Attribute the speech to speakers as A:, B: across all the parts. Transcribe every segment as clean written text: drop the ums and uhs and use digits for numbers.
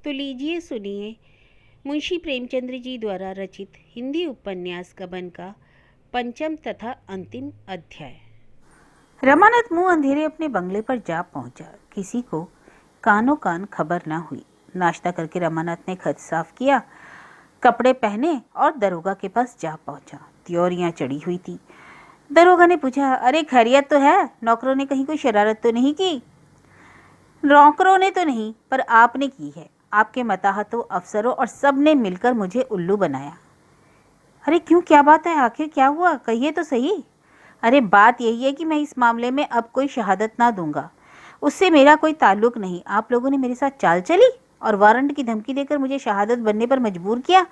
A: तो लीजिए सुनिए मुंशी प्रेमचंद्र जी द्वारा रचित हिंदी उपन्यास गबन का पंचम तथा अंतिम अध्याय।
B: रमानाथ मुंह अंधेरे अपने बंगले पर जा पहुंचा। किसी को कानो कान खबर ना हुई। नाश्ता करके रमानाथ ने खत साफ किया, कपड़े पहने और दरोगा के पास जा पहुंचा। त्योरियां चढ़ी हुई थी। दरोगा ने पूछा, अरे खैरियत तो है? नौकरों ने कहीं कोई शरारत तो नहीं की? नौकरों ने तो नहीं, पर आपने की है। आपके मताहतों, अफसरों और सब ने मिलकर मुझे उल्लू बनाया। अरे क्यों, क्या बात है? आखिर क्या हुआ, कहिए तो सही। अरे बात यही है कि मैं इस मामले में अब कोई शहादत ना दूंगा। उससे मेरा कोई ताल्लुक नहीं। आप लोगों ने मेरे साथ चाल चली और वारंट की धमकी देकर मुझे शहादत बनने पर मजबूर किया।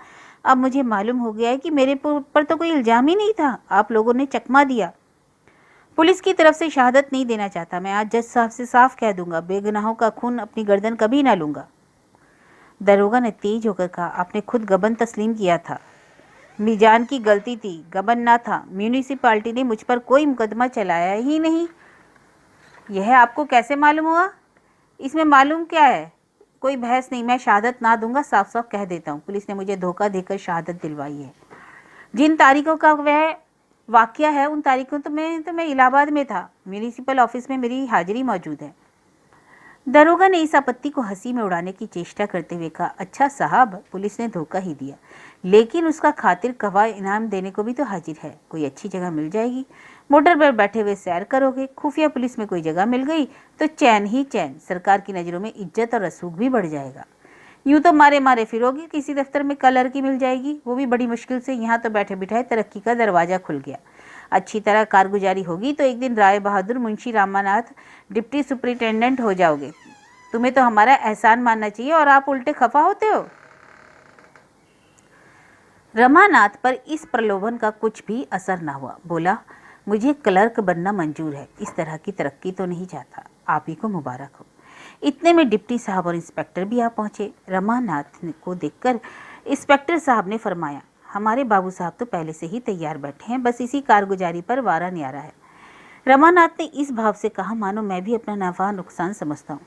B: अब मुझे मालूम हो गया है कि मेरे पर तो कोई इल्जाम ही नहीं था। आप लोगों ने चकमा दिया। पुलिस की तरफ से शहादत नहीं देना चाहता। मैं आज जज साहब से साफ कह दूंगा, बेगुनाहों का खून अपनी गर्दन कभी ना लूंगा। दरोगा ने तेज होकर कहा, आपने खुद गबन तस्लीम किया था। मीजान की गलती थी, गबन ना था। म्यूनिसिपालिटी ने मुझ पर कोई मुकदमा चलाया ही नहीं। यह आपको कैसे मालूम हुआ? इसमें मालूम क्या है? कोई बहस नहीं, मैं शहादत ना दूंगा, साफ साफ कह देता हूँ। पुलिस ने मुझे धोखा देकर शहादत दिलवाई है। जिन तारीखों का वह वाकया है उन तारीखों तो मैं इलाहाबाद में था। म्यूनिसिपल ऑफिस में मेरी हाजिरी मौजूद है। दरोगा ने इस आपत्ति को हंसी में उड़ाने की चेष्टा करते हुए कहा, अच्छा साहब, पुलिस ने धोखा ही दिया, लेकिन उसका खातिर गवाह इनाम देने को भी तो हाजिर है। कोई अच्छी जगह मिल जाएगी, मोटर पर बैठे हुए सैर करोगे। खुफिया पुलिस में कोई जगह मिल गई तो चैन ही चैन। सरकार की नज़रों में इज्जत और रसूख भी बढ़ जाएगा। यूं तो मारे मारे फिरोगे, किसी दफ्तर में कलर की मिल जाएगी, वो भी बड़ी मुश्किल से। यहाँ तो बैठे बिठाए तरक्की का दरवाजा खुल गया। अच्छी तरह कारगुजारी होगी तो एक दिन राय बहादुर मुंशी रामानाथ डिप्टी सुपरिटेंडेंट हो जाओगे। तुम्हें तो हमारा एहसान मानना चाहिए और आप उल्टे खफा होते हो। रमानाथ पर इस प्रलोभन का कुछ भी असर न हुआ। बोला, मुझे क्लर्क बनना मंजूर है, इस तरह की तरक्की तो नहीं चाहता। आप ही को मुबारक हो। इतने में डिप्टी साहब और इंस्पेक्टर भी आ पहुंचे। रमानाथ को देखकर इंस्पेक्टर साहब ने फरमाया, हमारे बाबू साहब तो पहले से ही तैयार बैठे हैं, बस इसी कारगुजारी पर वारा न्यारा है। रमानाथ ने इस भाव से कहा मानो मैं भी अपना नफा नुकसान समझता हूँ।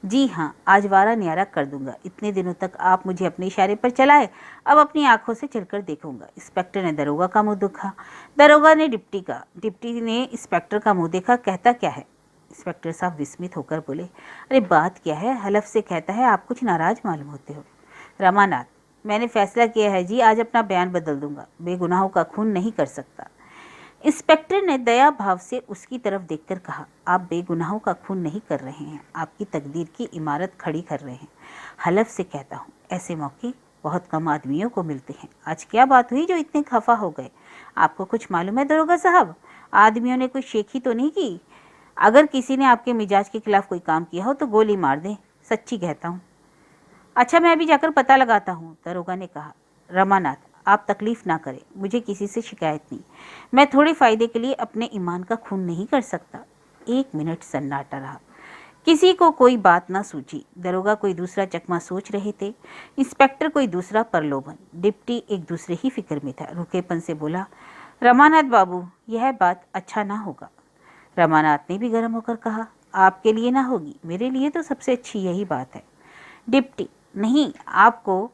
B: जी हाँ, आज वारा न्यारा कर दूंगा। इतने दिनों तक आप मुझे अपने इशारे पर चलाए, अब अपनी आंखों से चलकर देखूंगा। इंस्पेक्टर ने दरोगा का मुंह देखा, दरोगा ने डिप्टी का, डिप्टी ने इंस्पेक्टर का मुंह देखा। कहता क्या है? इंस्पेक्टर साहब विस्मित होकर बोले, अरे बात क्या है? हलफ से कहता है आप कुछ नाराज मालूम होते हो। रमानाथ, मैंने फैसला किया है जी, आज अपना बयान बदल दूंगा। बेगुनाहों का खून नहीं कर सकता। इंस्पेक्टर ने दया भाव से उसकी तरफ देखकर कहा, आप बेगुनाहों का खून नहीं कर रहे हैं, आपकी तकदीर की इमारत खड़ी कर रहे हैं। हलफ से कहता हूँ, ऐसे मौके बहुत कम आदमियों को मिलते हैं। आज क्या बात हुई जो इतने खफा हो गए? आपको कुछ मालूम है दरोगा साहब? आदमियों ने कोई शेखी तो नहीं की? अगर किसी ने आपके मिजाज के खिलाफ कोई काम किया हो तो गोली मार दें, सच्ची कहता हूँ। अच्छा, मैं अभी जाकर पता लगाता हूँ, दरोगा ने कहा। रमानाथ, आप तकलीफ ना करें, मुझे किसी से शिकायत नहीं। मैं थोड़े फायदे के लिए अपने ईमान का खून नहीं कर सकता। 1 मिनट सन्नाटा रहा। किसी को कोई बात ना सूझी। दरोगा कोई दूसरा चकमा सोच रहे थे, इंस्पेक्टर कोई दूसरा प्रलोभन, डिप्टी एक दूसरे ही फिक्र में था। रुखेपन से बोला, रमानाथ बाबू, यह बात अच्छा ना होगा। रमानाथ ने भी गर्म होकर कहा, आपके लिए ना होगी, मेरे लिए तो सबसे अच्छी यही बात है। डिप्टी, नहीं, आपको,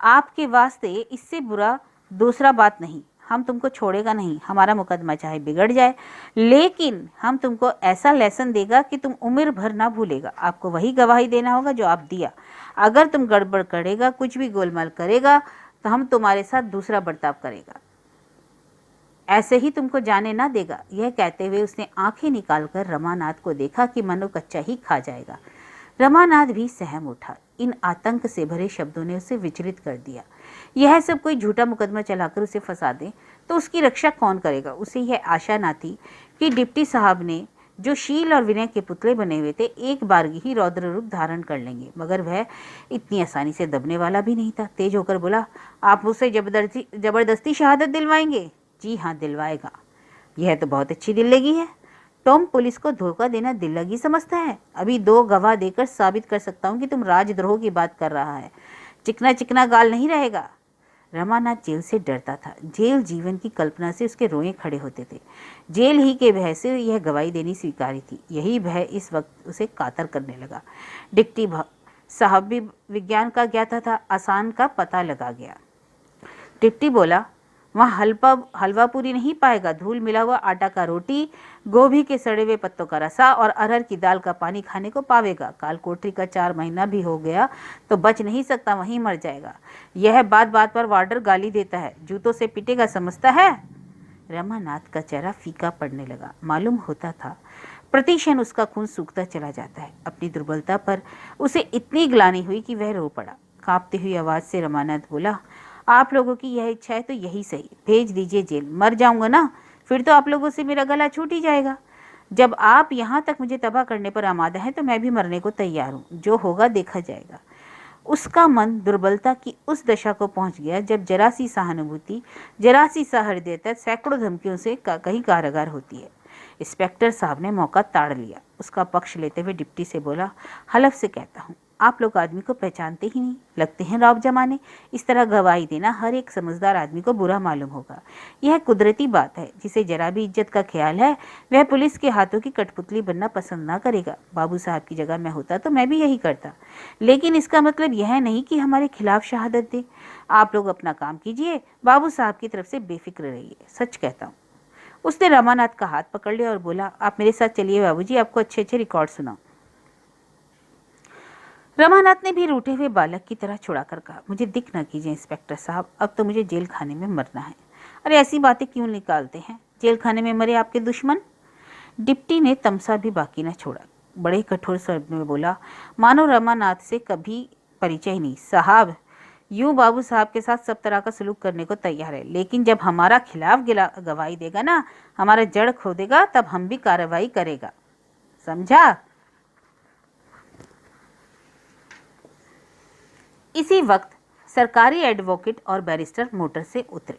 B: आपके वास्ते इससे बुरा दूसरा बात नहीं। हम तुमको छोड़ेगा नहीं, हमारा मुकदमा चाहे बिगड़ जाए, लेकिन हम तुमको ऐसा लेसन देगा कि तुम उम्र भर ना भूलेगा। आपको वही गवाही देना होगा जो आप दिया। अगर तुम गड़बड़ करेगा, कुछ भी गोलमाल करेगा, तो हम तुम्हारे साथ दूसरा बर्ताव करेगा, ऐसे ही तुमको जाने ना देगा। यह कहते हुए उसने आंखें निकालकर रमानाथ को देखा कि मनो कच्चा ही खा जाएगा। रमानाथ भी सहम उठा। इन आतंक से भरे शब्दों ने उसे विचलित कर दिया। यह सब कोई झूठा मुकदमा चलाकर उसे फंसा दे तो उसकी रक्षा कौन करेगा? उसे यह आशा ना थी कि डिप्टी साहब ने, जो शील और विनय के पुतले बने हुए थे, एक बारगी ही रौद्र रूप धारण कर लेंगे। मगर वह इतनी आसानी से दबने वाला भी नहीं था। तेज होकर बोला, आप मुझसे जबरदस्ती शहादत दिलवाएंगे? जी हाँ, दिलवाएगा। यह तो बहुत अच्छी दिल्लगी है। टॉम पुलिस को धोखा देना दिल्लगी समझता है? अभी 2 गवाह देकर साबित कर सकता हूँ कि तुम राजद्रोह की बात कर रहा है। चिकना चिकना गाल नहीं रहेगा। रमानाथ जेल से डरता था। जेल जीवन की कल्पना से उसके रोए खड़े होते थे। जेल ही के भय से यह गवाही देनी स्वीकारी थी। यही भय इस वक्त उसे कातर करने लगा। डिप्टी साहब भी विज्ञान का ज्ञाता था, आसान का पता लगा गया। डिप्टी बोला, वहाँ हलवा पूरी नहीं पाएगा, धूल मिला हुआ आटा का रोटी, गोभी के सड़े हुए पत्तों का रसा और अरहर की दाल का पानी खाने को पावेगा। काल कोठरी का 4 महीना भी हो गया तो बच नहीं सकता, वहीं मर जाएगा। यह बात बात पर वार्डर गाली देता है, जूतों से पिटेगा समझता है। रमानाथ का चेहरा फीका पड़ने लगा। मालूम होता था प्रतिक्षण उसका खून सूखता चला जाता है। अपनी दुर्बलता पर उसे इतनी ग्लानि हुई कि वह रो पड़ा। कांपती हुई आवाज से रमानाथ बोला, आप लोगों की यह इच्छा है तो यही सही, भेज दीजिए जेल। मर जाऊंगा ना, फिर तो आप लोगों से मेरा गला छूट ही जाएगा। जब आप यहाँ तक मुझे तबाह करने पर आमादा हैं तो मैं भी मरने को तैयार हूँ, जो होगा देखा जाएगा। उसका मन दुर्बलता की उस दशा को पहुंच गया जब जरा सी सहानुभूति, जरा सी सहृदयता सैकड़ों धमकियों से कहीं कारगर होती है। इंस्पेक्टर साहब ने मौका ताड़ लिया। उसका पक्ष लेते हुए डिप्टी से बोला, हलफ से कहता हूँ आप लोग आदमी को पहचानते ही नहीं, लगते हैं रौब जमाने। इस तरह गवाही देना हर एक समझदार आदमी को बुरा मालूम होगा। यह कुदरती बात है, जिसे जरा भी इज्जत का ख्याल है वह पुलिस के हाथों की कठपुतली बनना पसंद ना करेगा। बाबू साहब की जगह मैं होता तो मैं भी यही करता, लेकिन इसका मतलब यह नहीं कि हमारे खिलाफ शहादत दे। आप लोग अपना काम कीजिए, बाबू साहब की तरफ से बेफिक्र रहिए, सच कहता हूँ। उसने रमानाथ का हाथ पकड़ लिया और बोला, आप मेरे साथ चलिए बाबूजी, आपको अच्छे अच्छे रिकॉर्ड सुनाऊं। रमानाथ ने भी रूठे हुए बालक की तरह छुड़ाकर कहा, मुझे दिख न कीजिए इंस्पेक्टर साहब, अब तो मुझे जेल खाने में मरना है। अरे ऐसी बातें क्यों निकालते हैं, जेल खाने में मरे आपके दुश्मन। डिप्टी ने तमसा भी बाकी न छोड़ा, बड़े कठोर स्वर में बोला, मानो रमानाथ से कभी परिचय नहीं। साहब यूं बाबू साहब के साथ सब तरह का सलूक करने को तैयार है, लेकिन जब हमारा खिलाफ गवाही देगा ना, हमारा जड़ खोदेगा, तब हम भी कार्रवाई करेगा, समझा। इसी वक्त सरकारी एडवोकेट और बैरिस्टर मोटर से उतरे।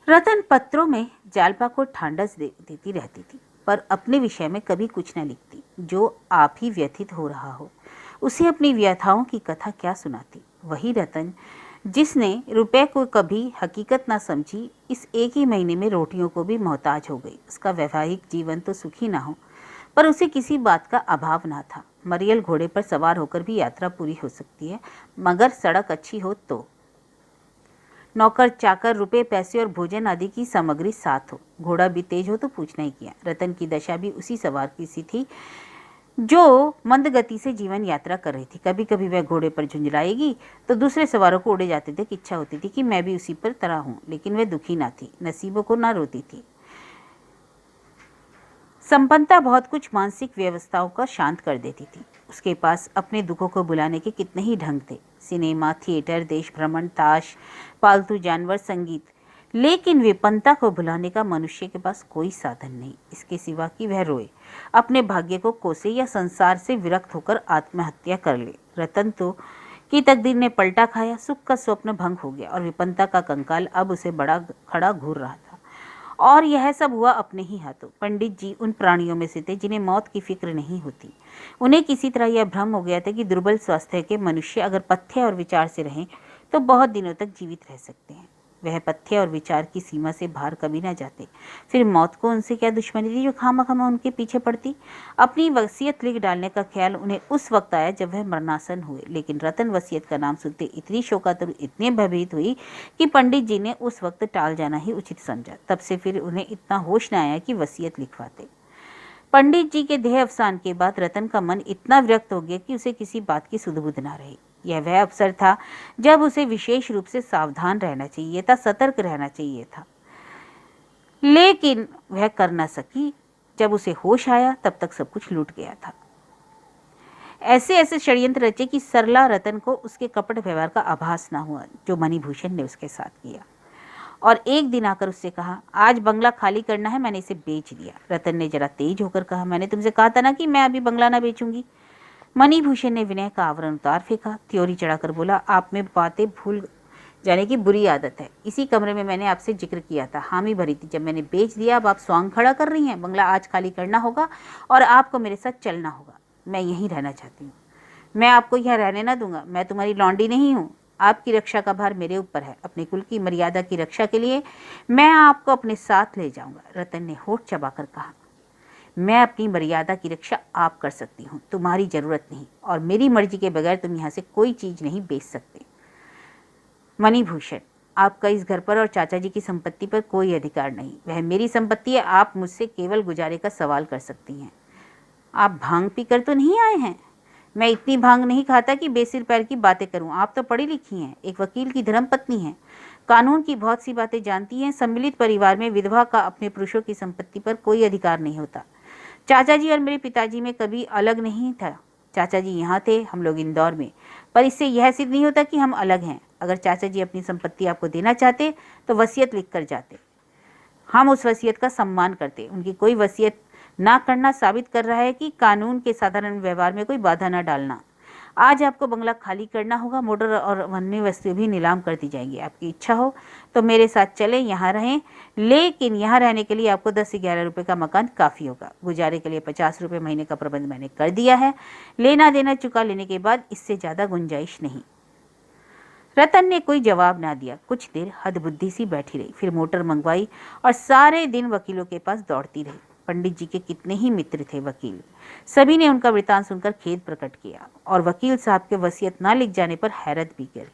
B: रतन पत्रों में जालपा को ठांडस देती रहती थी, पर अपने विषय में कभी कुछ न लिखती। जो आप ही व्यथित हो रहा हो उसे अपनी व्यथाओं की कथा क्या सुनाती। वही रतन जिसने रुपए को कभी हकीकत ना समझी, इस एक ही महीने में रोटियों को भी मोहताज हो गई। उसका वैवाहिक जीवन तो सुखी ना हो, पर उसे किसी बात का अभाव ना था। मरियल घोड़े पर सवार होकर भी यात्रा पूरी हो सकती है, मगर सड़क अच्छी हो तो। नौकर चाकर, रुपए पैसे और भोजन आदि की सामग्री साथ हो, घोड़ा भी तेज हो तो पूछना ही क्या। रतन की दशा भी उसी सवार की सी थी जो मंद गति से जीवन यात्रा कर रही थी। कभी कभी वह घोड़े पर झुंझलाएगी तो दूसरे सवारों को उड़े जाते थे कि इच्छा होती थी कि मैं भी उसी पर तरह हूँ, लेकिन वह दुखी ना थी, नसीबों को ना रोती थी। संपन्नता बहुत कुछ मानसिक व्यवस्थाओं का शांत कर देती थी। उसके पास अपने दुखों को बुलाने के कितने ही ढंग थे, सिनेमा, थिएटर, देश भ्रमण, ताश, पालतू जानवर, संगीत, लेकिन विपन्नता को भुलाने का मनुष्य के पास कोई साधन नहीं, इसके सिवा कि वह रोए, अपने भाग्य को कोसे या संसार से विरक्त होकर आत्महत्या कर ले। रतन तो की तकदीर ने पलटा खाया, सुख का स्वप्न भंग हो गया और विपन्नता का कंकाल अब उसे बड़ा खड़ा घूर रहा था। और यह सब हुआ अपने ही हाथों। पंडित जी उन प्राणियों में से थे जिन्हें मौत की फिक्र नहीं होती। उन्हें किसी तरह यह भ्रम हो गया था कि दुर्बल स्वास्थ्य के मनुष्य अगर पथ्य और विचार से रहें तो बहुत दिनों तक जीवित रह सकते हैं। वह पथ्य और विचार की सीमा से बाहर कभी ना जाते। फिर मौत को उनसे क्या दुश्मनी थी जो खामखा उनके पीछे पड़ती। अपनी वसीयत लिख डालने का ख्याल उन्हें उस वक्त आया जब वह मरणासन हुए, लेकिन रतन वसीयत का नाम सुनते इतनी शोकातुर, इतनी भयभीत हुई कि पंडित जी ने उस वक्त टाल जाना ही उचित समझा। तब से फिर उन्हें इतना होश न आया कि वसीयत लिखवाते। पंडित जी के देह अवसान के बाद रतन का मन इतना विरक्त हो गया कि उसे किसी बात की सुध बुध ना रही। यह वह अवसर था जब उसे विशेष रूप से सावधान रहना चाहिए था, सतर्क रहना चाहिए था, लेकिन वह कर न सकी। जब उसे होश आया तब तक सब कुछ लूट गया था। ऐसे ऐसे षड्यंत्र रचे कि सरला रतन को उसके कपट व्यवहार का आभास न हुआ जो मणिभूषण ने उसके साथ किया। और एक दिन आकर उससे कहा, आज बंगला खाली करना है, मैंने इसे बेच दिया। रतन ने जरा तेज होकर कहा, मैंने तुमसे कहा था ना कि मैं अभी बंगला ना बेचूंगी। मणिभूषण ने विनय का आवरण उतार फेंका, त्योरी चढ़ाकर बोला, आप में बातें भूल जाने की बुरी आदत है। इसी कमरे में मैंने आपसे जिक्र किया था, हामी भरी थी। जब मैंने बेच दिया, अब आप स्वांग खड़ा कर रही हैं। बंगला आज खाली करना होगा और आपको मेरे साथ चलना होगा। मैं यहीं रहना चाहती हूँ। मैं आपको यहाँ रहने ना दूंगा। मैं तुम्हारी लौंडी नहीं हूँ। आपकी रक्षा का भार मेरे ऊपर है। अपने कुल की मर्यादा की रक्षा के लिए मैं आपको अपने साथ ले जाऊंगा। रतन ने होठ चबाकर कहा, मैं अपनी मर्यादा की रक्षा आप कर सकती हूँ, तुम्हारी जरूरत नहीं, और मेरी मर्जी के बगैर तुम यहाँ से कोई चीज नहीं बेच सकते। मणिभूषण, आपका इस घर पर और चाचा जी की संपत्ति पर कोई अधिकार नहीं। वह मेरी संपत्ति है। आप मुझसे केवल गुजारे का सवाल कर सकती हैं। आप भांग पीकर तो नहीं आए हैं? मैं इतनी भांग नहीं खाता कि बेसिर पैर की बातें करूं। आप तो पढ़ी लिखी हैं, एक वकील की धर्मपत्नी हैं, कानून की बहुत सी बातें जानती हैं। सम्मिलित परिवार में विधवा का अपने पुरुषों की संपत्ति पर कोई अधिकार नहीं होता। चाचा जी और मेरे पिताजी में कभी अलग नहीं था। चाचा जी यहाँ थे, हम लोग इंदौर में, पर इससे यह सिद्ध नहीं होता कि हम अलग हैं। अगर चाचा जी अपनी संपत्ति आपको देना चाहते तो वसीयत लिख कर जाते, हम उस वसीयत का सम्मान करते। उनकी कोई वसीयत ना करना साबित कर रहा है कि कानून के साधारण व्यवहार में कोई बाधा ना डालना। आज आपको बंगला खाली करना होगा, मोटर और अन्य वस्तुएं भी नीलाम कर दी जाएंगी। आपकी इच्छा हो तो मेरे साथ चले, यहाँ रहें, लेकिन यहाँ रहने के लिए आपको 10 से 11 रुपये का मकान काफ़ी होगा। गुजारे के लिए 50 रुपये महीने का प्रबंध मैंने कर दिया है। लेना देना चुका लेने के बाद इससे ज़्यादा गुंजाइश नहीं। रतन ने कोई जवाब ना दिया। कुछ देर हदबुद्धि सी बैठी रही, फिर मोटर मंगवाई और सारे दिन वकीलों के पास दौड़ती रही। पंडित जी के कितने ही मित्र थे वकील, सभी ने उनका वृतांत सुनकर खेद प्रकट किया और वकील साहब के वसीयत ना लिख जाने पर हैरत भी करी।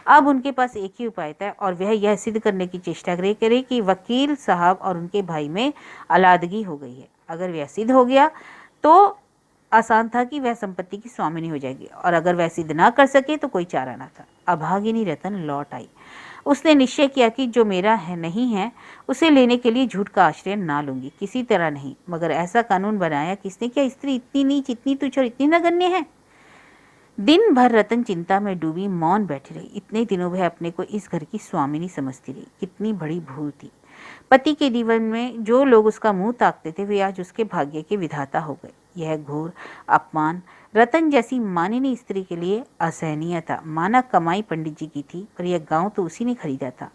B: अब उनके पास एक ही उपाय था और वह यह सिद्ध करने की चेष्टा करे कि वकील साहब और उनके भाई में अलादगी हो गई है। अगर वह सिद्ध हो गया तो आसान था कि वह संपत्ति की स्वामिनी हो जाएगी, और अगर वह सिद्ध ना कर सके तो कोई चारा ना था। अभागिनी रतन लौट आई। उसने निश्चय किया कि जो मेरा है नहीं है उसे लेने के लिए झूठ का आश्रय ना लूंगी, किसी तरह नहीं। मगर ऐसा कानून बनाया किसने? क्या स्त्री इतनी नीच, इतनी तुच्छ और इतनी नगण्य है? दिन भर रतन चिंता में डूबी मौन बैठी रही। इतने दिनों वह अपने को इस घर की स्वामिनी समझती रही। कितनी बड़ी भूल थी। पति के जीवन में जो लोग उसका मुंह ताकते थे वे आज उसके भाग्य के विधाता हो गए। यह घोर अपमान रतन जैसी माननीय स्त्री के लिए असहनीय था। माना कमाई पंडित जी की थी, पर यह गांव तो उसी ने खरीदा था।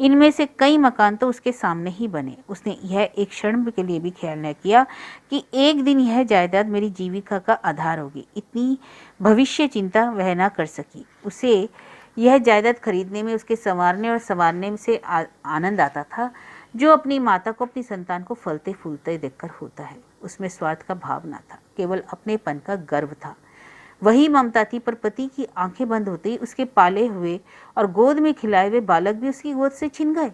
B: इनमें से कई मकान तो उसके सामने ही बने। उसने यह एक क्षण के लिए भी ख्याल न किया कि एक दिन यह जायदाद मेरी जीविका का आधार होगी। इतनी भविष्य चिंता वह न कर सकी। उसे यह जायदाद खरीदने में उसके संवारने और संवारने से आनंद आता था, जो अपनी माता को अपनी संतान को फलते फूलते देखकर होता है। उसमें स्वार्थ का भाव न था, केवल अपनेपन का गर्व था। वही ममता थी, पर पति की आंखें बंद होते ही उसके पाले हुए और गोद में खिलाए हुए बालक भी उसकी गोद से छिन गए।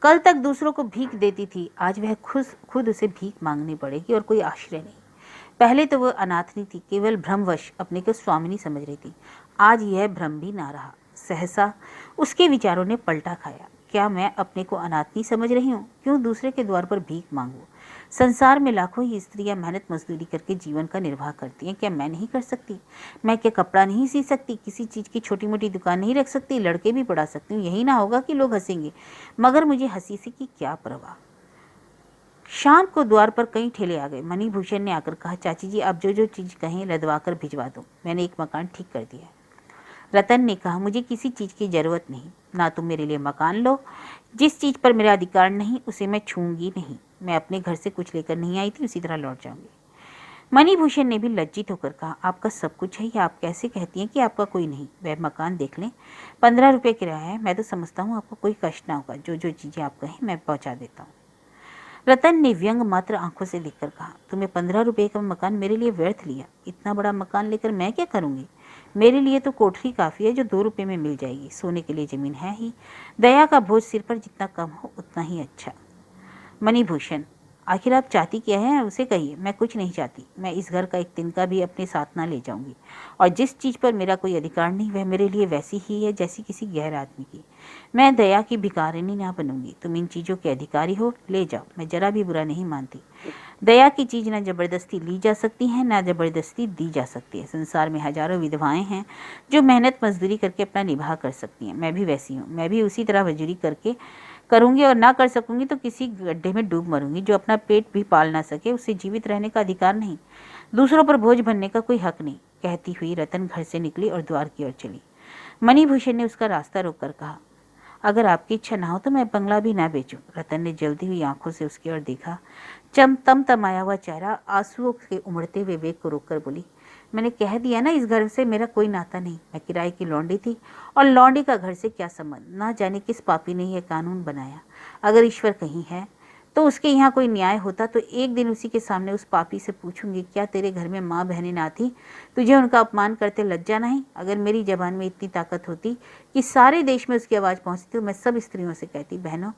B: कल तक दूसरों को भीख देती थी, आज वह खुद उसे भीख मांगनी पड़ेगी और कोई आश्रय नहीं। पहले तो वह अनाथनी थी, केवल भ्रमवश अपने को स्वामिनी समझ रही थी। आज यह भ्रम भी ना रहा। सहसा उसके विचारों ने पलटा खाया। क्या मैं अपने को अनाथनी समझ रही हूँ? क्यों दूसरे के द्वार पर भीख मांगूं? संसार में लाखों ही स्त्रियां मेहनत मजदूरी करके जीवन का निर्वाह करती हैं, क्या मैं नहीं कर सकती? मैं क्या कपड़ा नहीं सी सकती? किसी चीज की छोटी मोटी दुकान नहीं रख सकती? लड़के भी पढ़ा सकती हूँ। यही ना होगा कि लोग हंसेंगे, मगर मुझे हंसी से की क्या परवाह। शाम को द्वार पर कई ठेले आ गए। मणिभूषण ने आकर कहा, चाची जी आप जो जो चीज कहें लदवा कर भिजवा दो, मैंने एक मकान ठीक कर दिया है। रतन ने कहा, मुझे किसी चीज की जरूरत नहीं, ना तुम मेरे लिए मकान लो। जिस चीज पर मेरा अधिकार नहीं उसे मैं छूंगी नहीं। मैं अपने घर से कुछ लेकर नहीं आई थी, उसी तरह लौट जाऊंगी। मणिभूषण ने भी लज्जित होकर कहा, आपका सब कुछ है या आप कैसे कहती हैं कि आपका कोई नहीं? वह मकान देख लें, 15 रुपये किराया है। मैं तो समझता हूँ आपको कोई कष्ट ना होगा। जो जो चीजें आप कहें मैं पहुंचा देता हूँ। रतन ने व्यंग मात्र आंखों से देखकर कहा, तुमने 15 रुपये का मकान मेरे लिए व्यर्थ लिया। इतना बड़ा मकान लेकर मैं क्या करूंगी? मेरे लिए तो कोठरी काफी है जो 2 रुपये में मिल जाएगी। सोने के लिए जमीन है ही। दया का बोझ सिर पर जितना कम हो उतना ही अच्छा। मणिभूषण, आखिर आप चाहती क्या है उसे कहिए। मैं कुछ नहीं चाहती। मैं इस घर का एक तिनका भी अपने साथ ना ले जाऊंगी, और जिस चीज पर मेरा कोई अधिकार नहीं वह मेरे लिए वैसी ही है जैसी किसी गैर आदमी की। मैं दया की भिखारिनी ना बनूंगी। तुम इन चीजों के अधिकारी हो, ले जाओ, मैं जरा भी बुरा नहीं मानती। दया की चीज ना जबरदस्ती ली जा सकती है ना जबरदस्ती दी जा सकती है। संसार में हजारों विधवाएं हैं जो मेहनत मजदूरी करके अपना निवाह कर सकती हैं। मैं भी वैसी हूँ। मैं भी उसी तरह मजदूरी करके करूंगी, और ना कर सकूंगी तो किसी गड्ढे में डूब मरूंगी। जो अपना पेट भी पाल ना सके उसे जीवित रहने का अधिकार नहीं, दूसरों पर बोझ बनने का कोई हक नहीं। कहती हुई रतन घर से निकली और द्वार की ओर चली। मणिभूषण ने उसका रास्ता रोककर कहा, अगर आपकी इच्छा ना हो तो मैं बंगला भी ना बेचूं। रतन ने जलती हुई आंखों से उसकी ओर देखा। तमतमाया हुआ चेहरा आंसुओं के उमड़ते हुए वेग को रोककर बोली, मैंने कह दिया ना, इस घर से मेरा कोई नाता नहीं। मैं किराए की लौंडी थी, और लौंडी का घर से क्या संबंध? ना जाने किस पापी ने यह कानून बनाया। अगर ईश्वर कहीं है तो उसके यहाँ कोई न्याय होता तो एक दिन उसी के सामने उस पापी से पूछूंगी, क्या तेरे घर में माँ बहनें ना थी? तुझे उनका अपमान करते लज्जा नहीं? अगर मेरी जबान में इतनी ताकत होती कि सारे देश में उसकी आवाज़ पहुँचती तो मैं सब स्त्रियों से कहती, बहनों,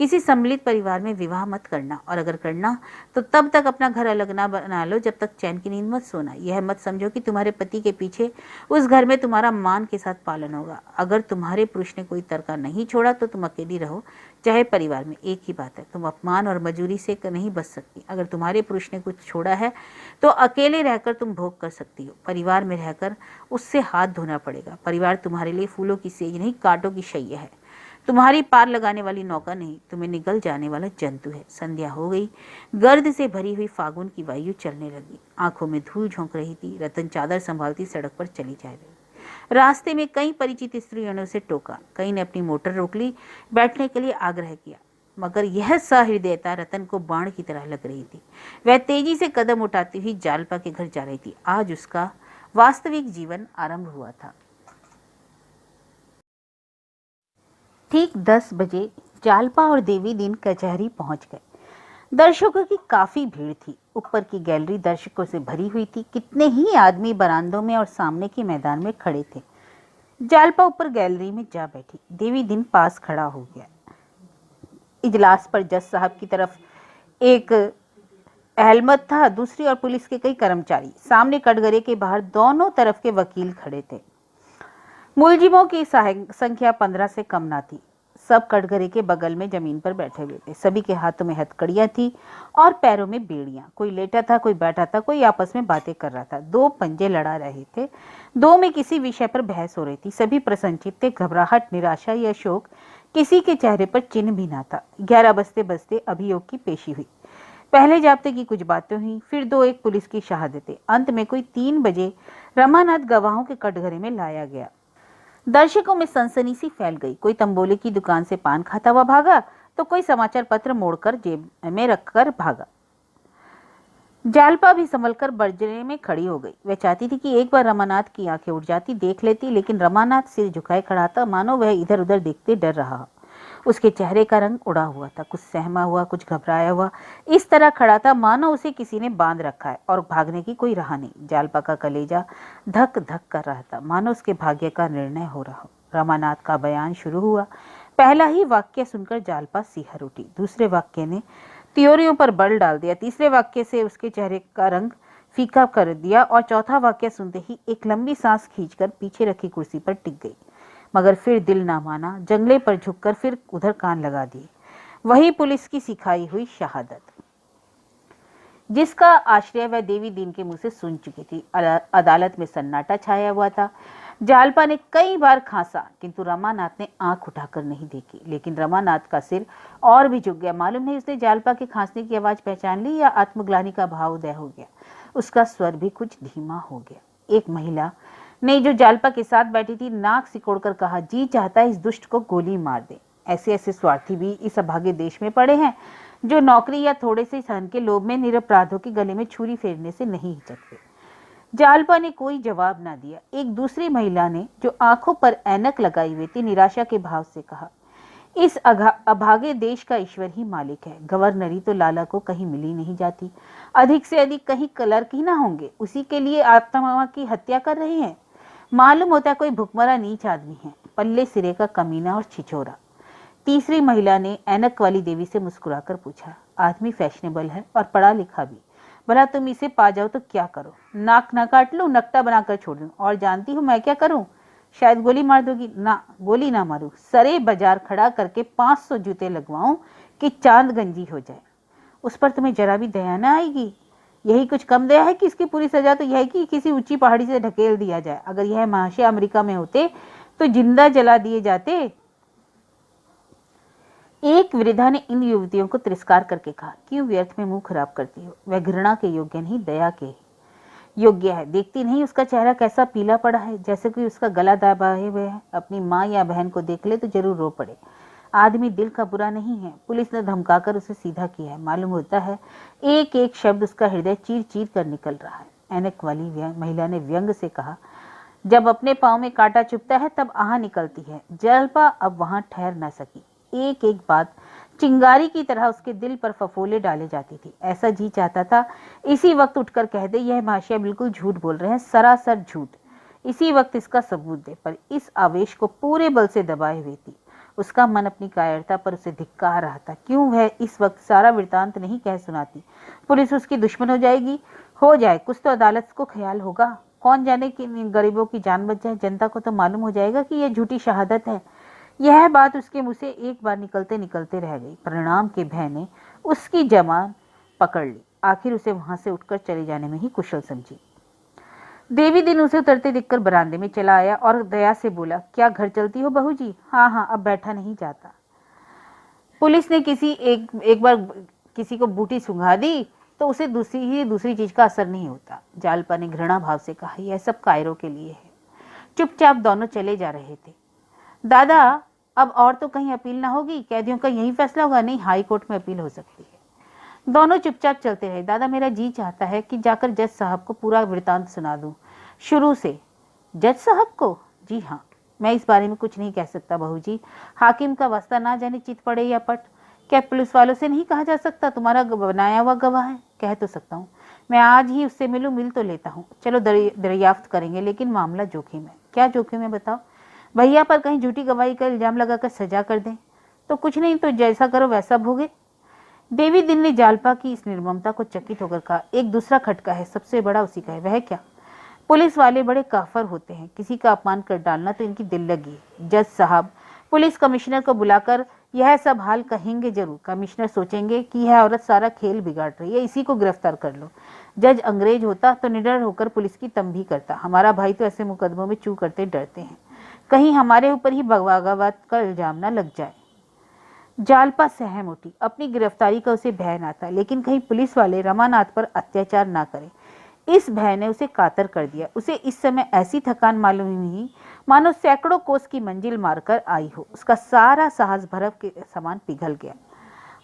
B: किसी सम्मिलित परिवार में विवाह मत करना, और अगर करना तो तब तक अपना घर अलग ना बना लो जब तक चैन की नींद मत सोना। यह मत समझो कि तुम्हारे पति के पीछे उस घर में तुम्हारा मान के साथ पालन होगा। अगर तुम्हारे पुरुष ने कोई तरीका नहीं छोड़ा तो तुम अकेली रहो, चाहे परिवार में। एक ही बात है, तुम अपमान और मजूरी से नहीं बच सकती। अगर तुम्हारे पुरुष ने कुछ छोड़ा है तो अकेले रहकर तुम भोग कर सकती हो, परिवार में रहकर उससे हाथ धोना पड़ेगा। परिवार तुम्हारे लिए फूलों की सेज नहीं, कांटों की शैया है, तुम्हारी पार लगाने वाली नौका नहीं, तुम्हें निगल जाने वाला जंतु है। संध्या हो गई, गर्द से भरी हुई फागुन की वायु चलने लगी, आंखों में धूल झोंक रही थी। रतन चादर संभालती सड़क पर चली जा रही। रास्ते में कई परिचित स्त्रियों ने उसे टोका, कई ने अपनी मोटर रोक ली, बैठने के लिए आग्रह किया, मगर यह सहृदयता रतन को बाण की तरह लग रही थी। वह तेजी से कदम उठाती हुई जालपा के घर जा रही थी। आज उसका वास्तविक जीवन आरंभ हुआ था। ठीक 10 बजे जालपा और देवी दिन कचहरी पहुंच गए। दर्शकों की काफी भीड़ थी। ऊपर की गैलरी दर्शकों से भरी हुई थी। कितने ही आदमी बरामदों में और सामने के मैदान में खड़े थे। जालपा ऊपर गैलरी में जा बैठी। देवी दिन पास खड़ा हो गया। इजलास पर जज साहब की तरफ एक अहलमत था, दूसरी और पुलिस के कई कर्मचारी। सामने कटघरे के बाहर दोनों तरफ के वकील खड़े थे। मुलजिमों की संख्या 15 से कम ना थी। सब कटघरे के बगल में जमीन पर बैठे हुए थे। सभी के हाथों में हथकड़ियां थी और पैरों में बेड़ियां। कोई लेटा था, कोई बैठा था, कोई आपस में बातें कर रहा था। दो पंजे लड़ा रहे थे। दो में किसी विषय पर बहस हो रही थी। सभी प्रसन्नचित्त थे। घबराहट, निराशा या शोक किसी के चेहरे पर चिन्ह भी ना था। 11 बजते बजते अभियोग की पेशी हुई। पहले जाब्ते की कुछ बातें हुई, फिर 2-1 पुलिस की शहादतें। अंत में कोई 3 बजे रमानाथ गवाहों के कटघरे में लाया गया। दर्शकों में सनसनी सी फैल गई। कोई तंबोले की दुकान से पान खाता हुआ भागा तो कोई समाचार पत्र मोड़कर जेब में रखकर भागा। जालपा भी संभलकर बजरे में खड़ी हो गई। वह चाहती थी कि एक बार रमानाथ की आंखें उठ जाती, देख लेती, लेकिन रमानाथ सिर झुकाए खड़ा था, मानो वह इधर उधर देखते डर रहा। उसके चेहरे का रंग उड़ा हुआ था, कुछ सहमा हुआ, कुछ घबराया हुआ। इस तरह खड़ा था मानो उसे किसी ने बांध रखा है और भागने की कोई राह नहीं। जालपा का कलेजा धक धक कर रहा था, मानो उसके भाग्य का निर्णय हो रहा हो। रमानाथ का बयान शुरू हुआ। पहला ही वाक्य सुनकर जालपा सिहर उठी। दूसरे वाक्य ने त्योरियों पर बल डाल दिया। तीसरे वाक्य से उसके चेहरे का रंग फीका कर दिया और चौथा वाक्य सुनते ही एक लंबी सांस खींचकर पीछे रखी कुर्सी पर टिक गई। मगर फिर दिल ना माना, जंगले पर झुककर फिर उधर कान लगा दिए। वही पुलिस की सिखाई हुई शहादत, जिसका आश्रय वह देवी दिन के मुंह से सुन चुकी थी। अदालत में सन्नाटा छाया हुआ था। जालपा ने कई बार खांसा, किंतु रमानाथ ने आंख उठाकर नहीं देखी। लेकिन रमानाथ का सिर और भी झुक गया। मालूम नहीं उसने जालपा के खांसने की आवाज पहचान ली या आत्मग्लानि का भाव उदय हो गया। उसका स्वर भी कुछ धीमा हो गया। एक महिला ने, जो जालपा के साथ बैठी थी, नाक सिकोड़कर कहा, जी चाहता है इस दुष्ट को गोली मार दे। ऐसे ऐसे स्वार्थी भी इस अभागे देश में पड़े हैं, जो नौकरी या थोड़े से धन के लोभ में निरपराधों के गले में छुरी फेरने से नहीं हिचकते। जालपा ने कोई जवाब ना दिया। एक दूसरी महिला ने, जो आंखों पर ऐनक लगाई हुई थी, निराशा के भाव से कहा, इस अभागे देश का ईश्वर ही मालिक है। गवर्नरी तो लाला को कहीं मिली नहीं जाती। अधिक से अधिक कहीं क्लर्क ही ना होंगे, उसी के लिए आत्मा की हत्या कर रहे हैं। मालूम होता है कोई भुखमरा नीच आदमी है, पल्ले सिरे का कमीना और छिछोरा। तीसरी महिला ने ऐनक वाली देवी से मुस्कुराकर पूछा, आदमी फैशनेबल है और पढ़ा लिखा भी, भला तुम इसे पा जाओ तो क्या करो? नाक ना काट लूं, नकटा बनाकर छोड़ दूं, और जानती हूं मैं क्या करूं? शायद गोली मार दोगी। ना, गोली ना मारूं, सरे बाजार खड़ा करके 500 जूते लगवाऊं कि चांद गंजी हो जाए। उस पर तुम्हें जरा भी दया ना आएगी? यही कुछ कम दया है कि इसकी पूरी सजा तो यह है कि किसी ऊंची पहाड़ी से ढकेल दिया जाए। अगर यह महाशय अमेरिका में होते तो जिंदा जला दिए जाते। एक वृद्धा ने इन युवतियों को तिरस्कार करके कहा, क्यों व्यर्थ में मुंह खराब करती हो? वह घृणा के योग्य नहीं, दया के योग्य है। देखती नहीं उसका चेहरा कैसा पीला पड़ा है, जैसे कि उसका गला दबाए हुए है। अपनी माँ या बहन को देख ले तो जरूर रो पड़े। आदमी दिल का बुरा नहीं है। पुलिस ने धमकाकर उसे सीधा किया है। मालूम होता है एक एक शब्द उसका हृदय चीर चीर कर निकल रहा है। ऐनक वाली महिला ने व्यंग से कहा, जब अपने पाँव में कांटा चुभता है तब आह निकलती है। जालपा अब वहां ठहर न सकी। एक एक बात चिंगारी की तरह उसके दिल पर फफोले डाले जाती थी। ऐसा जी चाहता था इसी वक्त उठकर कह दे, यह महाशय बिल्कुल झूठ बोल रहे हैं, सरासर झूठ। इसी वक्त इसका सबूत दे। पर इस आवेश को पूरे बल से दबाए हुए थी। उसका मन अपनी कायरता पर उसे धिक्कार रहा था। क्यों वह इस वक्त सारा वृतांत नहीं कह सुनाती? पुलिस उसकी दुश्मन हो जाएगी। हो जाए, कुछ तो अदालत को ख्याल होगा। कौन जाने कि गरीबों की जान बच जाए। जनता को तो मालूम हो जाएगा कि यह झूठी शहादत है। यह बात उसके मुंह से एक बार निकलते निकलते रह गई। परिणाम के भय ने उसकी जबान पकड़ ली। आखिर उसे वहां से उठकर चले जाने में ही कुशल समझी। देवी दिन उसे उतरते देखकर बरामदे में चला आया और दया से बोला, क्या घर चलती हो बहू जी? हाँ हाँ, अब बैठा नहीं जाता। पुलिस ने एक बार किसी को बूटी सुंघा दी तो उसे दूसरी चीज का असर नहीं होता। जालपा ने घृणा भाव से कहा, यह सब कायरों के लिए है। चुपचाप दोनों चले जा रहे थे। दादा, अब और तो कहीं अपील ना होगी? कैदियों का यही फैसला होगा? नहीं, हाई कोर्ट में अपील हो सकती है। दोनों चुपचाप चलते रहे। दादा, मेरा जी चाहता है कि जाकर जज साहब को पूरा वृतांत सुना दूं, शुरू से। जज साहब को? जी हाँ, मैं इस बारे में कुछ नहीं कह सकता बहू जी। हाकिम का वास्ता ना जाने चित पड़े या पट। क्या पुलिस वालों से नहीं कहा जा सकता? तुम्हारा बनाया हुआ गवाह है। कह तो सकता हूँ। मैं आज ही उससे मिल तो लेता हूँ। चलो दरियाफ्त करेंगे, लेकिन मामला जोखिम है। क्या जोखिम है बताओ? भैया पर कहीं झूठी गवाही का इल्जाम लगाकर सजा कर दें तो? कुछ नहीं तो जैसा करो वैसा भोगे। देवी दिन ने जालपा की इस निर्ममता को चकित होकर कहा, एक दूसरा खटका है, सबसे बड़ा उसी का है। वह क्या? पुलिस वाले बड़े काफर होते हैं। किसी का अपमान कर डालना तो इनकी दिल लगी है। जज साहब पुलिस कमिश्नर को बुलाकर यह सब हाल कहेंगे जरूर। कमिश्नर सोचेंगे कि यह औरत सारा खेल बिगाड़ रही है, इसी को गिरफ्तार कर लो। जज अंग्रेज होता तो निडर होकर पुलिस की तंबी करता। हमारा भाई तो ऐसे मुकदमों में चू करते डरते हैं, कहीं हमारे ऊपर ही बगावत का इल्जाम न लग जाए। जालपा सहम उठी। अपनी गिरफ्तारी का उसे भय न था, लेकिन कहीं पुलिस वाले रमानाथ पर अत्याचार ना करें, इस भय ने उसे कातर कर दिया। उसे इस समय ऐसी थकान मालूम हुई मानो सैकड़ों कोस की मंजिल मारकर आई हो। उसका सारा साहस बर्फ के समान पिघल गया।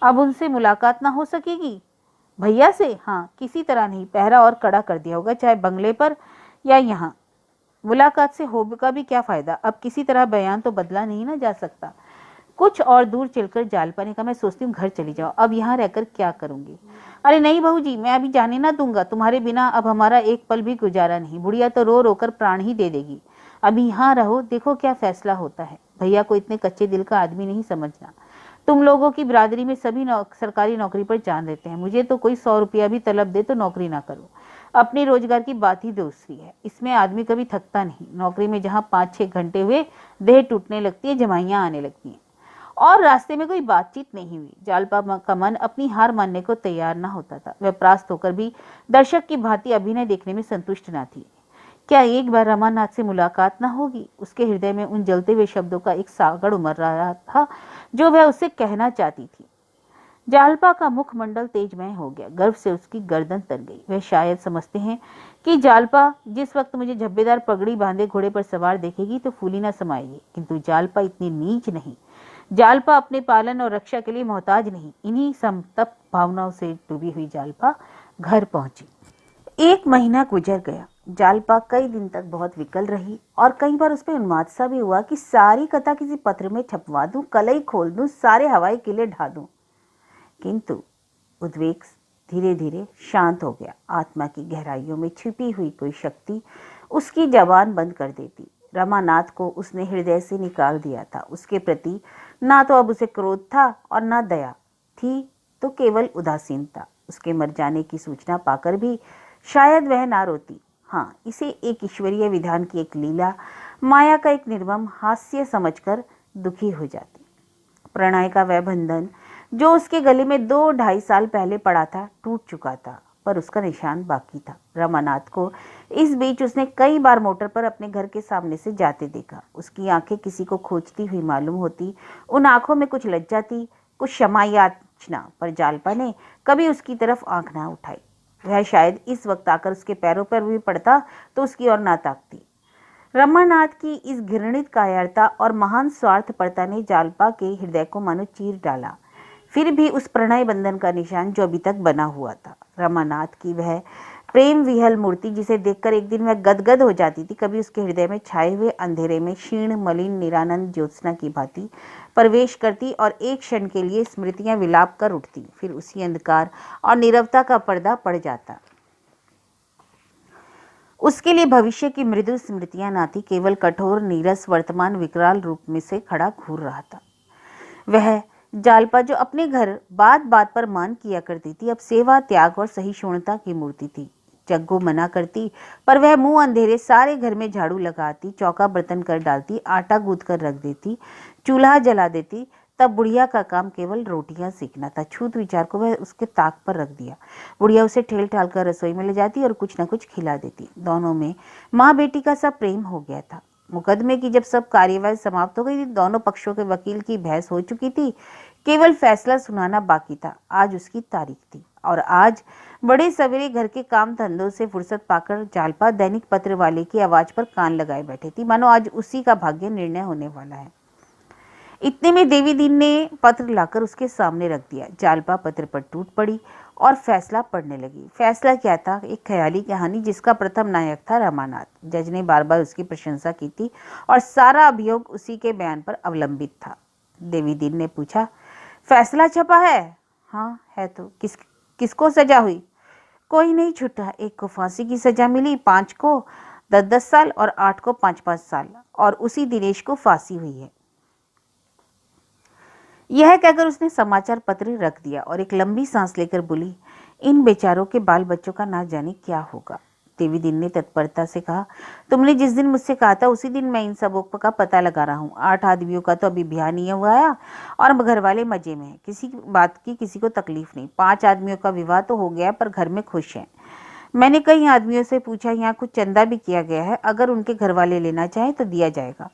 B: अब उनसे मुलाकात ना हो सकेगी? भैया से? हाँ, किसी तरह नहीं, पहरा और कड़ा कर दिया होगा, चाहे बंगले पर या यहाँ। मुलाकात से होगा भी क्या फायदा? अब किसी तरह बयान तो बदला नहीं ना जा सकता। कुछ और दूर चलकर जालपा ने कहा, मैं सोचती हूँ घर चली जाओ, अब यहाँ रहकर क्या करूंगी? अरे नहीं बहू जी, मैं अभी जाने ना दूंगा। तुम्हारे बिना अब हमारा एक पल भी गुजारा नहीं। बुढ़िया तो रो रो कर प्राण ही दे देगी। अभी यहाँ रहो, देखो क्या फैसला होता है। भैया को इतने कच्चे दिल का आदमी नहीं समझना। तुम लोगों की बिरादरी में सभी सरकारी नौकरी पर जान देते हैं। मुझे तो कोई 100 रुपया भी तलब दे तो नौकरी ना करो। अपने रोजगार की बात ही दूसरी है। इसमें आदमी कभी थकता नहीं। नौकरी में जहाँ 5-6 घंटे हुए देह टूटने लगती है, जमाइयाँ आने लगती हैं। और रास्ते में कोई बातचीत नहीं हुई। जालपा का मन अपनी हार मानने को तैयार न होता था। वह परास्त होकर भी दर्शक की भांति अभिनय देखने में संतुष्ट न थी। क्या एक बार रमानाथ से मुलाकात न होगी? उसके हृदय में उन जलते हुए शब्दों का एक सागर उमड़ रहा था जो वह उससे कहना चाहती थी। जालपा का मुखमंडल तेजमय हो गया। गर्व से उसकी गर्दन तर गई। वह शायद समझते हैं कि जालपा जिस वक्त मुझे झब्बेदार पगड़ी बांधे घोड़े पर सवार देखेगी तो फूली न समाएगी, किंतु जालपा इतनी नीच नहीं। जालपा अपने पालन और रक्षा के लिए मोहताज नहीं। इन्हीं संतप्त भावनाओं से डूबी हुई जालपा घर पहुंची। 1 महीना गुजर गया। जालपा कई दिन तक बहुत विकल रही और कई बार उस पर उन्माद सा भी हुआ कि सारी कथा किसी पत्र में छपवा दूं, कलई खोल दूं, सारे हवाई किले ढा दूं। किंतु उद्वेग धीरे धीरे शांत हो गया। आत्मा की गहराइयों में छिपी हुई कोई शक्ति उसकी जबान बंद कर देती। रमानाथ को उसने हृदय से निकाल दिया था। उसके प्रति ना तो अब उसे क्रोध था और ना दया थी, तो केवल उदासीनता। उसके मर जाने की सूचना पाकर भी शायद वह ना रोती। हाँ, इसे एक ईश्वरीय विधान की एक लीला, माया का एक निर्मम हास्य समझकर दुखी हो जाती। प्रणय का वह बंधन जो उसके गले में 2-2.5 साल पहले पड़ा था टूट चुका था, पर उसका निशान बाकी था। रमानाथ को इस बीच उसने कई बार मोटर पर अपने घर के सामने से जाते देखा। उसकी आंखें किसी को खोजती हुई मालूम होती। उन आंखों में कुछ लज्जा थी, कुछ क्षमा याचना, पर जालपा ने कभी उसकी तरफ आंख ना उठाई। वह शायद इस वक्त आकर उसके पैरों पर भी पड़ता तो उसकी ओर ना ताकती। रमानाथ की इस घृणित कायरता और महान स्वार्थपरता ने जालपा के हृदय को मानो चीर डाला। फिर भी उस प्रणय बंधन का निशान जो अभी तक बना हुआ था। रमानाथ की वह प्रेम विहल मूर्ति जिसे देखकर एक दिन वह गदगद हो जाती थी, कभी उसके हृदय में छाए हुए अंधेरे में क्षीण मलिन निरानंद ज्योत्सना की भांति प्रवेश करती और एक क्षण के लिए स्मृतियां विलाप कर उठती, फिर उसी अंधकार और नीरवता का पर्दा पड़ जाता। उसके लिए भविष्य की मृदु स्मृतियां न थी, केवल कठोर नीरस वर्तमान विकराल रूप में से खड़ा घूर रहा था। वह जालपा जो अपने घर बात बात पर मान किया करती थी, अब सेवा त्याग और सहिष्णुता की मूर्ति थी। जग्गू मना करती पर वह मुंह अंधेरे सारे घर में झाड़ू लगाती, चौका बर्तन कर डालती, आटा गूंथ कर रख देती, चूल्हा जला देती। तब बुढ़िया का काम केवल रोटियां सेकना था। छूत विचार को वह उसके ताक पर रख दिया। बुढ़िया उसे ठेल ठाल कर रसोई में ले जाती और कुछ न कुछ खिला देती। दोनों में माँ बेटी का सा प्रेम हो गया था। मुकदमे की जब सब कार्यवाही समाप्त हो गई थी, दोनों पक्षों के वकील की बहस हो चुकी थी, केवल फैसला सुनाना बाकी था। आज उसकी तारीख थी और आज बड़े सवेरे घर के काम धंधों से फुर्सत पाकर जालपा दैनिक पत्र वाले की आवाज पर कान लगाए बैठे थी, मानो आज उसी का भाग्य निर्णय होने वाला है। इतने में देवी दीन ने पत्र लाकर उसके सामने रख दिया। जालपा पत्र पर टूट पड़ी और फैसला पढ़ने लगी। फैसला क्या था? एक ख्याली कहानी जिसका प्रथम नायक था रमानाथ। जज ने बार बार उसकी प्रशंसा की थी और सारा अभियोग उसी के बयान पर अवलंबित था। देवी दीन ने पूछा, फैसला छपा है? हाँ है। तो किसको सजा हुई? कोई नहीं छूटा। एक को फांसी की सजा मिली, 5 को 10-10 साल और 8 को 5-5 साल, और उसी दिनेश को फांसी हुई है। यह कहकर उसने समाचार पत्र रख दिया और एक लंबी सांस लेकर बोली, इन बेचारों के बाल बच्चों का ना जाने क्या होगा। देवी दीन ने तत्परता से कहा, तुमने जिस दिन मुझसे कहा था उसी दिन मैं इन सबों का पता लगा रहा हूँ। 8 आदमियों का तो अभी ब्याह नहीं हुआ है और घर वाले मजे में हैं, किसी बात की किसी को तकलीफ नहीं। 5 आदमियों का विवाह तो हो गया पर घर में खुश हैं। मैंने कई आदमियों से पूछा, यहाँ कुछ चंदा भी किया गया है, अगर उनके घर वाले लेना चाहे तो दिया जाएगा।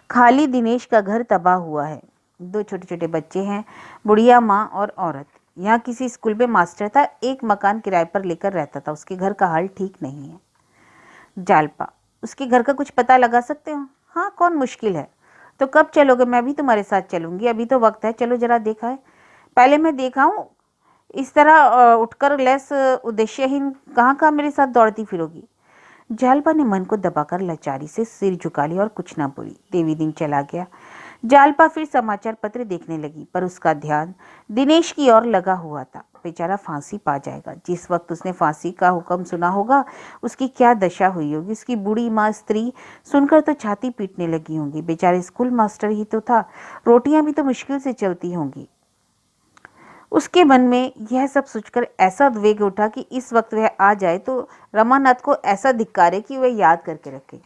B: खाली दिनेश का घर तबाह हुआ है। 2 छोटे छोटे बच्चे हैं, बुढ़िया माँ और औरत। यहाँ किसी स्कूल में मास्टर था, एक मकान किराए पर लेकर रहता था। उसके घर का हाल ठीक नहीं है। जालपा, उसके घर का कुछ पता लगा सकते हो? हाँ, कौन मुश्किल है। तो कब चलोगे? मैं भी तुम्हारे साथ चलूंगी, अभी तो वक्त है, चलो जरा देखा है। पहले मैं देखा हूँ, इस तरह उठकर लैस उद्देश्यहीन कहाँ कहाँ मेरे साथ दौड़ती फिरोगी। जालपा ने मन को दबाकर लाचारी से सिर झुका लिया और कुछ ना बोली। देवी दिन चला गया। जालपा फिर समाचार पत्र देखने लगी, पर उसका ध्यान दिनेश की ओर लगा हुआ था। बेचारा फांसी पा जाएगा। जिस वक्त उसने फांसी का हुक्म सुना होगा, उसकी क्या दशा हुई होगी। उसकी बूढ़ी माँ स्त्री सुनकर तो छाती पीटने लगी होंगी। बेचारे स्कूल मास्टर ही तो था, रोटियां भी तो मुश्किल से चलती होंगी। उसके मन में यह सब सोचकर ऐसा उद्वेग उठा कि इस वक्त वह आ जाए तो रमानाथ को ऐसा धिक्कारे कि वह याद करके रखे,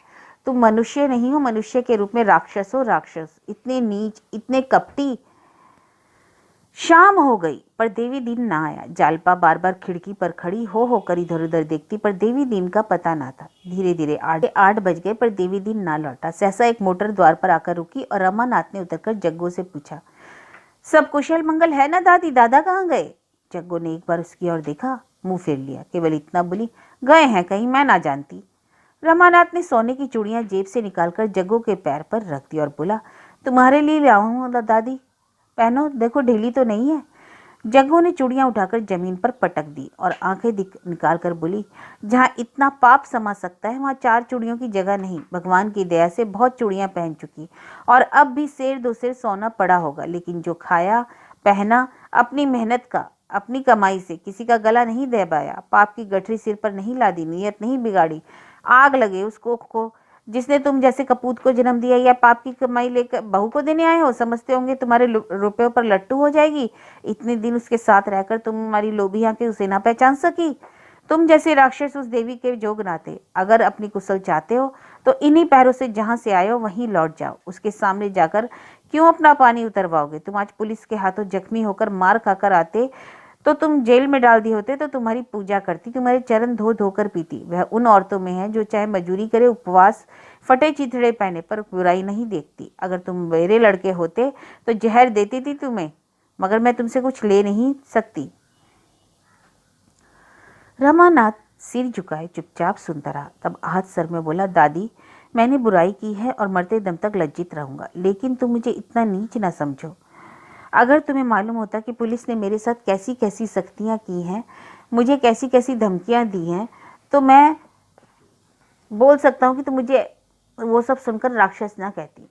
B: तुम मनुष्य नहीं हो, मनुष्य के रूप में राक्षस हो, राक्षस। इतने नीच, इतने कपटी। शाम हो गई पर देवी दीन ना आया। जालपा बार बार खिड़की पर खड़ी हो होकर इधर उधर देखती, पर देवी दीन का पता ना था। धीरे धीरे 8 बज गए पर देवी दीन ना लौटा। सहसा एक मोटर द्वार पर आकर रुकी और रमानाथ ने उतरकर जग्गू से पूछा, सब कुशल मंगल है ना दादी? दादा कहाँ गए? जग्गू ने एक बार उसकी ओर देखा, मुंह फेर लिया, केवल इतना बोली, गए हैं कहीं, मैं ना जानती। रमानाथ ने सोने की चूड़ियां जेब से निकालकर जग्गू के पैर पर रख दी और बोला, तुम्हारे लिए लाया हूं दादी, पहनो, देखो ढीली तो नहीं है। जग्गू ने चूड़ियां उठाकर जमीन पर पटक दी और आंखें निकाल कर बोली, जहाँ इतना पाप समा सकता है वहाँ 4 चूड़ियों की जगह नहीं। भगवान की दया से बहुत चूड़ियां पहन चुकी और अब भी सेर 2 सेर सोना पड़ा होगा, लेकिन जो खाया पहना अपनी मेहनत का, अपनी कमाई से, किसी का गला नहीं दबाया, पाप की गठरी सिर पर नहीं लादी, नीयत नहीं बिगाड़ी। आग लगे उसको को जिसने तुम जैसे कपूत को जन्म दिया, या पाप की कमाई लेकर बहू को देने आए हो? समझते होंगे तुम्हारे रुपयों पर लट्टू हो जाएगी। इतने दिन उसके साथ रहकर तुम्हारी लोभी आंखें उसे ना पहचान सकी। तुम जैसे राक्षस उस देवी के जोग नाते। अगर अपनी कुशल चाहते हो तो इन्हीं पैरों से जहां से आए हो वहीं लौट जाओ। उसके सामने जाकर क्यों अपना पानी उतरवाओगे? तुम आज पुलिस के हाथों जख्मी होकर मार खाकर आते तो तुम जेल में डाल दिए होते तो तुम्हारी पूजा करती, तुम्हारे चरण धो धोकर पीती। वह उन औरतों में है जो चाहे मजूरी करे, उपवास, फटे चिथड़े पहने, पर बुराई नहीं देखती। अगर तुम मेरे लड़के होते तो जहर देती थी तुम्हें, मगर मैं तुमसे कुछ ले नहीं सकती। रमानाथ सिर झुकाए चुपचाप सुनता रहा। तब हाथ सर में बोला, दादी, मैंने बुराई की है और मरते दम तक लज्जित रहूंगा, लेकिन तुम मुझे इतना नीच ना समझो। अगर तुम्हें मालूम होता कि पुलिस ने मेरे साथ कैसी कैसी सख्तियां की हैं, मुझे कैसी कैसी धमकियां दी हैं, तो मैं बोल सकता हूँ कि तुम मुझे वो सब सुनकर राक्षस ना कहती।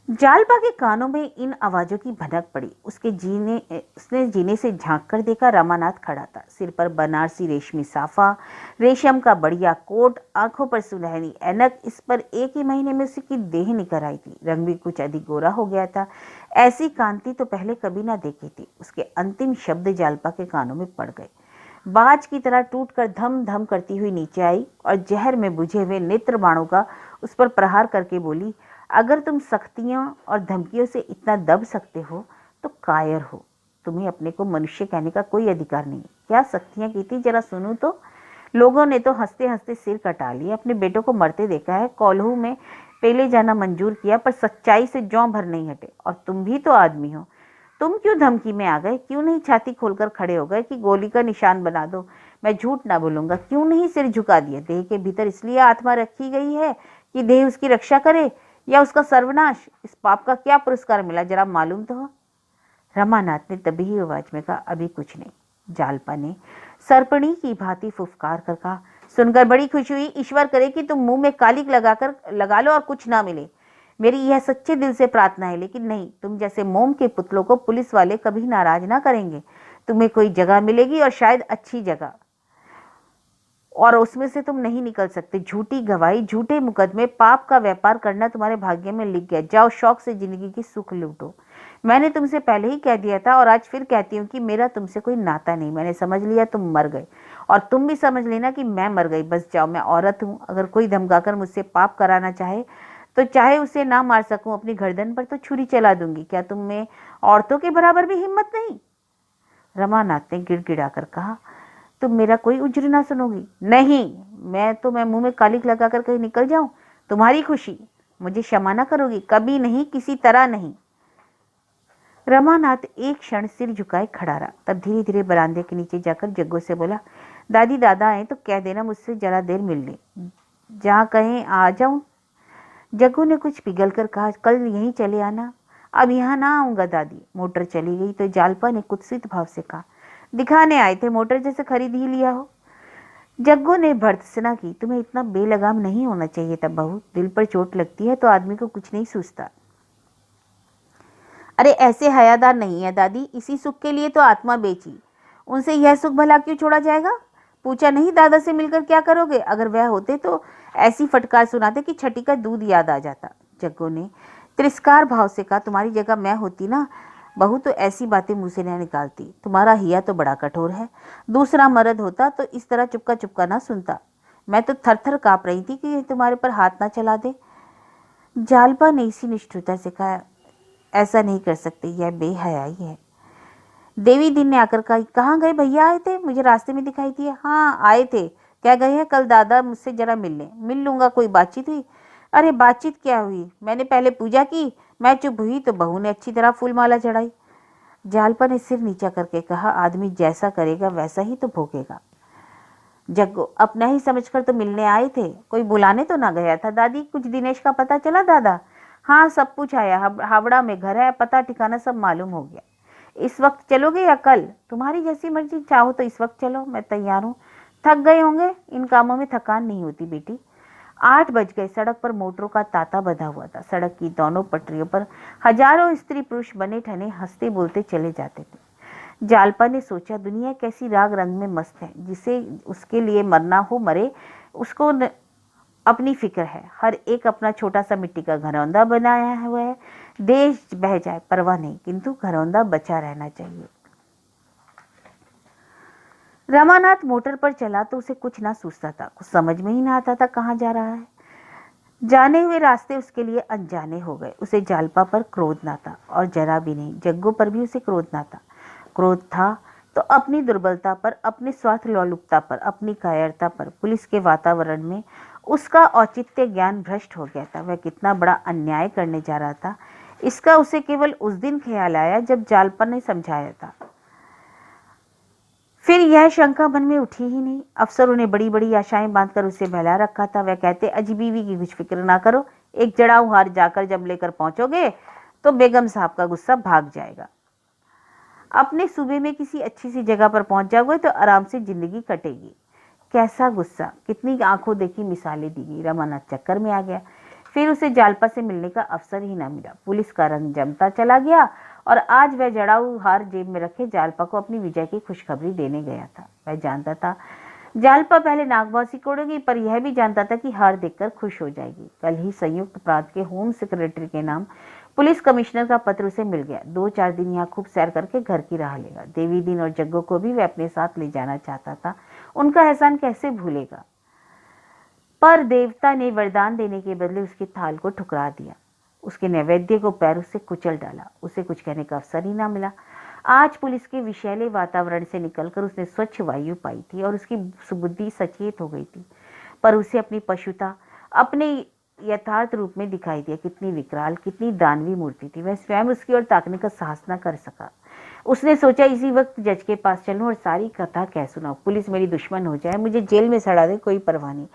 B: जालपा के कानों में इन आवाजों की भनक पड़ी। उसने जीने से झांक कर देखा। रामानाथ खड़ा था, सिर पर बनारसी रेशमी साफा, रेशम का बढ़िया कोट, आंखों पर सुनहरी ऐनक। इस पर एक ही महीने में उसकी देह निकल आई थी। रंग भी कुछ अधिक गोरा हो गया था। ऐसी कांति तो पहले कभी ना देखी थी। उसके अंतिम शब्द जालपा के कानों में पड़ गए। बाज की तरह टूटकर धम धम करती हुई नीचे आई और जहर में बुझे हुए नेत्र बाणों का उस पर प्रहार करके बोली, अगर तुम सख्तियों और धमकियों से इतना दब सकते हो तो कायर हो। तुम्हें अपने को मनुष्य कहने का कोई अधिकार नहीं। क्या सख्तियां की थी, जरा सुनूं तो। लोगों ने तो हंसते हंसते सिर कटा लिए। अपने बेटों को मरते देखा है, कोल्हू में पेले जाना मंजूर किया, पर सच्चाई से जौ भर नहीं हटे। और तुम भी तो आदमी हो, तुम क्यों धमकी में आ गए? क्यों नहीं छाती खोलकर खड़े हो गए कि गोली का निशान बना दो? मैं झूठ ना बोलूंगा, क्यों नहीं सिर झुका दिया? देह के भीतर इसलिए आत्मा रखी गई है कि देह उसकी रक्षा करे या उसका सर्वनाश? इस पाप का क्या पुरस्कार मिला, जरा मालूम तो हो। रमानाथ ने तभी ही आवाज में कहा, अभी कुछ नहीं। जालपा ने सर्पणी की भांति फुफकार कर कहा, सुनकर बड़ी खुशी हुई। ईश्वर करे कि तुम मुंह में कालिक लगा लो और कुछ ना मिले। मेरी यह सच्चे दिल से प्रार्थना है। लेकिन नहीं, तुम जैसे मोम के पुतलों को पुलिस वाले कभी नाराज ना करेंगे। तुम्हें कोई जगह मिलेगी और शायद अच्छी जगह, और उसमें से तुम नहीं निकल सकते। झूठी गवाही, झूठे मुकदमे, पाप का व्यापार करना तुम्हारे भाग्य में लिख गया। जाओ, शौक से जिंदगी की सुख लूटो। मैंने तुमसे पहले ही कह दिया था और आज फिर कहती हूँ कि मेरा तुमसे कोई नाता नहीं। मैंने समझ लिया तुम मर गए, और तुम भी समझ लेना कि मैं मर गई। बस जाओ, मैं औरत हूँ। अगर कोई धमकाकर मुझसे पाप कराना चाहे तो चाहे उसे ना मार सकूं, अपनी गर्दन पर तो छुरी चला दूंगी। क्या तुम में औरतों के बराबर भी हिम्मत नहीं? रमानाथ ने गिड़गिड़ाकर कहा, तुम मेरा कोई उज्र ना सुनोगी? नहीं, मैं मुंह में कालिक लगाकर कहीं निकल जाऊं? तुम्हारी खुशी। मुझे क्षमा ना करोगी? कभी नहीं, किसी तरह नहीं। रमानाथ एक क्षण सिर झुकाए खड़ा रहा, तब धीरे धीरे बरामदे के नीचे जाकर जग्गू से बोला, दादी दादा आए तो कह देना मुझसे जरा देर मिल ले। जहाँ कहें आ जाऊं। जग्गू ने कुछ पिघल कर कहा, कल यहीं चले आना। अब यहाँ ना आऊंगा दादी। मोटर चली गई तो जालपा ने कुत्सित भाव से कहा, दिखाने आए थे, मोटर जैसे खरीद ही लिया हो। जग्गू ने भर्त्सना की, तुम्हें इतना बेलगाम नहीं होना चाहिए था बहू। दिल पर चोट लगती है तो आदमी को कुछ नहीं सूझता। अरे ऐसे हयादार नहीं है दादी, इसी सुख के लिए तो आत्मा बेची। उनसे यह सुख भला क्यों छोड़ा जाएगा? पूछा नहीं, दादा से मिलकर क्या करोगे? अगर वह होते तो ऐसी फटकार सुनाते कि छठी का दूध याद आ जाता। जग्गू ने तिरस्कार भाव से कहा, तुम्हारी जगह मैं होती ना बहू तो ऐसी बातें मुंह से न निकालती। तुम्हारा हिया तो बड़ा कठोर है। दूसरा मर्द होता तो इस तरह चुपका चुपका ना सुनता। मैं तो थर थर कांप रही थी कि तुम्हारे पर हाथ ना चला दे। जालपा ने इसी निष्ठुरता से कहा, ऐसा नहीं कर सकते, यह बेहयाई है। देवी दिन ने आकर कहा, कहाँ गए भैया? आए थे, मुझे रास्ते में दिखाई दिए। हाँ आए थे। क्या गए हैं? कल दादा मुझसे जरा मिल लें। मिल लूंगा, कोई बातचीत हुई? अरे बातचीत क्या हुई, मैंने पहले पूजा की, मैं चुप हुई तो बहू ने अच्छी तरह फूलमाला चढ़ाई। जालपा ने सिर नीचा करके कहा, आदमी जैसा करेगा वैसा ही तो भोगेगा। जग्गू, अपना ही समझकर तो मिलने आए थे, कोई बुलाने तो ना गया था। दादी, कुछ दिनेश का पता चला? दादा, हाँ सब कुछ आया, हावड़ा में घर है, पता ठिकाना सब मालूम हो गया। इस वक्त चलोगे या कल? तुम्हारी जैसी मर्जी, चाहो तो इस वक्त चलो, मैं तैयार हूँ। थक गए होंगे? इन कामों में थकान नहीं होती बेटी। 8 बज गए। सड़क पर मोटरों का तांता बंधा हुआ था। सड़क की दोनों पटरियों पर हजारों स्त्री पुरुष बने ठने हंसते बोलते चले जाते थे। जालपा ने सोचा, दुनिया कैसी राग रंग में मस्त है। जिसे उसके लिए मरना हो मरे, उसको अपनी फिक्र है। हर एक अपना छोटा सा मिट्टी का घरौंदा बनाया हुआ है। देश बह जाए परवाह नहीं, किंतु घरौंदा बचा रहना चाहिए। रमानाथ मोटर पर चला तो उसे कुछ ना सूझता था, कुछ समझ में ही ना आता था कहाँ जा रहा है। जाने हुए रास्ते उसके लिए अनजाने हो गए। उसे जालपा पर क्रोध ना था, और जरा भी नहीं जग्गू पर भी उसे क्रोध ना था। क्रोध था तो अपनी दुर्बलता पर, अपनी स्वार्थ लोलुपता पर, अपनी कायरता पर। पुलिस के वातावरण में उसका औचित्य ज्ञान भ्रष्ट हो गया था। वह कितना बड़ा अन्याय करने जा रहा था, इसका उसे केवल उस दिन ख्याल आया जब जालपा ने समझाया था। फिर यह शंका मन में उठी ही नहीं। अफसरों ने बड़ी बड़ी आशाएं बांधकर उसे बहला रखा था। वह कहते, अजी बीवी की कुछ फिक्र ना करो, एक जड़ाऊ हार जाकर जब लेकर पहुंचोगे तो बेगम साहब का गुस्सा भाग जाएगा। अपने सूबे में किसी अच्छी सी जगह पर पहुंच जाओगे तो आराम से जिंदगी कटेगी। कैसा गुस्सा, कितनी आंखों देखी मिसालें दी गई। रमानाथ चक्कर में आ गया। फिर उसे जालपा से मिलने का अवसर ही ना मिला। पुलिस का रंग जमता चला गया और आज वह जड़ाऊ हार जेब में रखे जालपा को अपनी विजय की खुशखबरी देने गया था। वह जानता था जालपा पहले नागवा सिकोड़ेगी, पर यह भी जानता था कि हार देखकर खुश हो जाएगी। कल ही संयुक्त अपराध के होम सेक्रेटरी के नाम पुलिस कमिश्नर का पत्र उसे मिल गया। 2-4 दिन यहाँ खूब सैर करके घर की राह लेगा। देवी दिन और जग्गो को भी वह अपने साथ ले जाना चाहता था। उनका एहसान कैसे भूलेगा। पर देवता ने वरदान देने के बदले उसकी थाल को ठुकरा दिया। उसके नैवेद्य को पैरों से कुचल डाला। उसे कुछ कहने का अवसर ही ना मिला। आज पुलिस के विषैले वातावरण से निकलकर उसने स्वच्छ वायु पाई थी और उसकी सुबुद्धि सचेत हो गई थी। पर उसे अपनी पशुता अपने यथार्थ रूप में दिखाई दिया। कितनी विकराल, कितनी दानवी मूर्ति थी। वह स्वयं उसकी ओर ताकने का साहस न कर सका। उसने सोचा इसी वक्त जज के पास चलूं और सारी कथा कह सुनाऊं। पुलिस मेरी दुश्मन हो जाए, मुझे जेल में सड़ा दे, कोई परवाह नहीं,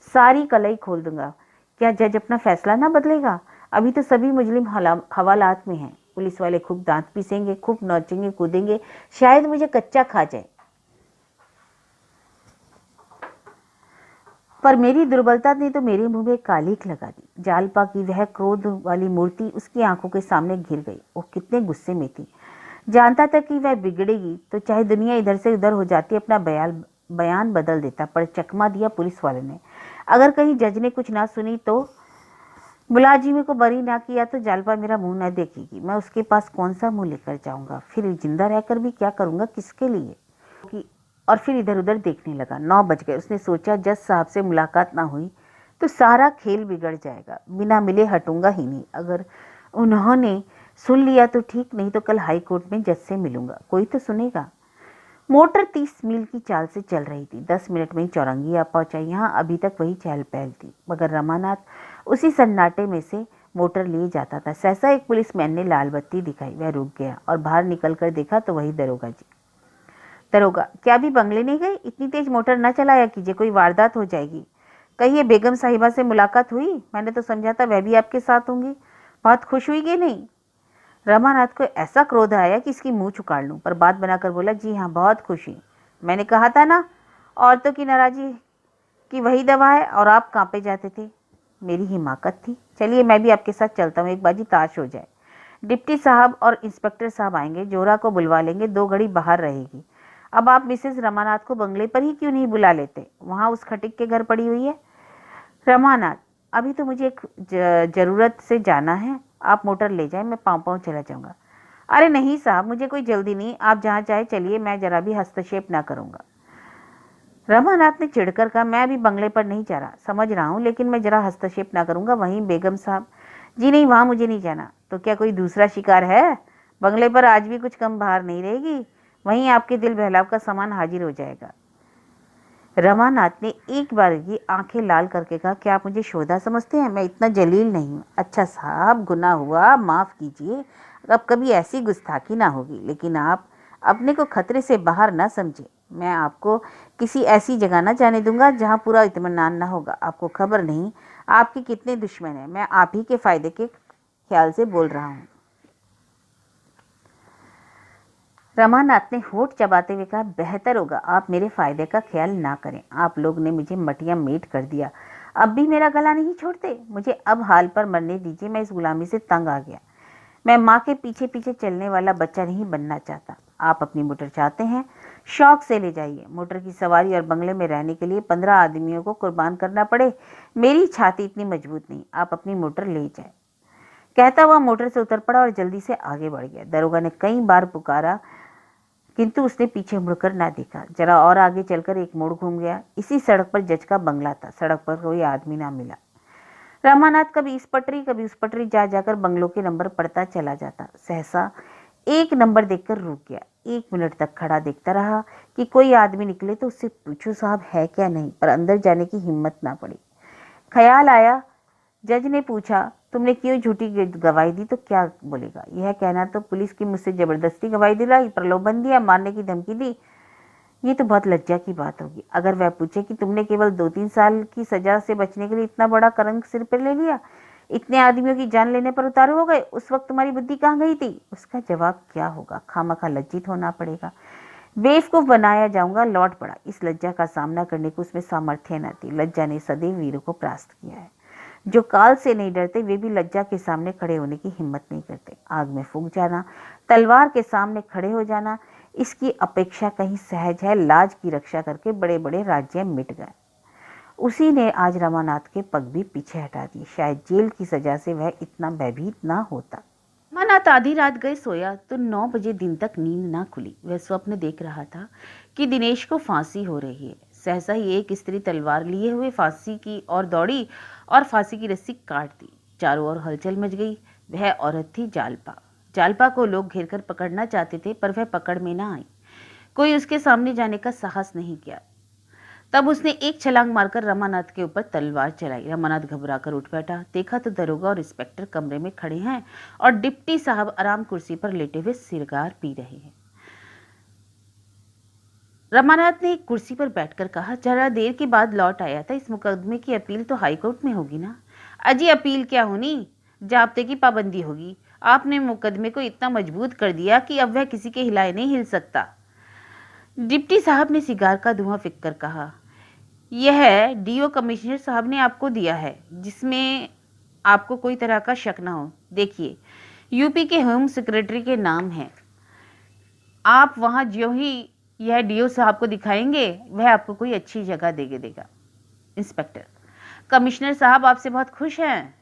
B: सारी कलई खोल दूंगा। क्या जज अपना फैसला ना बदलेगा? अभी तो सभी मुजरिम हवालात में हैं। पुलिस वाले खूब दांत पीसेंगे, खूब नोचेंगे, कूदेंगे, शायद मुझे कच्चा खा जाए। पर मेरी दुर्बलता ने तो मेरे मुंह में कालिक लगा दी। जालपा की वह क्रोध वाली मूर्ति उसकी आंखों के सामने घिर गई। वो कितने गुस्से में थी। जानता था कि वह बिगड़ेगी तो चाहे दुनिया इधर से उधर हो जाती, अपना बयान बदल देता, पर चकमा दिया पुलिस वाले ने। अगर कहीं जज ने कुछ ना सुनी तो मुलाजिमे को बरी ना किया तो जालपा मेरा मुंह न देखेगी। मैं उसके पास कौन सा मुंह लेकर जाऊंगा? फिर जिंदा रहकर भी क्या करूंगा, किसके लिए? और फिर इधर उधर देखने लगा। 9 बज गए। उसने सोचा जज साहब से मुलाकात ना हुई तो सारा खेल बिगड़ जाएगा। बिना मिले हटूंगा ही नहीं। अगर उन्होंने सुन लिया तो ठीक, नहीं तो कल हाई कोर्ट में जज से मिलूंगा, कोई तो सुनेगा। मोटर 30 मील की चाल से चल रही थी। 10 मिनट में ही चौरंगी आ पहुंचा। यहाँ अभी तक वही चहल पहल थी, मगर रमानाथ उसी सन्नाटे में से मोटर लिए जाता था। सहसा एक पुलिसमैन ने लाल बत्ती दिखाई। वह रुक गया और बाहर निकलकर देखा तो वही दरोगा जी। दरोगा, क्या अभी बंगले नहीं गए? इतनी तेज मोटर न चलाया कीजिए, कोई वारदात हो जाएगी। कहिए बेगम साहिबा से मुलाकात हुई? मैंने तो समझा था वह भी आपके साथ होंगी। बहुत खुश हुई कि नहीं? रमानाथ को ऐसा क्रोध आया कि इसकी मुंह छुकाड़ लूं, पर बात बनाकर बोला, जी हाँ, बहुत खुशी। मैंने कहा था ना, औरतों की नाराजगी की वही दवा है। और आप कांपे जाते थे। मेरी हिमाकत थी। चलिए मैं भी आपके साथ चलता हूँ, एक बाजी ताश हो जाए। डिप्टी साहब और इंस्पेक्टर साहब आएंगे, जोरा को बुलवा लेंगे, 2 घड़ी बाहर रहेगी। अब आप मिसेस रमानाथ को बंगले पर ही क्यों नहीं बुला लेते? वहाँ उस खटिक के घर पड़ी हुई है। रमानाथ, अभी तो मुझे एक जरूरत से जाना है, आप मोटर ले जाएं, मैं पाँव पाँव चला जाऊंगा। अरे नहीं साहब, मुझे कोई जल्दी नहीं, आप जहाँ चाहे चलिए, मैं जरा भी हस्तक्षेप ना करूंगा। रमानाथ ने चिढ़कर कहा, मैं अभी बंगले पर नहीं जा रहा, समझ रहा हूँ, लेकिन मैं जरा हस्तक्षेप ना करूंगा। वहीं बेगम साहब? जी नहीं, वहां मुझे नहीं जाना। तो क्या कोई दूसरा शिकार है? बंगले पर आज भी कुछ कम बाहर नहीं रहेगी, वहीं आपके दिल बहलाव का सामान हाजिर हो जाएगा। रमानाथ ने एक बार की आंखें लाल करके कहा, क्या आप मुझे शोधा समझते हैं? मैं इतना जलील नहीं हूँ। अच्छा साहब, गुनाह हुआ, माफ कीजिए, अब कभी ऐसी गुस्ताखी ना होगी, लेकिन आप अपने को खतरे से बाहर ना समझे। मैं आपको किसी ऐसी जगह ना जाने दूंगा जहाँ पूरा इत्मीनान ना होगा। आपको खबर नहीं आपके कितने दुश्मन हैं। मैं आप ही के फायदे के ख्याल से बोल रहा हूँ। रमानाथ ने होठ चबाते हुए कहा, बेहतर होगा आप मेरे फायदे का ख्याल ना करें। आप लोग ने मुझे मटिया मेट कर दिया, अब भी मेरा गला नहीं छोड़ते। मुझे अब हाल पर मरने दीजिए, मैं इस गुलामी से तंग आ गया। मैं माँ के पीछे पीछे चलने वाला बच्चा नहीं बनना चाहता। आप अपनी मोटर चाहते हैं, शौक से ले जाइए। मोटर की सवारी और बंगले में रहने के लिए 15 आदमियों को कुर्बान करना पड़े, मेरी छाती इतनी मजबूत नहीं। आप अपनी मोटर ले जाए। कहता हुआ मोटर से उतर पड़ा और जल्दी से आगे बढ़ गया। दरोगा ने कई बार पुकारा, किंतु उसने पीछे मुड़कर ना देखा। जरा और आगे चलकर एक मोड़ घूम गया। इसी सड़क पर जज का बंगला था। सड़क पर कोई आदमी ना मिला। रमानाथ कभी इस पटरी कभी उस पटरी जा जाकर बंगलों के नंबर पढ़ता चला जाता। सहसा एक नंबर देखकर रुक गया। 1 मिनट तक खड़ा देखता रहा कि कोई आदमी निकले तो उससे पूछूं साहब है क्या नहीं, पर अंदर जाने की हिम्मत ना पड़ी। ख्याल आया, जज ने पूछा, तुमने क्यों झूठी गवाही दी? तो क्या बोलेगा? यह कहना तो पुलिस की मुझसे जबरदस्ती गवाही दिलाई, प्रलोभन दिया, मारने की धमकी दी। ये तो बहुत लज्जा की बात होगी। अगर वह पूछे कि तुमने केवल 2-3 साल की सजा से बचने के लिए इतना बड़ा कलंक सिर पर ले लिया, इतने आदमियों की जान लेने पर उतारू हो गए, उस वक्त तुम्हारी बुद्धि कहाँ गई थी? उसका जवाब क्या होगा? खामखा लज्जित होना पड़ेगा। बेवकूफ बनाया जाऊंगा लौट पड़ा। इस लज्जा का सामना करने को उसमें सामर्थ्य न थी। लज्जा ने सदैव वीरों को परास्त किया है। जो काल से नहीं डरते वे भी लज्जा के सामने खड़े होने की हिम्मत नहीं करते। आग में फूंक जाना, तलवार के सामने खड़े हो जाना, इसकी अपेक्षा कहीं सहज है। लाज की रक्षा करके बड़े बड़े राज्य मिट गए। उसी ने आज रमानाथ के पग भी पीछे हटा दिए। शायद जेल की सजा से वह इतना भयभीत ना होता। रमानाथ आधी रात गए सोया तो 9 बजे दिन तक नींद ना खुली। वह स्वप्न देख रहा था कि दिनेश को फांसी हो रही है। सहसा ही एक स्त्री तलवार लिए हुए फांसी की ओर दौड़ी और फांसी की रस्सी काट दी। चारों ओर हलचल मच गई। वह औरत थी जालपा। जालपा को लोग घेरकर पकड़ना चाहते थे पर वह पकड़ में ना आई। कोई उसके सामने जाने का साहस नहीं किया। तब उसने एक छलांग मारकर रमानाथ के ऊपर तलवार चलाई। रमानाथ घबराकर उठ बैठा। देखा तो दरोगा और इंस्पेक्टर कमरे में खड़े हैं और डिप्टी साहब आराम कुर्सी पर लेटे हुए सिगार पी रहे हैं। रमानाथ ने एक कुर्सी पर बैठकर कहा, जरा देर के बाद लौट आया था। इस मुकदमे की अपील तो हाईकोर्ट में होगी ना? अजी अपील क्या होनी, जाब्ते की पाबंदी होगी। आपने मुकदमे को इतना मजबूत कर दिया कि अब वह किसी के हिलाए नहीं हिल सकता। डिप्टी साहब ने सिगार का धुआं फिक कर कहा, यह डीओ कमिश्नर साहब ने आपको दिया है, जिसमें आपको कोई तरह का शक ना हो। देखिए, यूपी के होम सेक्रेटरी के नाम है। आप वहां जो ही यह डीओ साहब को दिखाएंगे वह आपको कोई अच्छी जगह देगा। इंस्पेक्टर, कमिश्नर साहब आपसे बहुत खुश हैं।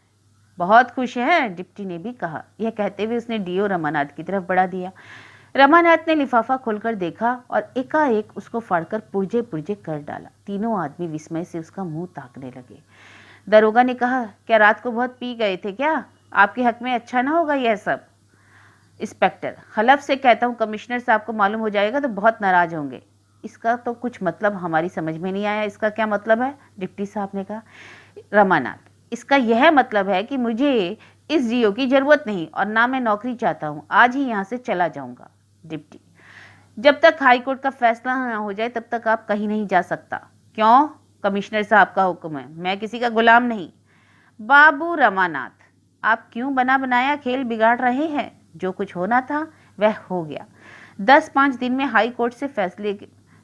B: बहुत खुश हैं, डिप्टी ने भी कहा। यह कहते हुए उसने डीओ रमानाथ की तरफ बढ़ा दिया। रमानाथ ने लिफाफा खोलकर देखा और एकाएक उसको फाड़कर पुर्जे पुर्जे कर डाला। तीनों आदमी विस्मय से उसका मुंह ताकने लगे। दरोगा ने कहा, क्या रात को बहुत पी गए थे क्या? आपके हक में अच्छा ना होगा यह सब। इंस्पेक्टर, हलफ से कहता हूं कमिश्नर साहब को मालूम हो जाएगा तो बहुत नाराज होंगे। इसका तो कुछ मतलब हमारी समझ में नहीं आया। इसका क्या मतलब है? डिप्टी साहब ने कहा। रमानाथ, इसका यह मतलब है कि मुझे इस डीओ की जरूरत नहीं और ना मैं नौकरी चाहता हूं। आज ही यहां से चला जाऊंगा। डिप्टी, जब तक हाईकोर्ट का फैसला ना हो जाए तब तक आप कहीं नहीं जा सकता। क्यों? कमिश्नर साहब का हुक्म है, मैं किसी का गुलाम नहीं। बाबू रमानाथ, आप क्यों बना बनाया खेल बिगाड़ रहे हैं? जो कुछ होना था वह हो गया। 10-5 दिन में हाई कोर्ट से फैसले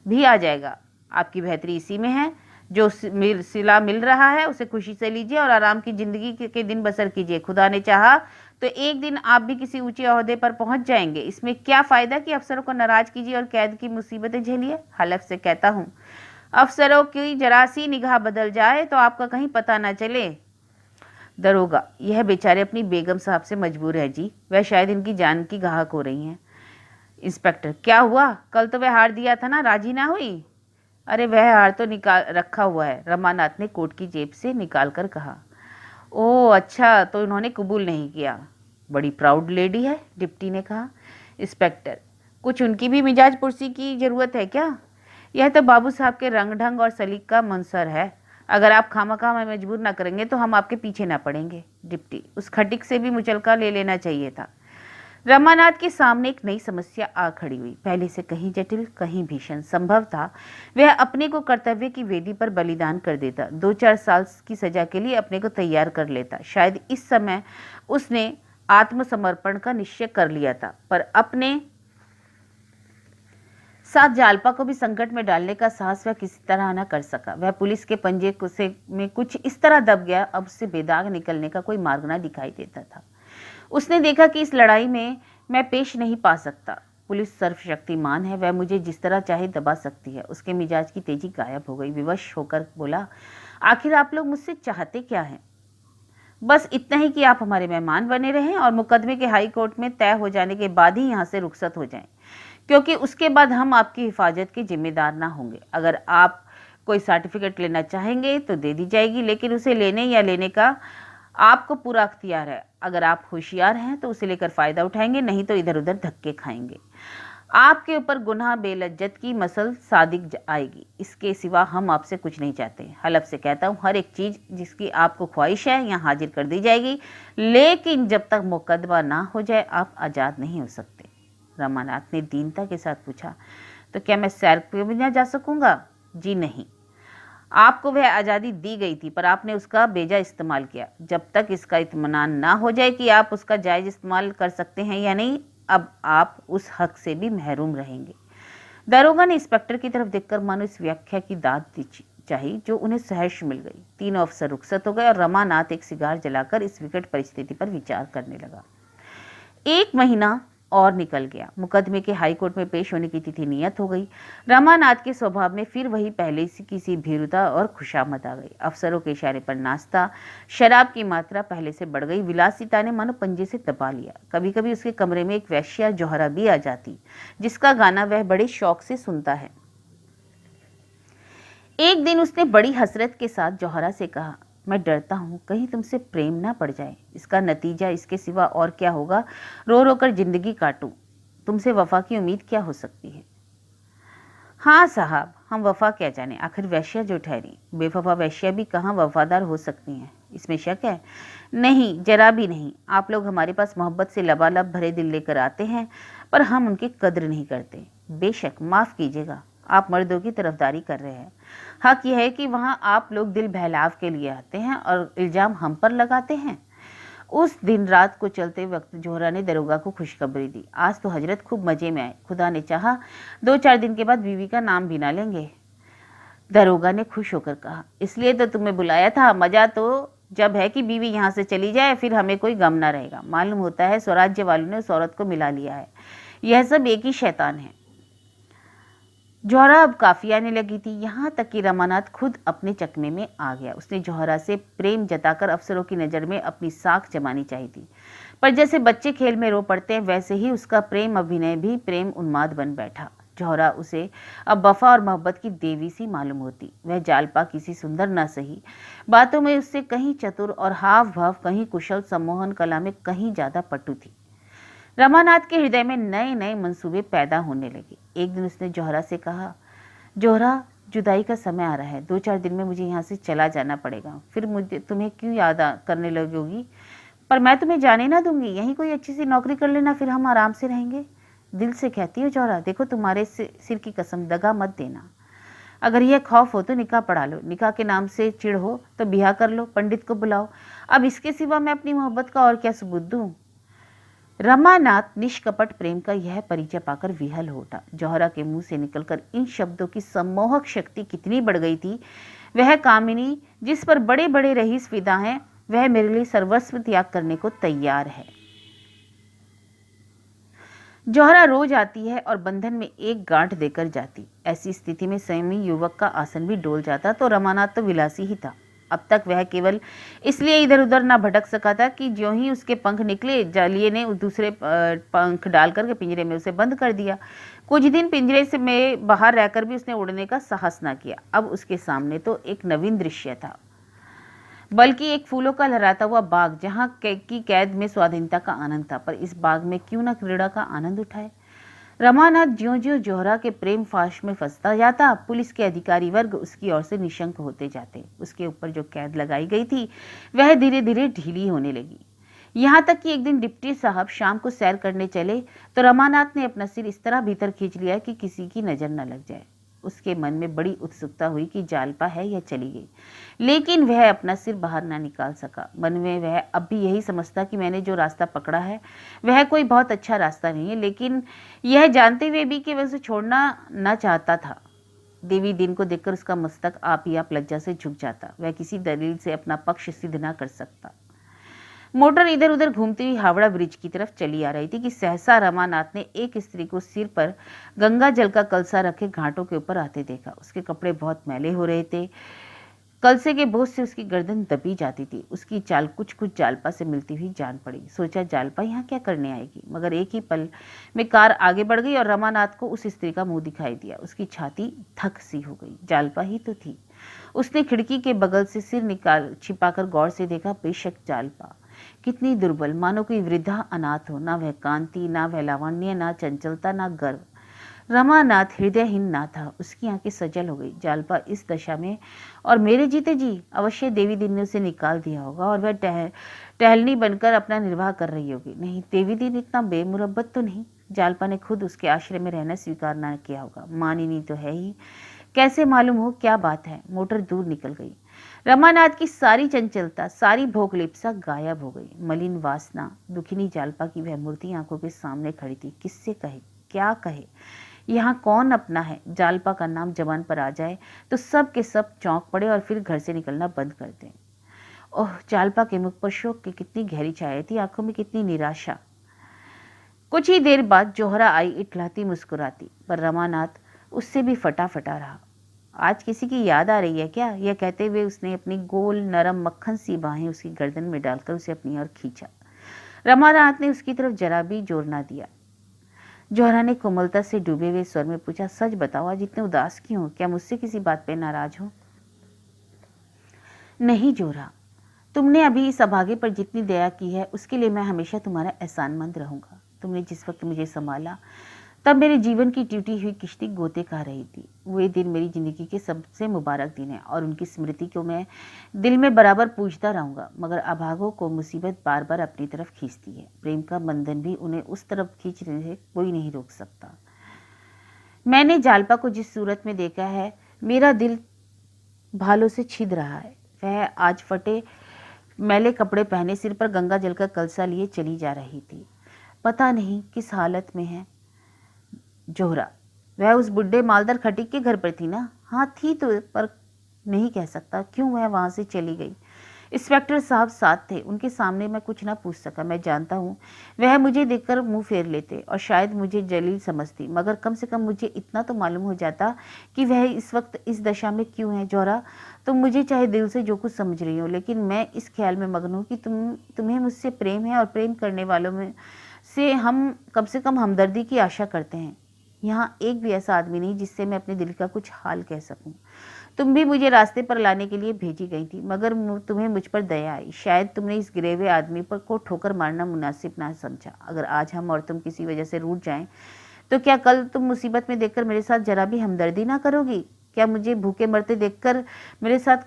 B: भी आ जाएगा। आपकी बेहतरी इसी में है। जो सिला मिल रहा है उसे खुशी से लीजिए और आराम की जिंदगी के दिन बसर कीजिए। खुदा ने चाहा तो एक दिन आप भी किसी ऊंचे ओहदे पर पहुंच जाएंगे। इसमें क्या फायदा कि अफसरों को नाराज कीजिए और कैद की मुसीबतें झेलिए। हलफ से कहता हूं, अफसरों की जरा सी निगाह बदल जाए तो आपका कहीं पता ना चले। दरोगा, यह बेचारे अपनी बेगम साहब से मजबूर है जी। वह शायद इनकी जान की गाहक हो रही हैं। इंस्पेक्टर, क्या हुआ? कल तो वह हार दिया था ना, राजी ना हुई? अरे वह हार तो निकाल रखा हुआ है, रमानाथ ने कोट की जेब से निकाल कर कहा। ओह अच्छा, तो इन्होंने कबूल नहीं किया। बड़ी प्राउड लेडी है, डिप्टी ने कहा। इंस्पेक्टर, कुछ उनकी भी मिजाज पुरसी की जरूरत है क्या? यह तो बाबू साहब के रंग ढंग और सलीक का मंसर है। अगर आप खामखा हमें मजबूर ना करेंगे तो हम आपके पीछे ना पड़ेंगे। डिप्टी, उस खटिक से भी मुचलका ले लेना चाहिए था। रमानाथ के सामने एक नई समस्या आ खड़ी हुई, पहले से कहीं जटिल, कहीं भीषण। संभव था वह अपने को कर्तव्य की वेदी पर बलिदान कर देता। 2-4 साल की सजा के लिए अपने को तैयार कर लेता। शायद इस समय उसने आत्मसमर्पण का निश्चय कर लिया था, पर अपने साथ जालपा को भी संकट में डालने का साहस वह किसी तरह न कर सका। वह पुलिस के पंजे में कुछ इस तरह दब गया, अब उससे बेदाग निकलने का कोई मार्ग न दिखाई देता था। उसने देखा कि इस लड़ाई में मैं पेश नहीं पा सकता। पुलिस सर्वशक्तिमान है, वह मुझे जिस तरह चाहे दबा सकती है। उसके मिजाज की तेजी गायब हो गई। विवश होकर बोला, आखिर आप लोग मुझसे चाहते क्या हैं? बस इतना ही कि आप हमारे मेहमान बने रहें और मुकदमे के हाई कोर्ट में तय हो जाने के बाद ही यहाँ से रुखसत हो जाएं, क्योंकि उसके बाद हम आपकी हिफाजत के जिम्मेदार ना होंगे। अगर आप कोई सर्टिफिकेट लेना चाहेंगे तो दे दी जाएगी, लेकिन उसे लेने का आपको पूरा अख्तियार है। अगर आप होशियार हैं तो उसे लेकर फायदा उठाएंगे, नहीं तो इधर उधर धक्के खाएंगे। आपके ऊपर गुनाह बेलज्जत की मसल सादिक आएगी। इसके सिवा हम आपसे कुछ नहीं चाहते। हलफ से कहता हूँ, हर एक चीज जिसकी आपको ख्वाहिश है यहाँ हाजिर कर दी जाएगी, लेकिन जब तक मुकदमा ना हो जाए आप आजाद नहीं हो सकते। रमानाथ ने दीनता के साथ पूछा, तो क्या मैं सैर पे भी ना जा सकूंगा? जी नहीं, आपको वह आज़ादी दी गई थी, पर आपने उसका बेजा इस्तेमाल किया। जब तक इसका इत्मीनान ना हो जाए कि आप उसका जायज़ इस्तेमाल कर सकते हैं या नहीं, अब आप उस हक से भी महरूम रहेंगे। दरोगा ने इंस्पेक्टर की तरफ देखकर मानो इस व्याख्या की दाद दी चाहिए जो उन्हें सहर्ष मिल गई। तीनों अफसर रुखसत हो गए और रमानाथ एक सिगार जलाकर इस विकट परिस्थिति पर विचार करने लगा। 1 महीना और निकल गया। मुकदमे के हाई कोर्ट में पेश होने की तिथि नियत हो गई। रमानाथ के स्वभाव में फिर वही पहले की सी भीरुता और खुशामद आ गई। अफसरों के इशारे पर नाश्ता, शराब की मात्रा पहले से बढ़ गई। विलासिता ने मानो पंजे से दबा लिया। कभी कभी उसके कमरे में एक वैश्या जौहरा भी आ जाती, जिसका गाना वह बड़े शौक से सुनता है। एक दिन उसने बड़ी हसरत के साथ जौहरा से कहा, मैं डरता हूं कहीं तुमसे प्रेम ना पड़ जाए। इसका नतीजा इसके सिवा और क्या होगा, रो रो कर जिंदगी काटूं। तुमसे वफा की उम्मीद क्या हो सकती है? हाँ साहब, हम वफा क्या जाने, आखिर वैश्या जो ठहरी। बेवफा वैश्या भी कहाँ वफादार हो सकती हैं, इसमें शक है? नहीं, जरा भी नहीं। आप लोग हमारे पास मोहब्बत से लबालब भरे दिल लेकर आते हैं, पर हम उनकी कद्र नहीं करते। बेशक, माफ कीजिएगा, आप मर्दों की तरफदारी कर रहे हैं। हक यह है कि वहां आप लोग दिल बहलाव के लिए आते हैं और इल्जाम हम पर लगाते हैं। उस दिन रात को चलते वक्त जोहरा ने दरोगा को खुशखबरी दी, आज तो हजरत खूब मजे में आए। खुदा ने चाहा 2-4 दिन के बाद बीवी का नाम भी ना लेंगे। दरोगा ने खुश होकर कहा, इसलिए तो तुम्हें बुलाया था। मजा तो जब है कि बीवी यहाँ से चली जाए, फिर हमें कोई गम ना रहेगा। मालूम होता है स्वराज्य वालों ने उस औरत को मिला लिया है। यह सब एक ही शैतान है। जौहरा अब काफी आने लगी थी, यहाँ तक कि रमानाथ खुद अपने चकमे में आ गया। उसने जौहरा से प्रेम जताकर अफसरों की नज़र में अपनी साख जमानी चाहिए थी, पर जैसे बच्चे खेल में रो पड़ते हैं, वैसे ही उसका प्रेम अभिनय भी प्रेम उन्माद बन बैठा। जौहरा उसे अब वफा और मोहब्बत की देवी सी मालूम होती। वह जालपा किसी सुंदर न सही, बातों में उससे कहीं चतुर और हाव भाव कहीं कुशल, सम्मोहन कला में कहीं ज्यादा पटु थी। रमानाथ के हृदय में नए नए मंसूबे पैदा होने लगे। एक दिन उसने जौहरा से कहा, जौहरा, जुदाई का समय आ रहा है। 2-4 दिन में मुझे यहाँ से चला जाना पड़ेगा। फिर मुझे तुम्हें क्यों याद करने लगोगी? पर मैं तुम्हें जाने ना दूंगी। यहीं कोई अच्छी सी नौकरी कर लेना, फिर हम आराम से रहेंगे। दिल से कहती हो जौहरा, देखो तुम्हारे सिर की कसम, दगा मत देना। अगर यह खौफ हो तो निकाह पढ़ा लो, निकाह के नाम से चिढ़ हो तो बिहा कर लो, पंडित को बुलाओ। अब इसके सिवा मैं अपनी मोहब्बत का और क्या सबूत दूं? रमानाथ निष्कपट प्रेम का यह परिचय पाकर विहल हो उठा। जौहरा के मुंह से निकलकर इन शब्दों की सम्मोहक शक्ति कितनी बढ़ गई थी। वह कामिनी जिस पर बड़े बड़े रईस फिदा हैं, वह मेरे लिए सर्वस्व त्याग करने को तैयार है। जौहरा रोज आती है और बंधन में एक गांठ देकर जाती। ऐसी स्थिति में संयमी युवक का आसन भी डोल जाता, तो रमानाथ तो विलासी ही था। अब तक वह केवल इसलिए इधर उधर ना भटक सका था कि ज्यों ही उसके पंख निकले, जालिये ने दूसरे पंख डालकर के पिंजरे में उसे बंद कर दिया। कुछ दिन पिंजरे से में बाहर रहकर भी उसने उड़ने का साहस ना किया। अब उसके सामने तो एक नवीन दृश्य था, बल्कि एक फूलों का लहराता हुआ बाग, जहाँ की कैद में स्वाधीनता का आनंद था। पर इस बाग में क्यों न क्रीड़ा का आनंद उठाए? रमानाथ ज्यों ज्यों जौहरा के प्रेम फाश में फंसता जाता, पुलिस के अधिकारी वर्ग उसकी ओर से निशंक होते जाते। उसके ऊपर जो कैद लगाई गई थी, वह धीरे धीरे ढीली होने लगी। यहाँ तक कि एक दिन डिप्टी साहब शाम को सैर करने चले तो रमानाथ ने अपना सिर इस तरह भीतर खींच लिया कि किसी की नजर न लग जाए। उसके मन में बड़ी उत्सुकता हुई कि जालपा है या चली गई, लेकिन वह अपना सिर बाहर ना निकाल सका। मन में वह अब भी यही समझता कि मैंने जो रास्ता पकड़ा है वह कोई बहुत अच्छा रास्ता नहीं है, लेकिन यह जानते हुए भी कि वह उसे छोड़ना न चाहता था। देवी दिन को देखकर उसका मस्तक आप ही आप लज्जा से झुक जाता। वह किसी दलील से अपना पक्ष सिद्ध न कर सकता। मोटर इधर उधर घूमती हुई हावड़ा ब्रिज की तरफ चली आ रही थी कि सहसा रमानाथ ने एक स्त्री को सिर पर गंगा जल का कलसा रखे घाटों के ऊपर आते देखा। उसके कपड़े बहुत मैले हो रहे थे, कलसे के बोझ से उसकी गर्दन दबी जाती थी। उसकी चाल कुछ कुछ जालपा से मिलती हुई जान पड़ी। सोचा जालपा यहाँ क्या करने आएगी, मगर एक ही पल में कार आगे बढ़ गई और रमानाथ को उस स्त्री का मुंह दिखाई दिया। उसकी छाती थक सी हो गई। जालपा ही तो थी। उसने खिड़की के बगल से सिर निकाल छिपाकर गौर से देखा। बेशक जालपा कितनी दुर्बल, मानो कोई वृद्धा अनाथ हो। ना वह कांति, ना वह लावण्य, ना चंचलता, ना गर्व। रमानाथ हृदयहीन ना था। उसकी आंखें सजल हो गई। जालपा इस दशा में और मेरे जीते जी अवश्य देवी दिन ने उसे निकाल दिया होगा और वह टहलनी बनकर अपना निर्वाह कर रही होगी। नहीं, देवी दिन इतना बेमुरब्बत तो नहीं। जालपा ने खुद उसके आश्रय में रहना स्वीकार ना किया होगा। मानिनी तो है ही, कैसे मालूम हो क्या बात है। मोटर दूर निकल गई। रमानाथ की सारी चंचलता, सारी भोगलिप्सा गायब हो गई। मलिन वासना, दुखिनी जालपा की वह मूर्ति आंखों के सामने खड़ी थी। किससे कहे, क्या कहे? यहाँ कौन अपना है? जालपा का नाम जबान पर आ जाए तो सब के सब चौंक पड़े और फिर घर से निकलना बंद कर दें। ओह, जालपा के मुख पर शोक की कितनी गहरी छाया थी, आंखों में कितनी निराशा। कुछ ही देर बाद जोहरा आई, इठलाती मुस्कुराती, पर रमानाथ उससे भी फटा फटा रहा। आज किसी की याद आ रही है क्या? यह कहते हुए उसने अपनी गोल नरम मक्खन सी बाहें उसकी गर्दन में डालकर उसे अपनी ओर खींचा। रमानाथ ने उसकी तरफ जरा भी जोर ना दिया। जोहरा ने कोमलता से डूबे हुए स्वर में पूछा, सच बताओ, आज इतने उदास क्यों? क्या मुझसे किसी बात पे नाराज हो? नहीं जोहरा, तुमने अभी इस अभागे पर जितनी दया की है उसके लिए मैं हमेशा तुम्हारा एहसानमंद रहूंगा। तुमने जिस वक्त मुझे संभाला तब मेरे जीवन की टूटी हुई किश्ती गोते खा रही थी। वे दिन मेरी जिंदगी के सबसे मुबारक दिन हैं और उनकी स्मृति को मैं दिल में बराबर पूजता रहूंगा। मगर अभागों को मुसीबत बार बार अपनी तरफ खींचती है। प्रेम का बंधन भी उन्हें उस तरफ खींचने से कोई नहीं रोक सकता। मैंने जालपा को जिस सूरत में देखा है, मेरा दिल भालों से छिद रहा है। वह आज फटे मैले कपड़े पहने सिर पर गंगा जल का कलसा लिए चली जा रही थी। पता नहीं किस हालत में है जोहरा। वह उस बुढ़े मालदार खटीक के घर पर थी ना? हाँ थी तो, पर नहीं कह सकता क्यों वह वहां से चली गई। इंस्पेक्टर साहब साथ थे, उनके सामने मैं कुछ ना पूछ सका। मैं जानता हूँ वह मुझे देखकर मुंह फेर लेते और शायद मुझे जलील समझती, मगर कम से कम मुझे इतना तो मालूम हो जाता कि वह इस वक्त इस दशा में क्यों है। जोहरा, तुम मुझे चाहे दिल से जो कुछ समझ रही हो, लेकिन मैं इस ख्याल में मग्न हूँ कि तुम्हें मुझसे प्रेम है और प्रेम करने वालों में से हम कम से कम हमदर्दी की आशा करते हैं। यहाँ एक भी ऐसा आदमी नहीं जिससे मैं अपने दिल का कुछ हाल कह सकूं। तुम भी मुझे रास्ते पर लाने के लिए भेजी गई थी, मगर तुम्हें मुझ पर दया आई। शायद तुमने इस गिरे हुए आदमी पर को ठोकर मारना मुनासिब ना समझा। अगर आज हम और तुम किसी वजह से रूठ जाएं, तो क्या कल तुम मुसीबत में देखकर मेरे साथ जरा भी हमदर्दी ना करोगी? क्या मुझे भूखे मरते देखकर मेरे साथ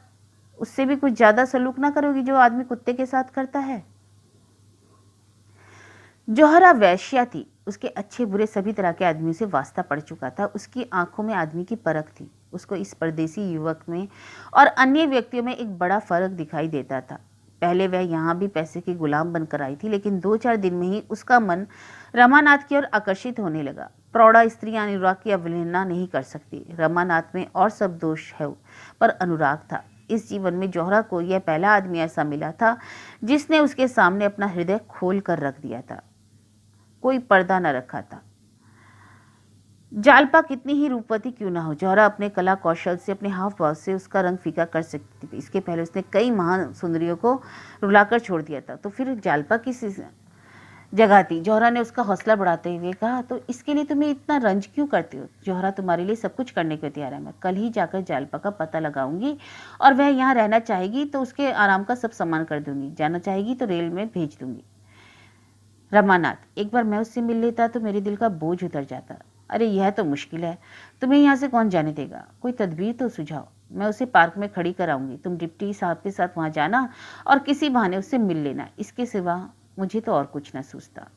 B: उससे भी कुछ ज्यादा सलूक ना करोगी जो आदमी कुत्ते के साथ करता है? जोहरा वैश्या थी। उसके अच्छे बुरे सभी तरह के आदमियों से वास्ता पड़ चुका था। उसकी आंखों में आदमी की परख थी। उसको इस परदेसी युवक में और अन्य व्यक्तियों में एक बड़ा फर्क दिखाई देता था। पहले वह यहाँ भी पैसे की गुलाम बनकर आई थी, लेकिन 2-4 दिन में ही उसका मन रमानाथ की ओर आकर्षित होने लगा। प्रौढ़ा स्त्री अनुराग की अवहेलना नहीं कर सकती। रमानाथ में और सब दोष है, पर अनुराग था। इस जीवन में जोहरा को यह पहला आदमी ऐसा मिला था जिसने उसके सामने अपना हृदय खोल कर रख दिया था, कोई पर्दा न रखा था। जालपा कितनी ही रूपवती क्यों ना हो, जोहरा अपने कला कौशल से, अपने हाव भाव से उसका रंग फीका कर सकती थी। इसके पहले उसने कई महान सुंदरियों को रुलाकर छोड़ दिया था, तो फिर जालपा किस जगह थी? जोहरा ने उसका हौसला बढ़ाते हुए कहा, तो इसके लिए तुम्हें इतना रंज क्यों करती हो? जोहरा तुम्हारे लिए सब कुछ करने को तैयार है। मैं कल ही जाकर जालपा का पता लगाऊंगी और वह यहाँ रहना चाहेगी तो उसके आराम का सब सामान कर दूंगी। जाना चाहेगी तो रेल में भेज दूंगी। रमानाथ, एक बार मैं उससे मिल लेता तो मेरे दिल का बोझ उतर जाता। अरे यह तो मुश्किल है, तुम्हें यहाँ से कौन जाने देगा? कोई तदबीर तो सुझाओ। मैं उसे पार्क में खड़ी कराऊंगी, तुम डिप्टी साहब के साथ वहां जाना और किसी बहाने उससे मिल लेना। इसके सिवा मुझे तो और कुछ न सूझता।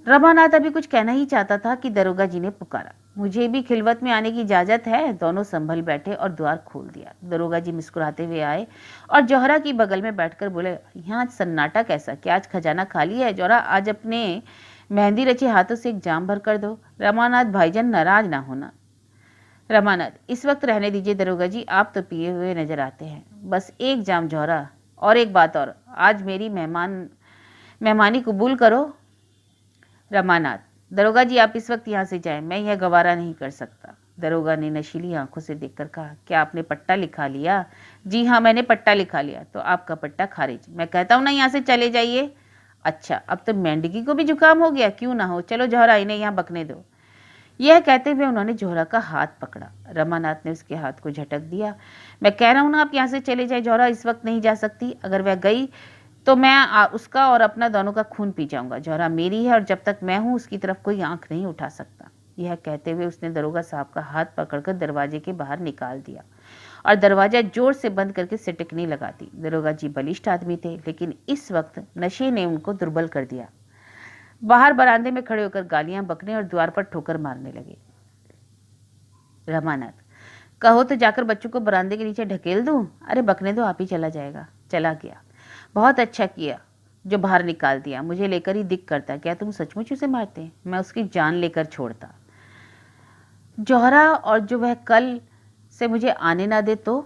B: रमानाथ अभी कुछ कहना ही चाहता था कि दरोगा जी ने पुकारा, मुझे भी खिलवत में आने की इजाजत है? दोनों संभल बैठे और द्वार खोल दिया। दरोगा जी मुस्कुराते हुए आए और जोहरा की बगल में बैठकर बोले, यहाँ सन्नाटा कैसा? क्या आज खजाना खाली है? जोहरा, आज अपने मेहंदी रचे हाथों से एक जाम भर कर दो। रमानाथ भाईजान, नाराज ना होना। रमानाथ, इस वक्त रहने दीजिए दरोगा जी, आप तो पिए हुए नजर आते हैं। बस एक जाम जोहरा, और एक बात और, आज मेरी मेहमानी कबूल करो। रमानाथ, दरोगा जी आप इस वक्त यहाँ से जाएं, मैं यह गवारा नहीं कर सकता। दरोगा ने नशीली आंखों से देखकर कहा, क्या आपने पट्टा लिखा लिया? जी हाँ, मैंने पट्टा लिखा लिया। तो आपका पट्टा खारिज। मैं कहता हूँ ना, यहाँ से चले जाइए। अच्छा, अब तो मेंढकी को भी जुकाम हो गया? क्यों ना हो, चलो जोहरा, इन्हें यहाँ बकने दो। यह कहते हुए उन्होंने जोहरा का हाथ पकड़ा। रमानाथ ने उसके हाथ को झटक दिया। मैं कह रहा हूँ ना, आप यहाँ से चले जाए। जोहरा इस वक्त नहीं जा सकती। अगर वह गई तो मैं उसका और अपना दोनों का खून पी जाऊंगा। जोहरा मेरी है और जब तक मैं हूं उसकी तरफ कोई आंख नहीं उठा सकता। यह कहते हुए उसने दरोगा साहब का हाथ पकड़कर दरवाजे के बाहर निकाल दिया और दरवाजा जोर से बंद करके सिटकनी लगा दी। दरोगा जी बलिष्ठ आदमी थे, लेकिन इस वक्त नशे ने उनको दुर्बल कर दिया। बाहर बरामदे में खड़े होकर गालियां बकने और द्वार पर ठोकर मारने लगे। रमानाथ, कहो तो जाकर बच्चों को बरामदे के नीचे ढकेल दूं? अरे बकने दो, आप ही चला जाएगा। चला गया। बहुत अच्छा किया जो बाहर निकाल दिया, मुझे लेकर ही दिक करता। क्या तुम सचमुच उसे मारते? मैं उसकी जान लेकर छोड़ता। जौहरा, और जो वह कल से मुझे आने ना दे तो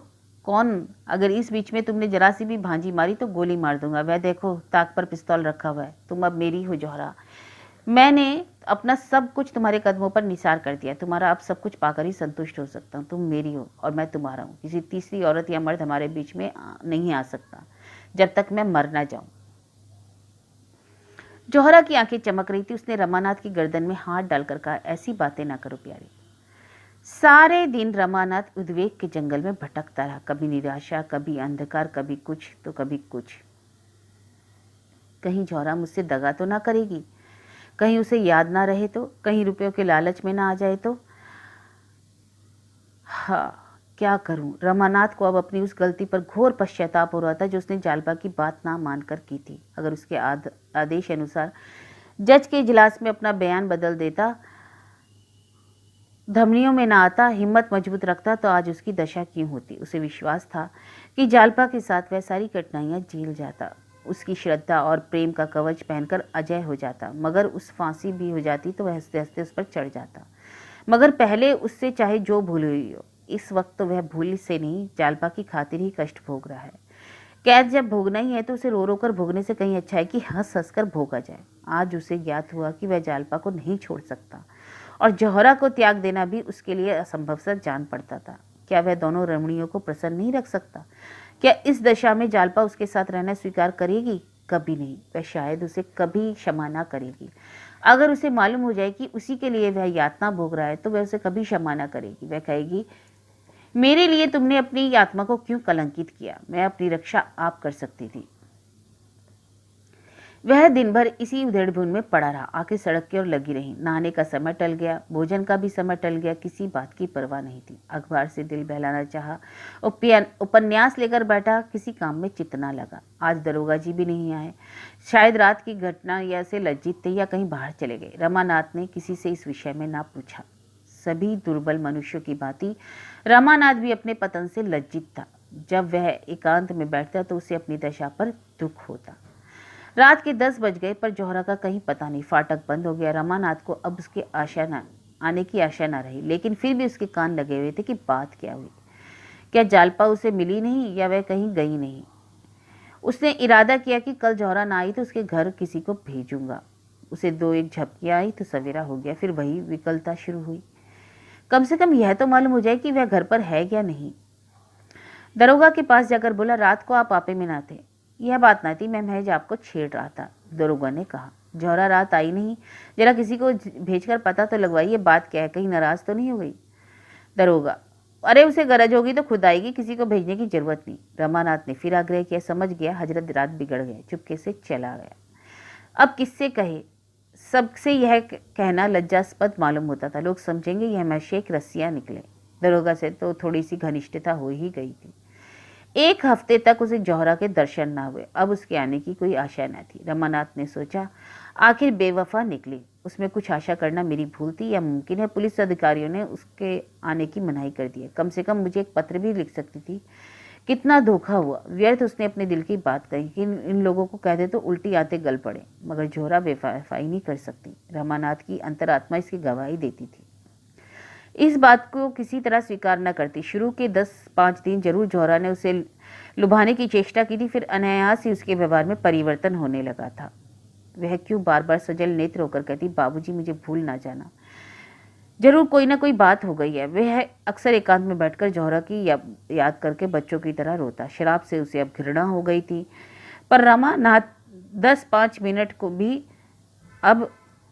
B: कौन? अगर इस बीच में तुमने जरा सी भी भांजी मारी तो गोली मार दूंगा। वह देखो, ताक पर पिस्तौल रखा हुआ है। तुम अब मेरी हो जौहरा। मैंने अपना सब कुछ तुम्हारे कदमों पर निसार कर दिया। तुम्हारा अब सब कुछ पाकर ही संतुष्ट हो सकता हूँ। तुम मेरी हो और मैं तुम्हारा हूँ। किसी तीसरी औरत या मर्द हमारे बीच में नहीं आ सकता जब तक मैं मर ना जाऊं। जौहरा की आंखें चमक रही थी। उसने रमानाथ की गर्दन में हाथ डालकर कहा, ऐसी बातें ना करो प्यारी। सारे दिन रमानाथ उद्वेग के जंगल में भटकता रहा। कभी निराशा, कभी अंधकार, कभी कुछ तो कभी कुछ। कहीं जौहरा मुझसे दगा तो ना करेगी, कहीं उसे याद ना रहे तो, कहीं रुपयों के लालच में ना आ जाए तो। हाँ, क्या करूं? रमानाथ को अब अपनी उस गलती पर घोर पश्चाताप हो रहा था जो उसने जालपा की बात ना मानकर की थी। अगर उसके आदेश अनुसार जज के इजलास में अपना बयान बदल देता, धमनियों में ना आता, हिम्मत मजबूत रखता, तो आज उसकी दशा क्यों होती? उसे विश्वास था कि जालपा के साथ वह सारी कठिनाइयां झेल जाता, उसकी श्रद्धा और प्रेम का कवच पहनकर अजय हो जाता। मगर उस फांसी भी हो जाती तो वह हंसते हंसते उस पर चढ़ जाता। मगर पहले उससे चाहे जो भूल हुई हो, इस वक्त तो वह भूल से नहीं, जालपा की खातिर ही कष्ट भोग रहा है। कैद जब भोगना ही है तो उसे रो रो कर भोगने से कहीं अच्छा है कि हंस हंस कर भोगा जाए। आज उसे ज्ञात हुआ कि वह जालपा को नहीं छोड़ सकता और जौहरा को त्याग देना भी उसके लिए असंभव सा जान पड़ता था। क्या वह दोनों रमणियों को प्रसन्न नहीं रख सकता? क्या इस दशा में जालपा उसके साथ रहना स्वीकार करेगी? कभी नहीं। वह शायद उसे कभी क्षमा ना करेगी। अगर उसे मालूम हो जाए कि उसी के लिए वह यातना भोग रहा है तो वह उसे कभी क्षमा ना करेगी। वह कहेगी, मेरे लिए तुमने अपनी आत्मा को क्यों कलंकित किया? मैं अपनी रक्षा आप कर सकती थी। वह दिन भर इसी उधेड़बुन में पड़ा रहा। आंखें सड़क की ओर लगी रहीं। नहाने का समय टल गया, भोजन का भी समय टल गया। किसी बात की परवाह नहीं थी। अखबार से दिल बहलाना चाहा, उपन्यास लेकर बैठा, किसी काम में चित्त ना लगा। आज दरोगा जी भी नहीं आए। शायद रात की घटना या से लज्जित थे या कहीं बाहर चले गए। रमानाथ ने किसी से इस विषय में ना पूछा। सभी दुर्बल मनुष्यों की भांति रमानाथ भी अपने पतन से लज्जित था। जब वह एकांत में बैठता तो उसे अपनी दशा पर दुख होता। रात के 10 बज गए पर जौहरा का कहीं पता नहीं। फाटक बंद हो गया। रमानाथ को अब उसकी आने की आशा न रही, लेकिन फिर भी उसके कान लगे हुए थे कि बात क्या हुई। क्या जालपा उसे मिली नहीं या वह कहीं गई नहीं? उसने इरादा किया कि कल जौहरा ना आई तो उसके घर किसी को भेजूंगा। उसे 2-1 झपकियां आई तो सवेरा हो गया। फिर वही विकलता शुरू हुई। कम से कम यह तो मालूम हो जाए कि वह घर पर है या नहीं। दरोगा के पास जाकर बोला, रात को आप आपे में ना थे? यह बात ना थी, मैं महज आपको छेड़ रहा था, दरोगा ने कहा। जौहरा रात आई नहीं? जरा किसी को भेजकर पता तो लगवाइए, बात क्या है, कहीं नाराज तो नहीं हो गई? दरोगा, अरे उसे गरज होगी तो खुद आएगी, किसी को भेजने की जरूरत नहीं। रमानाथ ने फिर आग्रह किया। समझ गया, हजरत रात बिगड़ गए। चुपके से चला गया। अब किससे कहे? सबसे यह कहना लज्जास्पद मालूम होता था। लोग समझेंगे यह मैशेक रस्सियां निकले। दरोगा से तो थोड़ी सी घनिष्ठता हो ही गई थी। 1 हफ्ते तक उसे जौहरा के दर्शन ना हुए। अब उसके आने की कोई आशा न थी। रमानाथ ने सोचा, आखिर बेवफा निकली। उसमें कुछ आशा करना मेरी भूल थी या मुमकिन है पुलिस अधिकारियों ने उसके आने की मनाही कर दी है। कम से कम मुझे एक पत्र भी लिख सकती थी। कितना धोखा हुआ। व्यर्थ उसने अपने दिल की बात कही कि इन लोगों को कह दे तो उल्टी आते गल पड़े। मगर जौहरा बेवफाई नहीं कर सकती। रमानाथ की अंतरात्मा इसकी गवाही देती थी। इस बात को किसी तरह स्वीकार न करती। शुरू के 10-5 दिन जरूर जौहरा ने उसे लुभाने की चेष्टा की थी, फिर अनायास ही उसके व्यवहार में परिवर्तन होने लगा था। वह क्यों बार बार सजल नेत्र होकर कहती, बाबूजी मुझे भूल ना जाना। जरूर कोई ना कोई बात हो गई है। वह अक्सर एकांत में बैठकर जौहरा की याद करके बच्चों की तरह रोता। शराब से उसे अब घृणा हो गई थी। पर रमानाथ 10-5 मिनट को भी अब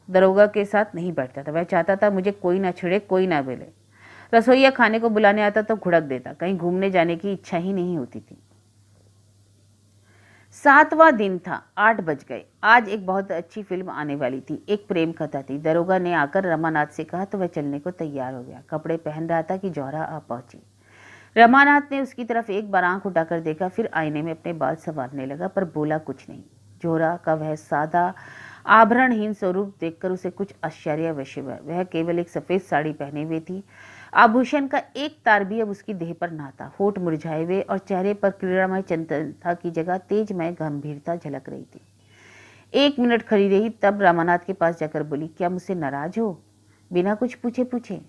B: दरोगा के साथ नहीं बैठता था। वह चाहता था मुझे कोई ना छेड़े, कोई ना बोले। रसोईया खाने को बुलाने आता तो घुड़क देता। कहीं घूमने जाने की इच्छा ही नहीं होती थी। 7वां दिन था। 8 बज गए। आज एक बहुत अच्छी फिल्म आने वाली थी। एक प्रेम कथा थी। दरोगा ने आकर रमानाथ से कहा तो वह चलने को तैयार हो गया। कपड़े पहन रहा था कि जौहरा आ पहुंची। रमानाथ ने उसकी तरफ एक बार आंख उठाकर देखा, फिर आईने में अपने बाल संवारने लगा, पर बोला कुछ नहीं। जौहरा का वह सादा आभरणहीन स्वरूप देखकर उसे कुछ आश्चर्य अवश्य हुआ। वह केवल एक सफेद साड़ी पहने हुए थी। आभूषण का एक तार भी अब उसकी देह पर ना था। होठ मुरझाए हुए और चेहरे पर क्रीड़ामय चंचलता की जगह तेजमय गंभीरता झलक रही थी। 1 मिनट खड़ी रही, तब रामानाथ के पास जाकर बोली, क्या मुझसे नाराज हो? बिना कुछ पूछे।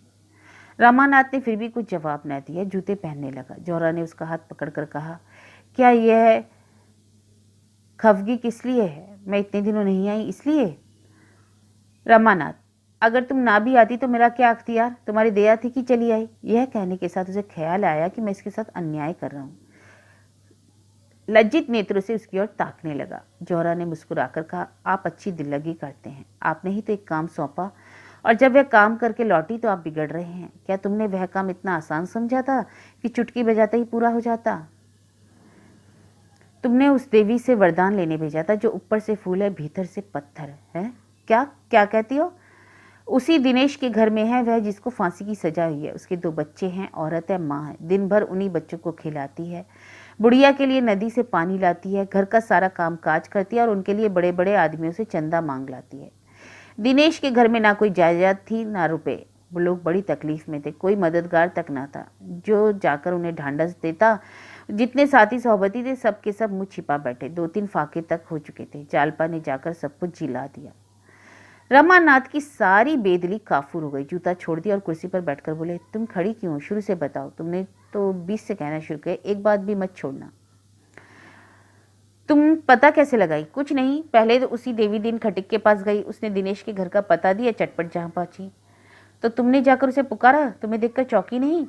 B: रमानाथ ने फिर भी कुछ जवाब न दिया, जूते पहनने लगा। जौहरा ने उसका हाथ पकड़कर कहा, क्या यह खफगी किस लिए है? मैं इतने दिनों नहीं आई इसलिए? रमानाथ, अगर तुम ना भी आती तो मेरा क्या अख्तियार, तुम्हारी दया थी कि चली आई। यह कहने के साथ उसे ख्याल आया कि मैं इसके साथ अन्याय कर रहा हूं। लज्जित नेत्रों से उसकी ओर ताकने लगा। जौहरा ने मुस्कुराकर कहा, आप अच्छी दिल लगी करते हैं। आपने ही तो एक काम सौंपा और जब वह काम करके लौटी तो आप बिगड़ रहे हैं। क्या तुमने वह काम इतना आसान समझा था कि चुटकी बजाते ही पूरा हो जाता? तुमने उस देवी से वरदान लेने भेजा था जो ऊपर से फूल है, भीतर से पत्थर है। क्या क्या कहती हो? उसी दिनेश के घर में है वह जिसको फांसी की सजा हुई है। उसके 2 बच्चे हैं, औरत है, माँ है। दिन भर उन्हीं बच्चों को खिलाती है, बुढ़िया के लिए नदी से पानी लाती है, घर का सारा काम काज करती है और उनके लिए बड़े बड़े आदमियों से चंदा मांग लाती है। दिनेश के घर में ना कोई जायदाद थी ना रुपए। वो लोग बड़ी तकलीफ में थे, कोई मददगार तक ना था जो जाकर उन्हें ढांढस देता। जितने साथी सोहबती थे सब के सब मुंह छिपा बैठे। 2-3 फाके तक हो चुके थे। जालपा ने जाकर सब कुछ जिला दिया। रमानाथ की सारी बेदली काफूर हो गई। जूता छोड़ दिया और कुर्सी पर बैठकर बोले, तुम खड़ी क्यों हो? शुरू से बताओ। तुमने तो 20 से कहना शुरू किया, एक बात भी मत छोड़ना। तुम पता कैसे लगाई? कुछ नहीं, पहले तो उसी देवी दिन खटिक के पास गई, उसने दिनेश के घर का पता दिया, चटपट जहां पहुंची। तो तुमने जाकर उसे पुकारा? तुम्हें देखकर चौंकी नहीं?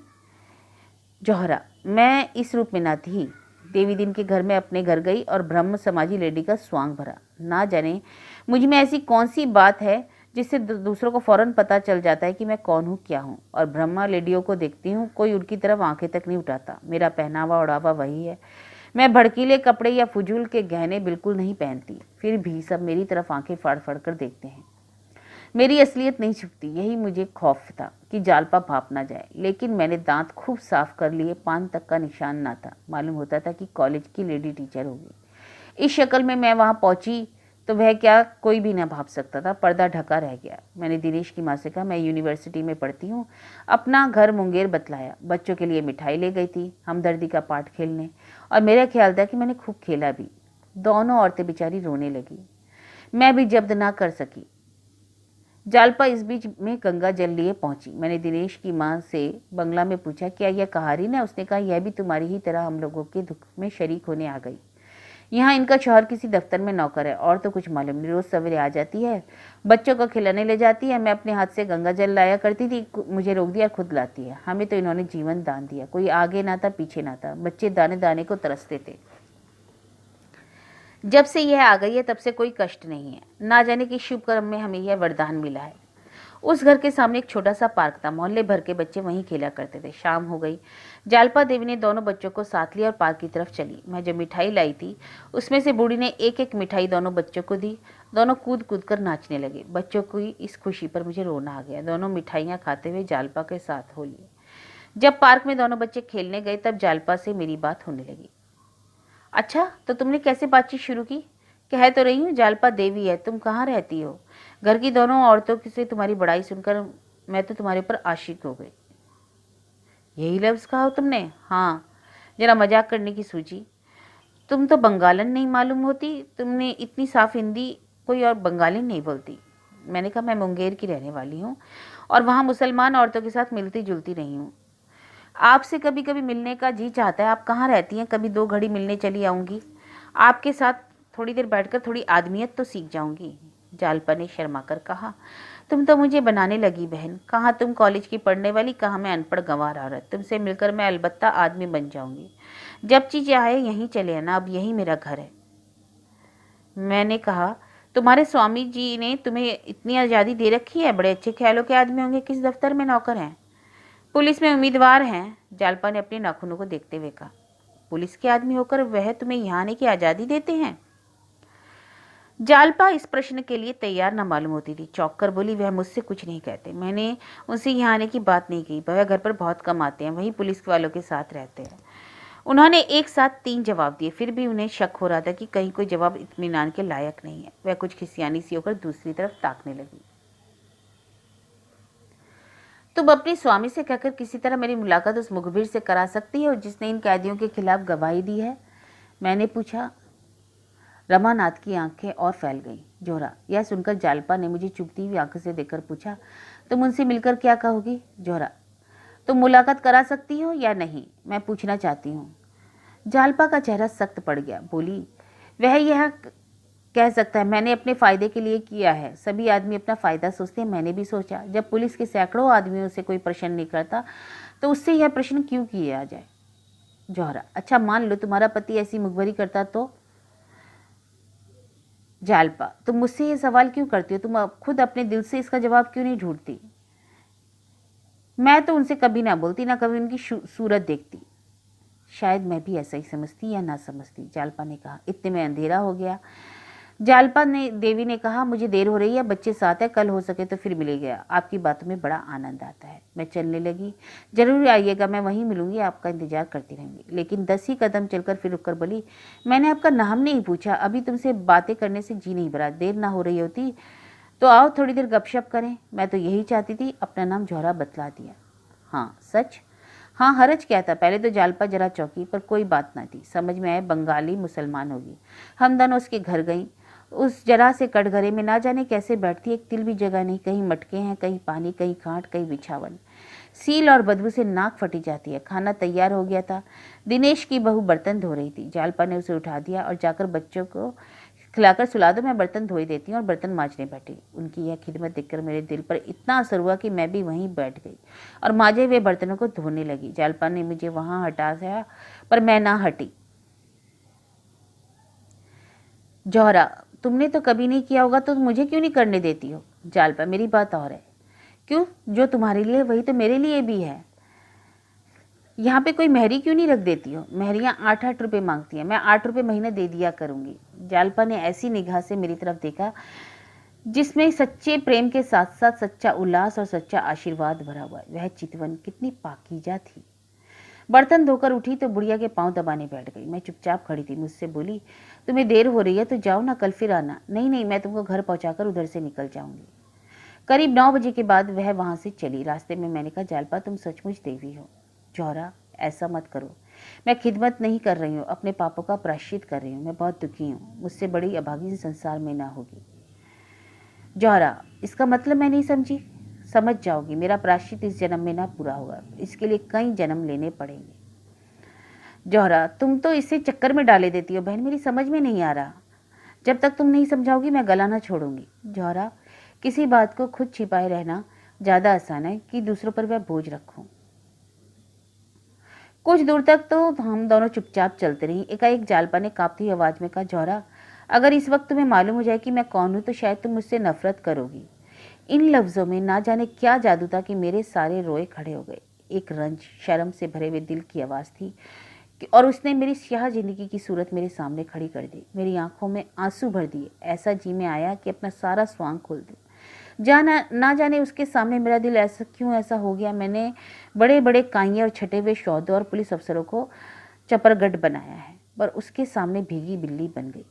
B: जौहरा, मैं इस रूप में ना थी। देवी दिन के घर में अपने घर गई और ब्रह्म समाजी लेडी का स्वांग भरा। ना जाने मुझ में ऐसी कौन सी बात है जिससे दूसरों को फौरन पता चल जाता है कि मैं कौन हूँ, क्या हूँ। और ब्रह्मा लेडियों को देखती हूँ, कोई उनकी तरफ आंखें तक नहीं उठाता। मेरा पहनावा ओढ़ावा वही है। मैं भड़कीले कपड़े या फजूल के गहने बिल्कुल नहीं पहनती, फिर भी सब मेरी तरफ आंखें फाड़ फाड़ कर देखते हैं। मेरी असलियत नहीं छुपती। यही मुझे खौफ था कि जालपा भाप ना जाए। लेकिन मैंने दांत खूब साफ कर लिए, पान तक का निशान ना था। मालूम होता था कि कॉलेज की लेडी टीचर होगी। इस शक्ल में मैं वहां पहुंची तो वह क्या कोई भी ना भाप सकता था। पर्दा ढका रह गया। मैंने दिनेश की माँ से कहा, मैं यूनिवर्सिटी में पढ़ती हूँ। अपना घर मुंगेर बतलाया। बच्चों के लिए मिठाई ले गई थी, हमदर्दी का पाठ खेलने, और मेरा ख्याल था कि मैंने खूब खेला भी। दोनों औरतें बेचारी रोने लगी। मैं भी जब्द ना कर सकी। जालपा इस बीच में गंगा जल लिए पहुंची। मैंने दिनेश की माँ से बंगला में पूछा, क्या यह कहारी ना? उसने कहा, यह भी तुम्हारी ही तरह हम लोगों के दुख में शरीक होने आ गई। यहाँ इनका शौहर किसी दफ्तर में नौकर है, और तो कुछ मालूम नहीं। रोज सवेरे आ जाती है, बच्चों को खिलाने ले जाती है। मैं अपने हाथ से गंगा जल लाया करती थी, मुझे रोक दिया, खुद लाती है। हमें तो इन्होंने जीवन दान दिया। कोई आगे ना था, पीछे ना था। बच्चे दाने दाने को तरसते थे। जब से यह आ गई है तब से कोई कष्ट नहीं है। ना जाने किस शुभ कर्म में हमें यह वरदान मिला है। उस घर के सामने एक छोटा सा पार्क था। मोहल्ले भर के बच्चे वहीं खेला करते थे। शाम हो गई। जालपा देवी ने दोनों बच्चों को साथ लिया और पार्क की तरफ चली। मैं जो मिठाई लाई थी उसमें से बूढ़ी ने एक एक मिठाई दोनों बच्चों को दी। दोनों कूद कूद कर नाचने लगे। बच्चों की इस खुशी पर मुझे रोना आ गया। दोनों मिठाइयाँ खाते हुए जालपा के साथ हो लिए। जब पार्क में दोनों बच्चे खेलने गए तब जालपा से मेरी बात होने लगी। अच्छा, तो तुमने कैसे बातचीत शुरू की? कह तो रही हूँ जालपा देवी है। तुम कहाँ रहती हो? घर की दोनों औरतों से तुम्हारी बड़ाई सुनकर मैं तो तुम्हारे ऊपर आशिक हो गई। यही लफ्ज़ कहा हो तुमने? हाँ, जरा मजाक करने की सूझी। तुम तो बंगालन नहीं मालूम होती। तुमने इतनी साफ हिंदी कोई और बंगाली नहीं बोलती। मैंने कहा, मैं मुंगेर की रहने वाली हूँ और वहाँ मुसलमान औरतों के साथ मिलती जुलती रही हूँ। आपसे कभी कभी मिलने का जी चाहता है। आप कहाँ रहती हैं? कभी 2 घड़ी मिलने चली आऊँगी। आपके साथ थोड़ी देर बैठकर थोड़ी आदमियत तो सीख जाऊंगी। जालपा ने शर्मा कर कहा, तुम तो मुझे बनाने लगी बहन। कहाँ तुम कॉलेज की पढ़ने वाली, कहाँ मैं अनपढ़ गंवार औरत। तुमसे मिलकर मैं अलबत्ता आदमी बन जाऊंगी। जब चीज़ आए यहीं चले आना, अब यही मेरा घर है। मैंने कहा, तुम्हारे स्वामी जी ने तुम्हें इतनी आज़ादी दे रखी है? बड़े अच्छे ख्यालों के आदमी होंगे। किस दफ्तर में नौकर हैं? पुलिस में उम्मीदवार हैं। जालपा ने अपने नाखूनों को देखते हुए कहा, पुलिस के आदमी होकर वह तुम्हें यहाँ आने की आज़ादी देते हैं? जालपा इस प्रश्न के लिए तैयार न मालूम होती थी। चौंक कर बोली, वह मुझसे कुछ नहीं कहते। मैंने उनसे यहाँ आने की बात नहीं की। वह घर पर बहुत कम आते हैं, वही पुलिस वालों के साथ रहते हैं। उन्होंने एक साथ 3 जवाब दिए। फिर भी उन्हें शक हो रहा था कि कहीं कोई जवाब इत्मीनान के लायक नहीं है। वह कुछ खिसियानी सी होकर दूसरी तरफ ताकने लगी। तुम अपने स्वामी से कहकर किसी तरह मेरी मुलाकात उस मुखबिर से करा सकती हो जिसने इन कैदियों के खिलाफ गवाही दी है? मैंने पूछा। रमानाथ की आंखें और फैल गईं। जोहरा, यह सुनकर जालपा ने मुझे चुभती हुई आंखों से देखकर पूछा, तुम उनसे मिलकर क्या कहोगी? जोहरा, तुम मुलाकात करा सकती हो या नहीं, मैं पूछना चाहती हूँ। जालपा का चेहरा सख्त पड़ गया। बोली, वह यह कह सकता है मैंने अपने फायदे के लिए किया है। सभी आदमी अपना फायदा सोचते हैं, मैंने भी सोचा। जब पुलिस के सैकड़ों आदमियों से कोई प्रश्न नहीं करता तो उससे यह प्रश्न क्यों किया जाए। जौहरा, अच्छा मान लो तुम्हारा पति ऐसी मुखबरी करता तो। जालपा, तुम मुझसे ये सवाल क्यों करती हो? तुम खुद अपने दिल से इसका जवाब क्यों नहीं ढूंढती? मैं तो उनसे कभी ना बोलती, ना कभी उनकी सूरत देखती। शायद मैं भी ऐसा ही समझती या ना समझती, जालपा ने कहा। इतने में अंधेरा हो गया। देवी ने कहा, मुझे देर हो रही है, बच्चे साथ है, कल हो सके तो फिर मिलेगा। आपकी बातों में बड़ा आनंद आता है। मैं चलने लगी। जरूर आइएगा, मैं वहीं मिलूंगी, आपका इंतजार करती रहूंगी। लेकिन 10 ही कदम चलकर फिर रुककर बोली, मैंने आपका नाम नहीं पूछा। अभी तुमसे बातें करने से जी नहीं भरा। देर ना हो रही होती तो आओ थोड़ी देर गपशप करें। मैं तो यही चाहती थी। अपना नाम जौहरा बतला दिया। हाँ सच? हाँ, हरज क्या था? पहले तो जालपा जरा चौकी, पर कोई बात ना थी। समझ में आए बंगाली मुसलमान होगी। हम दोनों उसके घर गई। उस जरा से कटघरे में ना जाने कैसे बैठती, एक तिल भी जगह नहीं। कहीं मटके हैं, कहीं पानी, कहीं खाट, कहीं बिछावन। सील और बदबू से नाक फटी जाती है। खाना तैयार हो गया था। दिनेश की बहू बर्तन धो रही थी। जालपा ने उसे उठा दिया और जाकर बच्चों को खिलाकर सुला दो, मैं बर्तन धोई देती हूँ। और बर्तन मांजने बैठी। उनकी यह खिदमत देखकर मेरे दिल पर इतना असर हुआ कि मैं भी वहीं बैठ गई और मांजे हुए बर्तनों को धोने लगी। जालपा ने मुझे वहां हटाया, पर मैं ना हटी। जौहरा, तुमने तो कभी नहीं किया होगा तो मुझे क्यों नहीं करने देती हो? जालपा, मेरी बात और है। क्यों? जो तुम्हारे लिए वही तो मेरे लिए भी है। यहाँ पे कोई मेहरी क्यों नहीं रख देती हो? मेहरियाँ 8-8 रुपये मांगती हैं, मैं 8 रुपये महीने दे दिया करूंगी। जालपा ने ऐसी निगाह से मेरी तरफ देखा जिसमें सच्चे प्रेम के साथ साथ सच्चा उल्लास और सच्चा आशीर्वाद भरा हुआ। वह चितवन कितनी पाकीज़ा थी। बर्तन धोकर उठी तो बुढ़िया के पांव दबाने बैठ गई। मैं चुपचाप खड़ी थी। मुझसे बोली, तुम्हें देर हो रही है तो जाओ ना, कल फिर आना। नहीं नहीं, मैं तुमको घर पहुंचाकर उधर से निकल जाऊंगी। करीब 9 बजे के बाद वह वहां से चली। रास्ते में मैंने कहा, जालपा तुम सचमुच देवी हो। जौहरा, ऐसा मत करो। मैं खिदमत नहीं कर रही हूँ, अपने पापों का प्रायश्चित कर रही हूँ। मैं बहुत दुखी हूँ। मुझसे बड़ी अभागी संसार में ना होगी। जौहरा, इसका मतलब मैं नहीं समझी। समझ जाओगी। मेरा प्रायश्चित इस जन्म में ना पूरा होगा, इसके लिए कई जन्म लेने पड़ेंगे। जौहरा, तुम तो इसे चक्कर में डाले देती हो बहन, मेरी समझ में नहीं आ रहा। जब तक तुम नहीं समझाओगी मैं गला ना छोड़ूंगी। जौहरा, किसी बात को खुद छिपाए रहना ज्यादा आसान है कि दूसरों पर वह बोझ रखूं। कुछ दूर तक तो हम दोनों चुपचाप चलते रही। एकाएक जालपा ने कांपती हुई आवाज में कहा, जौहरा, अगर इस वक्त तुम्हें मालूम हो जाए कि मैं कौन हूं तो शायद तुम मुझसे नफरत करोगी। इन लफ्जों में ना जाने क्या जादू था कि मेरे सारे रोए खड़े हो गए। एक रंज, शर्म से भरे हुए दिल की आवाज थी और उसने मेरी स्याह जिंदगी की सूरत मेरे सामने खड़ी कर दी। मेरी आंखों में आंसू भर दिए। ऐसा जी में आया कि अपना सारा स्वांग खोल दूं। ना जाने उसके सामने मेरा दिल ऐसा हो गया। मैंने बड़े बड़े काइये और छटे हुए शौदों और पुलिस अफसरों को चपरगट बनाया है, पर उसके सामने भीगी बिल्ली बन गई।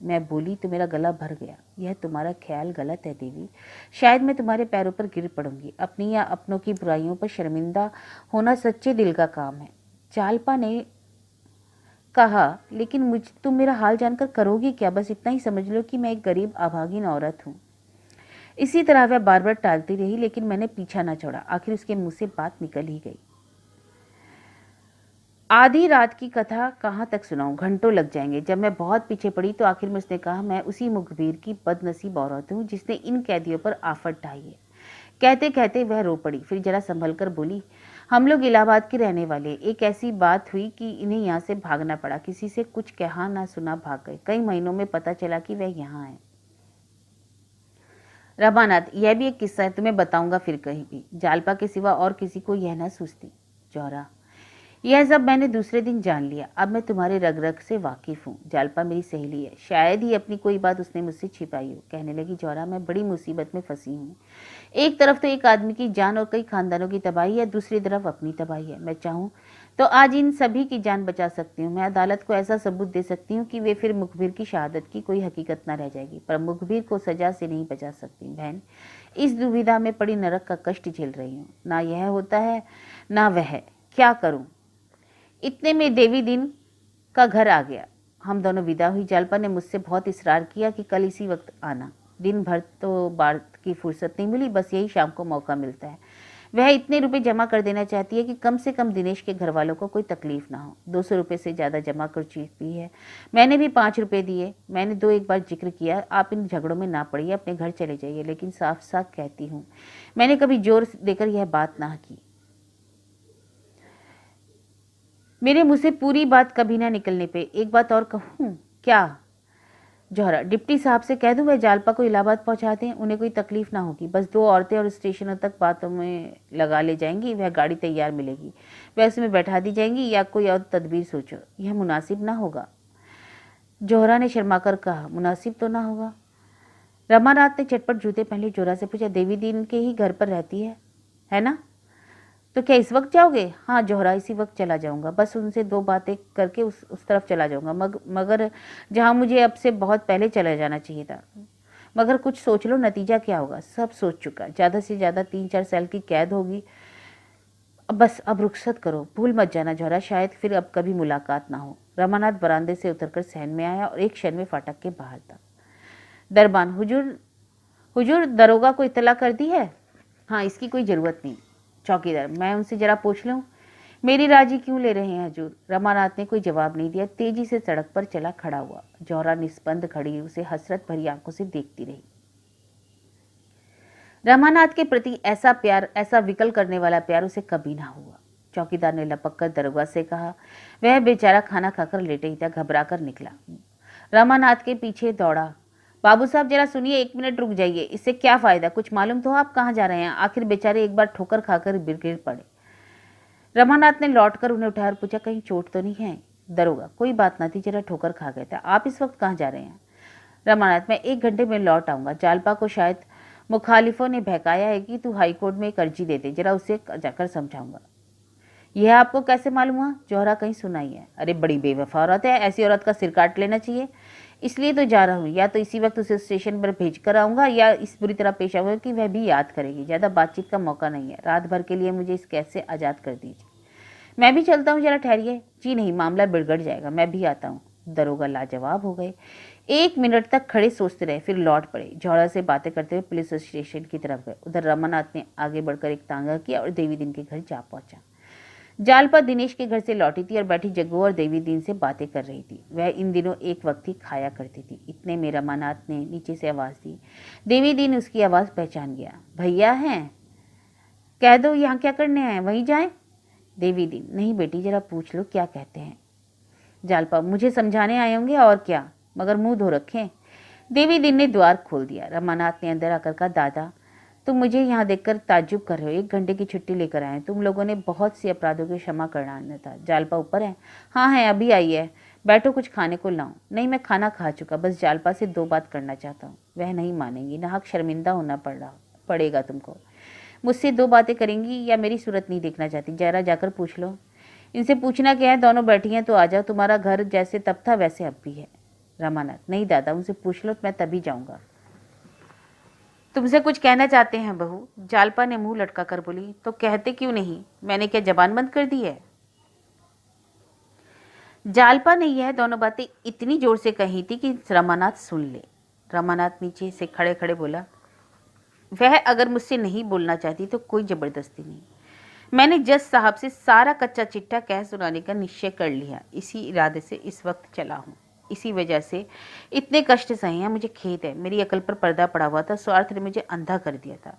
B: मैं बोली तो मेरा गला भर गया। यह तुम्हारा ख्याल गलत है देवी। शायद मैं तुम्हारे पैरों पर गिर पड़ूंगी। अपनी या अपनों की बुराइयों पर शर्मिंदा होना सच्चे दिल का काम है। जालपा ने कहा, लेकिन तुम मेरा हाल जानकर करोगी क्या? बस इतना ही समझ लो कि मैं एक गरीब अभागिन औरत हूँ। इसी तरह वह बार बार टालती रही, लेकिन मैंने पीछा न छोड़ा। आखिर उसके मुंह से बात निकल ही गई। आधी रात की कथा कहाँ तक सुनाऊं, घंटों लग जाएंगे। जब मैं बहुत पीछे पड़ी तो आखिर में उसने कहा, मैं उसी मुखबिर की बदनसीब औरत हूँ जिसने इन कैदियों पर आफत ढाई है। कहते कहते वह रो पड़ी। फिर जरा संभल कर बोली, हम लोग इलाहाबाद के रहने वाले। एक ऐसी बात हुई कि इन्हें यहाँ से भागना पड़ा। किसी से कुछ कहा ना सुना भाग गए। कई महीनों में पता चला कि वह यहाँ है। रमानाथ, यह भी एक किस्सा है, तुम्हें बताऊंगा फिर कहीं भी। जालपा के सिवा और किसी को यह ना सूझती। जौहरा, यह सब मैंने दूसरे दिन जान लिया। अब मैं तुम्हारे रग रग से वाकिफ हूँ। जालपा मेरी सहेली है। शायद ही अपनी कोई बात उसने मुझसे छिपाई हो। कहने लगी, जौहरा, मैं बड़ी मुसीबत में फंसी हूँ। एक तरफ तो एक आदमी की जान और कई खानदानों की तबाही है, दूसरी तरफ अपनी तबाही है। मैं चाहूँ तो आज इन सभी की जान बचा सकती हूँ। मैं अदालत को ऐसा सबूत दे सकती हूँ कि वे फिर मुखबिर की शहादत की कोई हकीकत न रह जाएगी, पर मुखबिर को सजा से नहीं बचा सकती। बहन, इस दुविधा में पड़ी नरक का कष्ट झेल रही हूँ। ना यह होता है ना वह, क्या करूँ? इतने में देवी दिन का घर आ गया। हम दोनों विदा हुई। जालपा ने मुझसे बहुत इसरार किया कि कल इसी वक्त आना। दिन भर तो बात की फुर्सत नहीं मिली, बस यही शाम को मौका मिलता है। वह इतने रुपए जमा कर देना चाहती है कि कम से कम दिनेश के घर वालों को कोई तकलीफ ना हो। 200 रुपये से ज़्यादा जमा कर चुकी है। मैंने भी 5 रुपये दिए। मैंने 2-1 बार जिक्र किया, आप इन झगड़ों में ना पड़िए, अपने घर चले जाइए, लेकिन साफ साफ कहती हूँ, मैंने कभी जोर देकर यह बात ना की। मेरे मुँह से पूरी बात कभी ना निकलने पे एक बात और कहूँ क्या? जौहरा, डिप्टी साहब से कह दूं वह जालपा को इलाहाबाद पहुंचा दें, उन्हें कोई तकलीफ ना होगी। बस 2 औरतें और स्टेशनों तक बातों में लगा ले जाएंगी। वह गाड़ी तैयार मिलेगी, वह उसमें बैठा दी जाएंगी, या कोई और तदबीर सोचो। यह मुनासिब ना होगा। जौहरा ने शर्माकर कहा, मुनासिब तो ना होगा। रमानाथ ने चटपट जूते पहन लिए। जौहरा से पूछा, देवी दीन के ही घर पर रहती है ना? तो क्या इस वक्त जाओगे? हाँ जौहरा, इसी वक्त चला जाऊंगा। बस उनसे 2 बातें करके उस तरफ चला जाऊंगा। मगर जहाँ मुझे अब से बहुत पहले चला जाना चाहिए था। मगर कुछ सोच लो, नतीजा क्या होगा? सब सोच चुका। ज़्यादा से ज़्यादा 3-4 साल की कैद होगी। बस अब रुखसत करो, भूल मत जाना जौहरा, शायद फिर अब कभी मुलाकात ना हो। रमानाथ बरामदे से उतरकर सहन में आया और एक क्षण में फाटक के बाहर था। दरबान, हुजूर दरोगा को इत्तला कर दी है? हाँ, इसकी कोई ज़रूरत नहीं। चौकीदार, मैं उनसे जरा पूछ लूं, मेरी राजी क्यों ले रहे हैं हजूर? रमानाथ ने कोई जवाब नहीं दिया। तेजी से सड़क पर चला खड़ा हुआ। जौहरा निस्पंद खड़ी उसे हसरत भरी आंखों से देखती रही। रमानाथ के प्रति ऐसा प्यार, ऐसा विकल करने वाला प्यार उसे कभी ना हुआ। चौकीदार ने लपक कर दरोगा से कहा। वह बेचारा खाना खाकर लेटे ही था, घबरा कर निकला। रमानाथ के पीछे दौड़ा। बाबू साहब जरा सुनिए, 1 मिनट रुक जाइए। इससे क्या फायदा? कुछ मालूम तो आप कहाँ जा रहे हैं? आखिर बेचारे एक बार ठोकर खाकर गिर पड़े। रमानाथ ने लौटकर उन्हें उठाया और पूछा, कहीं चोट तो नहीं है? दरोगा, कोई बात ना थी, जरा ठोकर खा गया था। आप इस वक्त कहाँ जा रहे हैं? रमानाथ, मैं 1 घंटे में लौट आऊंगा। जालपा को शायद मुखालिफों ने बहकाया है कि तू हाईकोर्ट में एक अर्जी दे दे, जरा उसे जाकर समझाऊंगा। यह आपको कैसे मालूम हुआ? जौहरा, कहीं सुनाई है। अरे बड़ी बेवफा औरत है, ऐसी औरत का सिर काट लेना चाहिए। इसलिए तो जा रहा हूँ, या तो इसी वक्त उसे स्टेशन पर भेज कर आऊँगा, या इस बुरी तरह पेश आऊँगा कि वह भी याद करेगी। ज़्यादा बातचीत का मौका नहीं है। रात भर के लिए मुझे इस कैद से आज़ाद कर दीजिए। मैं भी चलता हूँ, जरा ठहरिए। जी नहीं, मामला बिगड़ जाएगा, मैं भी आता हूँ। दरोगा लाजवाब हो गए। 1 मिनट तक खड़े सोचते रहे, फिर लौट पड़े। जौहरा से बातें करते हुए पुलिस स्टेशन की तरफ गए। उधर रमानाथ ने आगे बढ़कर एक तांगा किया और देवी दिन के घर जा पहुंचा। जालपा दिनेश के घर से लौटी थी और बैठी जग्गू और देवी दीन से बातें कर रही थी। वह इन दिनों एक वक्त ही खाया करती थी। इतने में रमानाथ ने नीचे से आवाज़ दी। देवी दीन उसकी आवाज़ पहचान गया। भैया हैं? कह दो यहाँ क्या करने आए, वहीं जाएं? देवी दीन, नहीं बेटी, जरा पूछ लो क्या कहते हैं। जालपा, मुझे समझाने आए होंगे और क्या, मगर मुंह धो रखें। देवी दीन ने द्वार खोल दिया। रमानाथ ने अंदर आकर कहा, दादा तुम मुझे यहाँ देखकर ताज्जुब कर रहे हो? 1 घंटे की छुट्टी लेकर आए। तुम लोगों ने बहुत सी अपराधों की क्षमा करना था। जालपा ऊपर है? हाँ है, अभी आई है। बैठो, कुछ खाने को लाऊं? नहीं, मैं खाना खा चुका। बस जालपा से 2 बात करना चाहता हूँ। वह नहीं मानेंगी, नाहक शर्मिंदा होना पड़ेगा तुमको। मुझसे 2 बातें करेंगी या मेरी सूरत नहीं देखना चाहती? जरा जाकर पूछ लो। इनसे पूछना क्या है, दोनों बैठी हैं तो आ जाओ। तुम्हारा घर जैसे तब था वैसे अब भी है। रमानाथ, नहीं दादा, उनसे पूछ लो, मैं तभी जाऊंगा। तुमसे कुछ कहना चाहते हैं बहू? जालपा ने मुंह लटका कर बोली। तो कहते क्यों नहीं? मैंने क्या जबान बंद कर दी है? जालपा ने यह दोनों बातें इतनी जोर से कही थी कि रमानाथ सुन ले। रमानाथ नीचे से खड़े खड़े बोला, वह अगर मुझसे नहीं बोलना चाहती तो कोई जबरदस्ती नहीं। मैंने जज साहब से सारा कच्चा चिट्ठा कह सुनाने का निश्चय कर लिया। इसी इरादे से इस वक्त चला हूँ। इसी वजह से इतने कष्ट सहे हैं। मुझे खेद है, मेरी अकल पर पर्दा पड़ा हुआ था। स्वार्थ ने मुझे अंधा कर दिया था।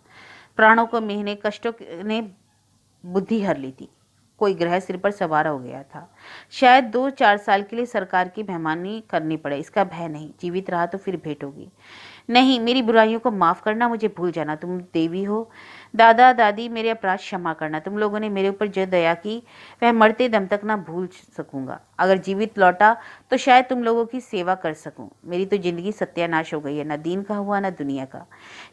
B: प्राणों को मेहने कष्टों ने बुद्धि हर ली थी। कोई ग्रह सिर पर सवार हो गया था। शायद 2-4 साल के लिए सरकार की मेहमानी करनी पड़े, इसका भय नहीं। जीवित रहा तो फिर भेंट होगी। नहीं, मेरी बुराइयों को माफ़ करना, मुझे भूल जाना। तुम देवी हो। दादा दादी, मेरे अपराध क्षमा करना। तुम लोगों ने मेरे ऊपर जो दया की वह मरते दम तक ना भूल सकूंगा। अगर जीवित लौटा तो शायद तुम लोगों की सेवा कर सकूं। मेरी तो जिंदगी सत्यानाश हो गई है, ना दीन का हुआ ना दुनिया का।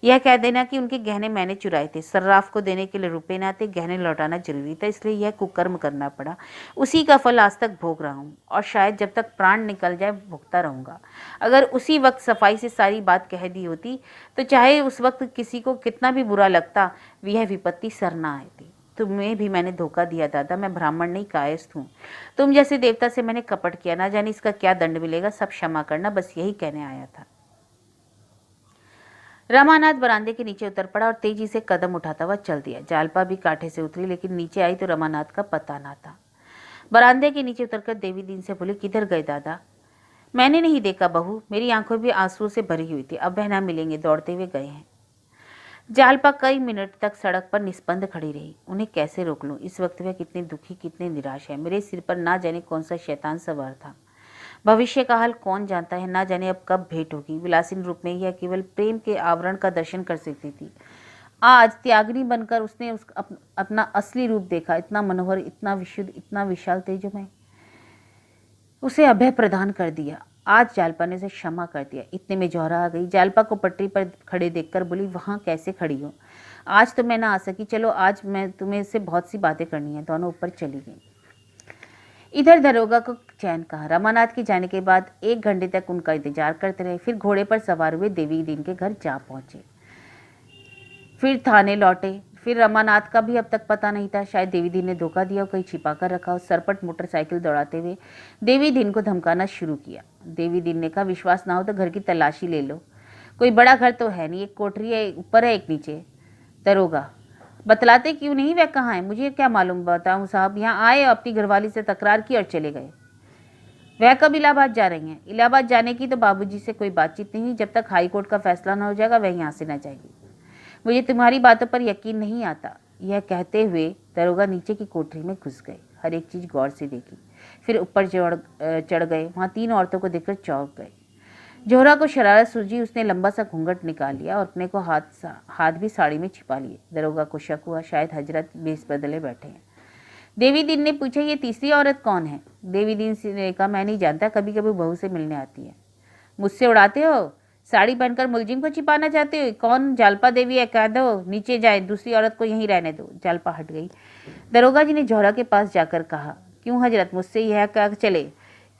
B: यह कह देना कि उनके गहने मैंने चुराए थे। सर्राफ को देने के लिए रुपए ना थे, गहने लौटाना जरूरी था, इसलिए यह कुकर्म करना पड़ा। उसी का फल आज तक भोग रहा हूँ और शायद जब तक प्राण निकल जाए भुगता रहूंगा। अगर उसी वक्त सफाई से सारी बात कह दी होती तो चाहे उस वक्त किसी को कितना भी बुरा लगता, यह विपत्ति सर ना आती। तुम्हें भी मैंने धोखा दिया दादा। मैं ब्राह्मण नहीं, कायस्थ हूँ। तुम जैसे देवता से मैंने कपट किया, ना जाने इसका क्या दंड मिलेगा। सब क्षमा करना, बस यही कहने आया था। रमानाथ बरामदे के नीचे उतर पड़ा और तेजी से कदम उठाता हुआ चल दिया। जालपा भी कांटे से उतरी, लेकिन नीचे आई तो रमानाथ का पता ना था। बरामदे के नीचे उतरकर देवी दीन से बोली, किधर गए दादा? मैंने नहीं देखा बहू, मेरी आंखों भी आंसू से भरी हुई थी। अब वह ना मिलेंगे, दौड़ते हुए गए हैं। जालपा कई मिनट तक सड़क पर निस्पंद खड़ी रही। उन्हें कैसे रोक लूं? इस वक्त वह कितनी दुखी, कितनी निराश है। मेरे सिर पर ना जाने कौन सा शैतान सवार था। भविष्य का हाल कौन जानता है, ना जाने अब कब भेंट होगी। विलासीन रूप में यह केवल प्रेम के आवरण का दर्शन कर सकती थी। आज त्यागिनी बनकर उसने अपना असली रूप देखा, इतना मनोहर, इतना विशुद्ध, इतना विशाल, तेजोमय। उसे अभय प्रदान कर दिया। आज जालपा ने उसे क्षमा कर दिया। इतने में जौहरा आ गई। जालपा को पटरी पर खड़े देखकर बोली, वहां कैसे खड़ी हो? आज तो मैं ना आ सकी, चलो आज मैं तुम्हें से बहुत सी बातें करनी है। दोनों ऊपर चली गई। इधर दरोगा को चैन कहा। रमानाथ के जाने के बाद 1 घंटे तक उनका इंतजार करते रहे। फिर घोड़े पर सवार हुए देवी दीन के घर जा पहुंचे। फिर थाने लौटे। फिर रमानाथ का भी अब तक पता नहीं था। शायद देवी दीन ने धोखा दिया, कहीं छिपा कर रखा हो। सरपट मोटरसाइकिल दौड़ाते हुए देवी दीन को धमकाना शुरू किया। देवी दीन ने कहा, विश्वास ना हो तो घर की तलाशी ले लो, कोई बड़ा घर तो है नहीं, एक कोठरी है, ऊपर है, एक नीचे। दरोगा, बतलाते क्यों नहीं, वह कहाँ है? मुझे क्या मालूम, बताऊं साहब? यहाँ आए, अपनी घरवाली से तकरार की और चले गए। वह कब इलाहाबाद जा रही हैं? इलाहाबाद जाने की तो बाबूजी से कोई बातचीत नहीं हुई। जब तक हाई कोर्ट का फैसला ना हो जाएगा वह यहाँ से ना जाएगी। मुझे तुम्हारी बातों पर यकीन नहीं आता। यह कहते हुए दरोगा नीचे की कोठरी में घुस गए। हर एक चीज गौर से देखी। फिर ऊपर चढ़ गए। वहां 3 औरतों को देखकर चौंक गए। जोहरा को शरारत सूझी। उसने लंबा सा घूंघट निकाल लिया और अपने को हाथ भी साड़ी में छिपा लिए। दरोगा को शक हुआ, शायद हजरत बेस बदले बैठे हैं। देवी दीन ने पूछा, ये तीसरी औरत कौन है? देवी दीन ने कहा, मैं नहीं जानता, कभी कभी बहू से मिलने आती है। मुझसे उड़ाते हो? साड़ी पहनकर मुलजिम को छिपाना चाहते हो? कौन? जालपा देवी है, कह दो नीचे जाए, दूसरी औरत को यहीं रहने दो। जालपा हट गई। दरोगा जी ने जोहरा के पास जाकर कहा, क्यों हजरत, मुझसे यह कह चले,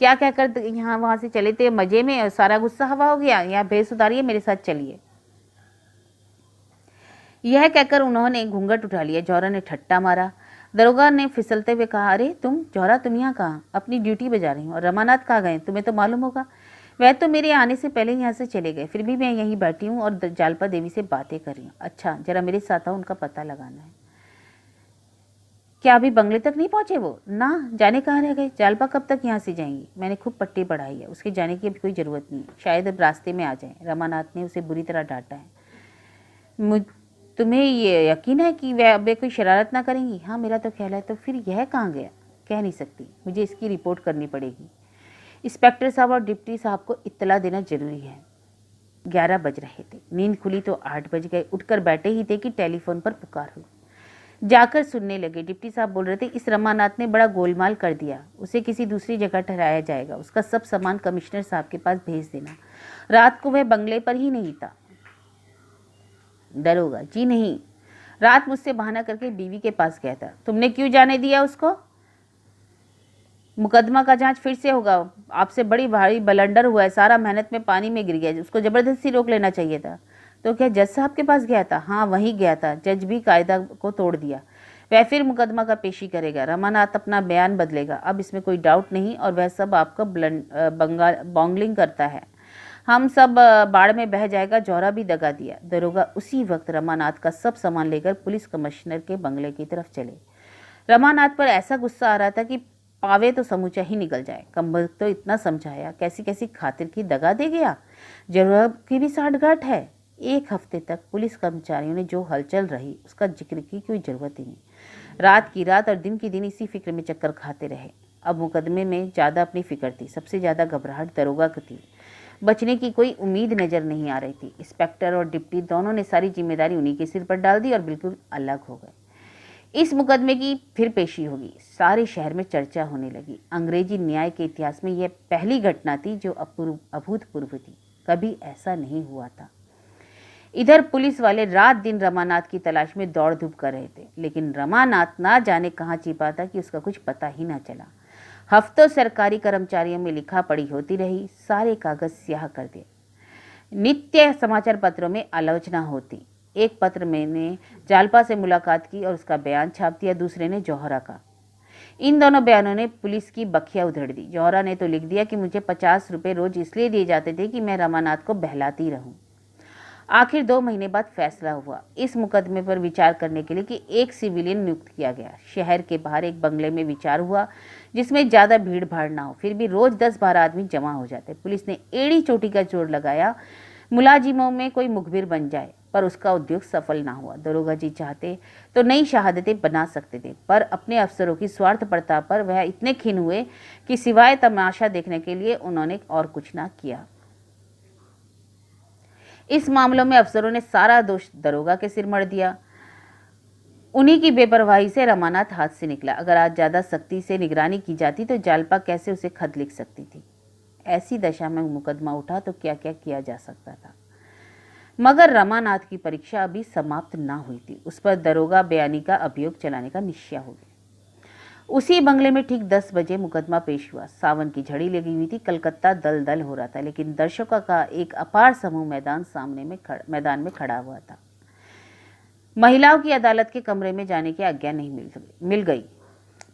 B: क्या कहकर यहाँ वहां से चले थे? मजे में सारा गुस्सा हवा हो गया। यहाँ भेस उतारिए, मेरे साथ चलिए। यह कहकर उन्होंने घूंघट उठा लिया। जोहरा ने ठट्टा मारा। दरोगा ने फिसलते हुए कहा, अरे तुम जोहरा, तुम यहाँ कहाँ? अपनी ड्यूटी बजा रही हूँ। और रमानाथ कहाँ गए? तुम्हें तो मालूम होगा, वह तो मेरे आने से पहले यहाँ से चले गए। फिर भी मैं यहीं बैठी हूँ और जालपा देवी से बातें कर रही हूँ। अच्छा, जरा मेरे साथ आओ, उनका पता लगाना है। क्या अभी बंगले तक नहीं पहुंचे वो? ना, जाने कहाँ रह गए? जालपा कब तक यहाँ से जाएंगी? मैंने खूब पट्टी बढ़ाई है, उसके जाने की अभी कोई जरूरत नहीं, शायद अब रास्ते में आ जाए। रमानाथ ने उसे बुरी तरह डांटा है। तुम्हें ये यकीन है कि वह अब कोई शरारत ना करेंगी? हाँ, मेरा तो ख्याल है। तो फिर यह कहाँ गया? कह नहीं सकती, मुझे इसकी रिपोर्ट करनी पड़ेगी। इंस्पेक्टर साहब और डिप्टी साहब को इत्तला देना जरूरी है। 11 बज रहे थे। नींद खुली तो 8 बज गए। उठकर बैठे ही थे कि टेलीफोन पर पुकार हुई। जाकर सुनने लगे। डिप्टी साहब बोल रहे थे, इस रमानाथ ने बड़ा गोलमाल कर दिया, उसे किसी दूसरी जगह ठहराया जाएगा। उसका सब सामान कमिश्नर साहब के पास भेज देना। रात को वह बंगले पर ही नहीं था। दरोगा, जी नहीं, रात मुझसे बहाना करके बीवी के पास गया था। तुमने क्यों जाने दिया उसको? मुकदमा का जांच फिर से होगा। आपसे बड़ी भारी बलंडर हुआ है, सारा मेहनत में पानी में गिर गया। उसको जबरदस्ती रोक लेना चाहिए था। तो क्या जज साहब के पास गया था? हाँ, वहीं गया था। जज भी कायदा को तोड़ दिया। वह फिर मुकदमा का पेशी करेगा। रमानाथ अपना बयान बदलेगा, अब इसमें कोई डाउट नहीं। और वह सब आपको बॉन्गलिंग करता है। हम सब बाढ़ में बह जाएगा। जोहरा भी दगा दिया। दरोगा उसी वक्त रमानाथ का सब सामान लेकर पुलिस कमिश्नर के बंगले की तरफ चले। रमानाथ पर ऐसा गुस्सा आ रहा था कि पावे तो समूचा ही निकल जाए। कम्बल तो इतना समझाया, कैसी कैसी खातिर की दगा दे गया। जरूरत की भी साठगांठ है। 1 हफ्ते तक पुलिस कर्मचारियों ने जो हलचल रही उसका जिक्र की कोई जरूरत ही नहीं। रात की रात और दिन की दिन इसी फिक्र में चक्कर खाते रहे। अब मुकदमे में ज्यादा अपनी फिक्र थी। सबसे ज्यादा घबराहट दरोगा को थी। बचने की कोई उम्मीद नजर नहीं आ रही थी। इंस्पेक्टर और डिप्टी दोनों ने सारी जिम्मेदारी उन्हीं के सिर पर डाल दी और बिल्कुल अलग हो गए। इस मुकदमे की फिर पेशी होगी। सारे शहर में चर्चा होने लगी। अंग्रेजी न्याय के इतिहास में यह पहली घटना थी जो अभूतपूर्व थी। कभी ऐसा नहीं हुआ था। इधर पुलिस वाले रात दिन रमानाथ की तलाश में दौड़ धूप कर रहे थे, लेकिन रमानाथ ना जाने कहाँ छिपा था कि उसका कुछ पता ही ना चला। हफ्तों सरकारी कर्मचारियों में लिखा पढ़ी होती रही। सारे कागज स्याह कर दिए। नित्य समाचार पत्रों में आलोचना होती। एक पत्र मैंने जालपा से मुलाकात की और उसका बयान छाप दिया, दूसरे ने जौहरा का। इन दोनों बयानों ने पुलिस की बखिया उधेड़ दी। जौहरा ने तो लिख दिया कि मुझे 50 रुपए रोज इसलिए दिए जाते थे कि मैं रमानाथ को बहलाती रहूं। आखिर 2 महीने बाद फैसला हुआ। इस मुकदमे पर विचार करने के लिए कि एक सिविलियन नियुक्त किया गया। शहर के बाहर एक बंगले में विचार हुआ जिसमें ज़्यादा भीड़ भाड़ ना हो, फिर भी रोज 10-12 आदमी जमा हो जाते। पुलिस ने एड़ी चोटी का जोर लगाया मुलाजिमों में कोई मुखबिर बन जाए, पर उसका उद्योग सफल ना हुआ। दरोगा जी चाहते तो नई शहादतें बना सकते थे, पर अपने अफसरों की स्वार्थपरता पर वह इतने खिन्न हुए कि सिवाय तमाशा देखने के लिए उन्होंने और कुछ ना किया। इस मामलों में अफसरों ने सारा दोष दरोगा के सिर मढ़ दिया। उन्हीं की बेपरवाही से रमानाथ हाथ से निकला। अगर आज ज्यादा सख्ती से निगरानी की जाती तो जालपा कैसे उसे खत लिख सकती थी। ऐसी दशा में मुकदमा उठा तो क्या क्या किया जा सकता था। मगर रमानाथ की परीक्षा अभी समाप्त ना हुई थी। उस पर दरोगा बयानी का अभियोग चलाने का निश्चय हो गया। उसी बंगले में ठीक 10 बजे मुकदमा पेश हुआ। सावन की झड़ी लगी हुई थी। कलकत्ता दल दल हो रहा था, लेकिन दर्शकों का एक अपार समूह मैदान में खड़ा हुआ था। महिलाओं की अदालत के कमरे में जाने की आज्ञा नहीं मिल गई।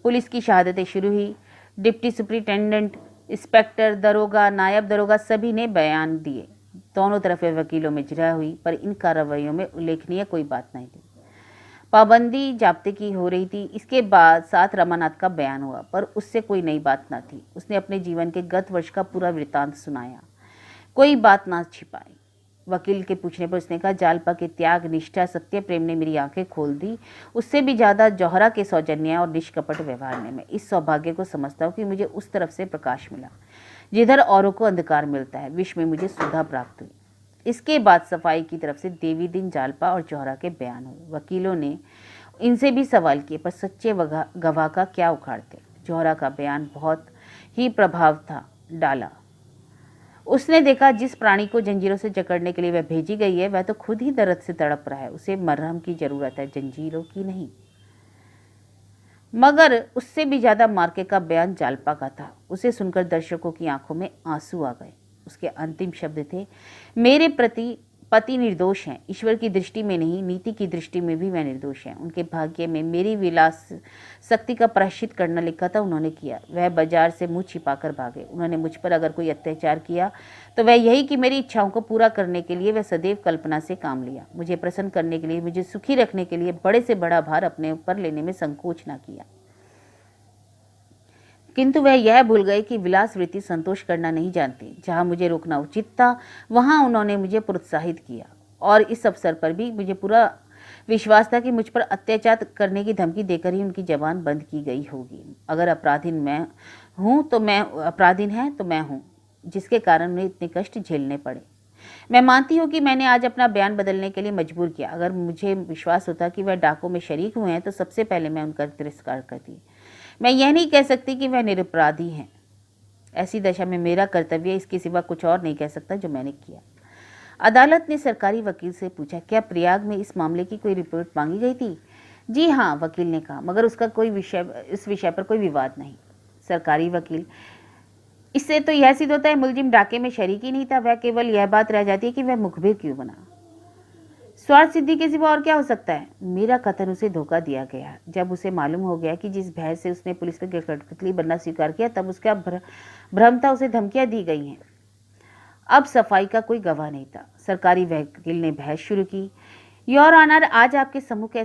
B: पुलिस की शहादतें शुरू हुई। डिप्टी सुपरिटेंडेंट, इंस्पेक्टर, दरोगा, नायब दरोगा सभी ने बयान दिए। दोनों तरफ वकीलों में जिरह हुई, पर इन कार्रवाइयों में उल्लेखनीय कोई बात नहीं थी। पाबंदी जाब्ते की हो रही थी। इसके बाद साथ रमानाथ का बयान हुआ, पर उससे कोई नई बात न थी। उसने अपने जीवन के गत वर्ष का पूरा वृतांत सुनाया, कोई बात ना छिपाई। वकील के पूछने पर उसने कहा, जालपा के त्याग, निष्ठा, सत्य प्रेम ने मेरी आंखें खोल दी। उससे भी ज्यादा जौहरा के सौजन्य और निष्कपट व्यवहार ने। मैं इस सौभाग्य को समझता हूँ कि मुझे उस तरफ से प्रकाश मिला जिधर औरों को अंधकार मिलता है। विश्व में मुझे सुधा प्राप्त हुई। इसके बाद सफाई की तरफ से देवी दिन, जालपा और जौहरा के बयान हुए। वकीलों ने इनसे भी सवाल किए, पर सच्चे गवाह का क्या उखाड़ते। जौहरा का बयान बहुत ही प्रभाव था डाला। उसने देखा जिस प्राणी को जंजीरों से जकड़ने के लिए वह भेजी गई है, वह तो खुद ही दर्द से तड़प रहा है। उसे मरहम की जरूरत है, जंजीरों की नहीं। मगर उससे भी ज्यादा मार्के का बयान जालपा का था। उसे सुनकर दर्शकों की आंखों में आंसू आ गए। उसके अंतिम शब्द थे, मेरे प्रति पति निर्दोष हैं। ईश्वर की दृष्टि में नहीं, नीति की दृष्टि में भी वह निर्दोष हैं। उनके भाग्य में मेरी विलास शक्ति का प्रायश्चित करना लिखा था, उन्होंने किया। वह बाजार से मुंह छिपाकर भागे। उन्होंने मुझ पर अगर कोई अत्याचार किया तो वह यही कि मेरी इच्छाओं को पूरा करने के लिए वह सदैव कल्पना से काम लिया। मुझे प्रसन्न करने के लिए, मुझे सुखी रखने के लिए बड़े से बड़ा भार अपने ऊपर लेने में संकोच न किया। किंतु वह यह भूल गए कि विलास वृत्ति संतोष करना नहीं जानती। जहां मुझे रोकना उचित था, वहां उन्होंने मुझे प्रोत्साहित किया, और इस अवसर पर भी मुझे पूरा विश्वास था कि मुझ पर अत्याचार करने की धमकी देकर ही उनकी जबान बंद की गई होगी। अगर अपराधीन है तो मैं हूं, जिसके कारण उन्हें इतने कष्ट झेलने पड़े। मैं मानती हूँ कि मैंने आज अपना बयान बदलने के लिए मजबूर किया। अगर मुझे विश्वास होता कि वह डाकों में शरीक हुए हैं तो सबसे पहले मैं उनका तिरस्कार करती। मैं यह नहीं कह सकती कि वह निरपराधी हैं। ऐसी दशा में मेरा कर्तव्य इसके सिवा कुछ और नहीं कह सकता जो मैंने किया। अदालत ने सरकारी वकील से पूछा, क्या प्रयाग में इस मामले की कोई रिपोर्ट मांगी गई थी? जी हाँ, वकील ने कहा, मगर उसका इस विषय पर कोई विवाद नहीं। सरकारी वकील, इससे तो यह सिद्ध होता है मुलजिम डाके में शरीक ही नहीं था। वह केवल यह बात रह जाती है कि वह मुखबिर क्यों बना। स्वार्थ सिद्धि के सिवा और क्या हो सकता है? मेरा कथन उसे धोखा दिया गया। जब उसे मालूम हो गया कि जिस भय से उसने पुलिस में कठपुतली बनना स्वीकार किया, तब उसका भ्रम था, उसे धमकियां दी गई हैं। अब सफाई का कोई गवाह नहीं था। सरकारी वकील ने बहस शुरू की। योर ऑनर, आज आपके सम्मुख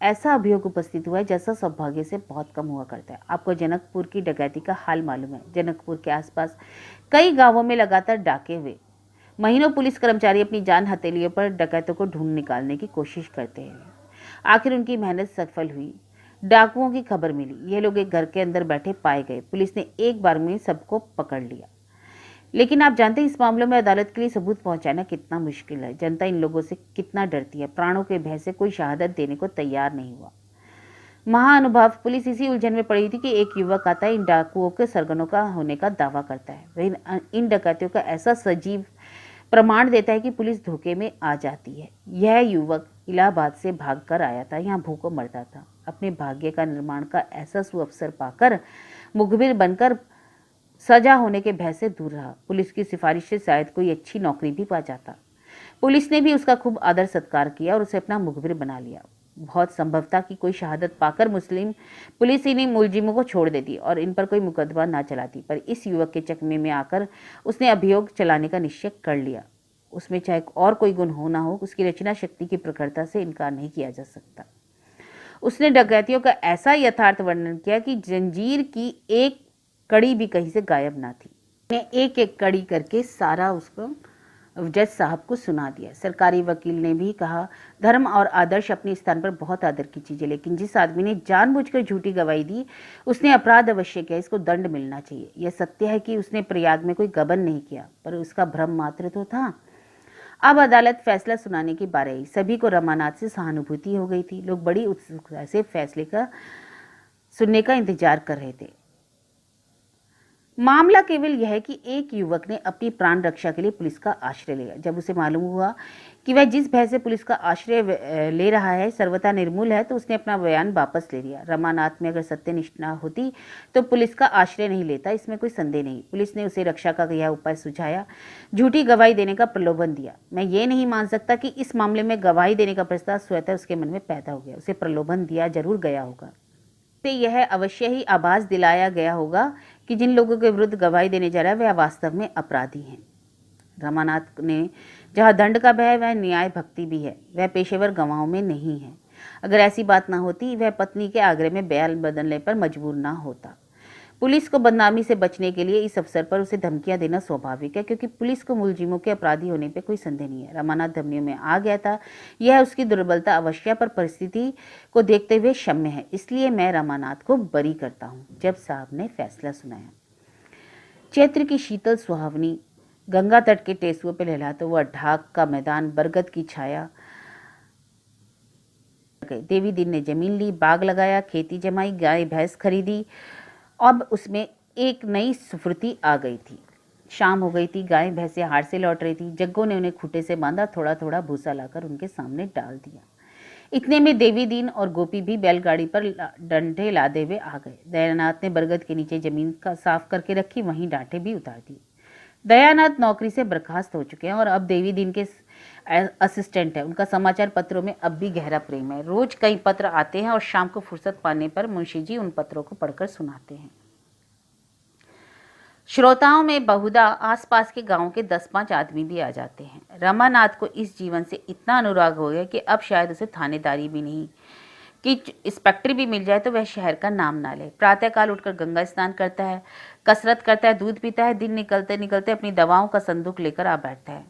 B: ऐसा अभियोग उपस्थित हुआ है जैसा सौभाग्य से बहुत कम हुआ करता है। आपको जनकपुर की डकैती का हाल मालूम है। जनकपुर के आसपास कई गांवों में लगातार डाके हुए। महीनों पुलिस कर्मचारी अपनी जान हथेलियों पर डकैतों को ढूंढ निकालने की कोशिश करते हैं। आखिर उनकी मेहनत सफल हुई। डाकुओं की खबर मिली। ये लोग एक घर के अंदर बैठे पाए गए। पुलिस ने एक बार में सबको पकड़ लिया। लेकिन आप जानते हैं इस मामलों में अदालत के लिए सबूत पहुंचाना कितना मुश्किल है। जनता इन लोगों से कितना डरती है। प्राणों के भय से कोई शहादत देने को तैयार नहीं हुआ। महानुभाव पुलिस इसी उलझन में पड़ी थी कि एक युवक आता है, इन डाकुओं के सरगनों का होने का दावा करता है। वह इन डकैतियों का ऐसा सजीव प्रमाण देता है कि पुलिस धोखे में आ जाती है। यह युवक इलाहाबाद से भागकर आया था, यहाँ भूखों मरता था। अपने भाग्य का निर्माण का ऐसा सुअवसर पाकर मुखबिर बनकर सजा होने के भय से दूर रहा। पुलिस की सिफारिश से शायद कोई अच्छी नौकरी भी पा जाता। पुलिस ने भी उसका खूब आदर सत्कार किया और उसे अपना मुखबिर बना लिया। बहुत संभव था कि कोई शहादत पाकर मुस्लिम पुलिस इन्हीं मुलजिमों को छोड़ देती और इन पर कोई मुकदमा ना चलाती, पर इस युवक के चकमे में आकर उसने अभियोग चलाने का निश्चय कर लिया। उसमें चाहे और कोई गुण हो ना हो, उसकी रचना शक्ति की प्रखरता से इनकार नहीं किया जा सकता। उसने डकैतियों का ऐसा यथार्थ वर्णन किया कि जंजीर की एक कड़ी भी कहीं से गायब ना थी। ने एक एक कड़ी करके सारा उसको जज साहब को सुना दिया। सरकारी वकील ने भी कहा, धर्म और आदर्श अपने स्थान पर बहुत आदर की चीजें, लेकिन जिस आदमी ने जानबूझकर झूठी गवाही दी उसने अपराध अवश्य किया, इसको दंड मिलना चाहिए। यह सत्य है कि उसने प्रयाग में कोई गबन नहीं किया, पर उसका भ्रम मात्र तो था। अब अदालत फैसला सुनाने की बारी आई। सभी को रमानाथ से सहानुभूति हो गई थी। लोग बड़ी उत्सुकता से फैसले का सुनने का इंतजार कर रहे थे। मामला केवल यह है कि एक युवक ने अपनी प्राण रक्षा के लिए पुलिस का आश्रय लिया। जब उसे मालूम हुआ कि वह जिस भय से पुलिस का आश्रय ले रहा है सर्वथा निर्मूल है, तो उसने अपना बयान वापस ले लिया। रमानाथ में अगर सत्यनिष्ठा होती तो पुलिस का आश्रय नहीं लेता, इसमें कोई संदेह नहीं। पुलिस ने उसे रक्षा का यह उपाय सुझाया, झूठी गवाही देने का प्रलोभन दिया। मैं ये नहीं मान सकता कि इस मामले में गवाही देने का प्रस्ताव स्वतः उसके मन में पैदा हो गया। उसे प्रलोभन दिया जरूर गया होगा। से यह अवश्य ही आभास दिलाया गया होगा कि जिन लोगों के विरुद्ध गवाही देने जा रहा है वह वास्तव में अपराधी हैं। रमानाथ ने जहाँ दंड का भय, वह न्याय भक्ति भी है। वह पेशेवर गवाहों में नहीं है। अगर ऐसी बात ना होती, वह पत्नी के आग्रह में बयान बदलने पर मजबूर ना होता। पुलिस को बदनामी से बचने के लिए इस अवसर पर उसे धमकियां देना स्वाभाविक है, क्योंकि पुलिस को मुलजिमों के अपराधी होने पर कोई संदेह नहीं है। रमानाथ धमनियों में आ गया था। यह उसकी दुर्बलता अवश्य, पर परिस्थिति को देखते हुए क्षम्य है। इसलिए मैं रमानाथ को बरी करता हूँ। जज साहब ने फैसला सुनाया। चैत्र की शीतल सुहावनी गंगा तट के टेसुओं पर लहलाता हुआ ढाक का मैदान, बरगद की छाया। देवी दिन ने जमीन ली, बाग लगाया, खेती जमाई, गाय भैंस खरीदी। अब उसमें एक नई स्फूर्ति आ गई थी। शाम हो गई थी, गाय भैंसें हाट से लौट रही थी। जग्गो ने उन्हें खूंटे से बांधा, थोड़ा थोड़ा भूसा लाकर उनके सामने डाल दिया। इतने में देवी दीन और गोपी भी बैलगाड़ी पर डंडे लादे हुए आ गए। दयानाथ ने बरगद के नीचे जमीन का साफ करके रखी, वहीं डांठे भी उतार दी। दयानाथ नौकरी से बर्खास्त हो चुके हैं और अब देवी दीन के असिस्टेंट है। उनका समाचार पत्रों में अब भी गहरा प्रेम है। रोज कई पत्र आते हैं और शाम को फुर्सत पाने पर मुंशी जी उन पत्रों को पढ़कर सुनाते हैं। श्रोताओं में बहुधा आसपास के गांवों के 10-5 आदमी भी आ जाते हैं। रमानाथ को इस जीवन से इतना अनुराग हो गया कि अब शायद उसे थानेदारी भी नहीं कि इंस्पेक्टर भी मिल जाए तो वह शहर का नाम ना ले। प्रातःकाल उठकर गंगा स्नान करता है, कसरत करता है, दूध पीता है। दिन निकलते निकलते अपनी दवाओं का संदूक लेकर आ बैठता है।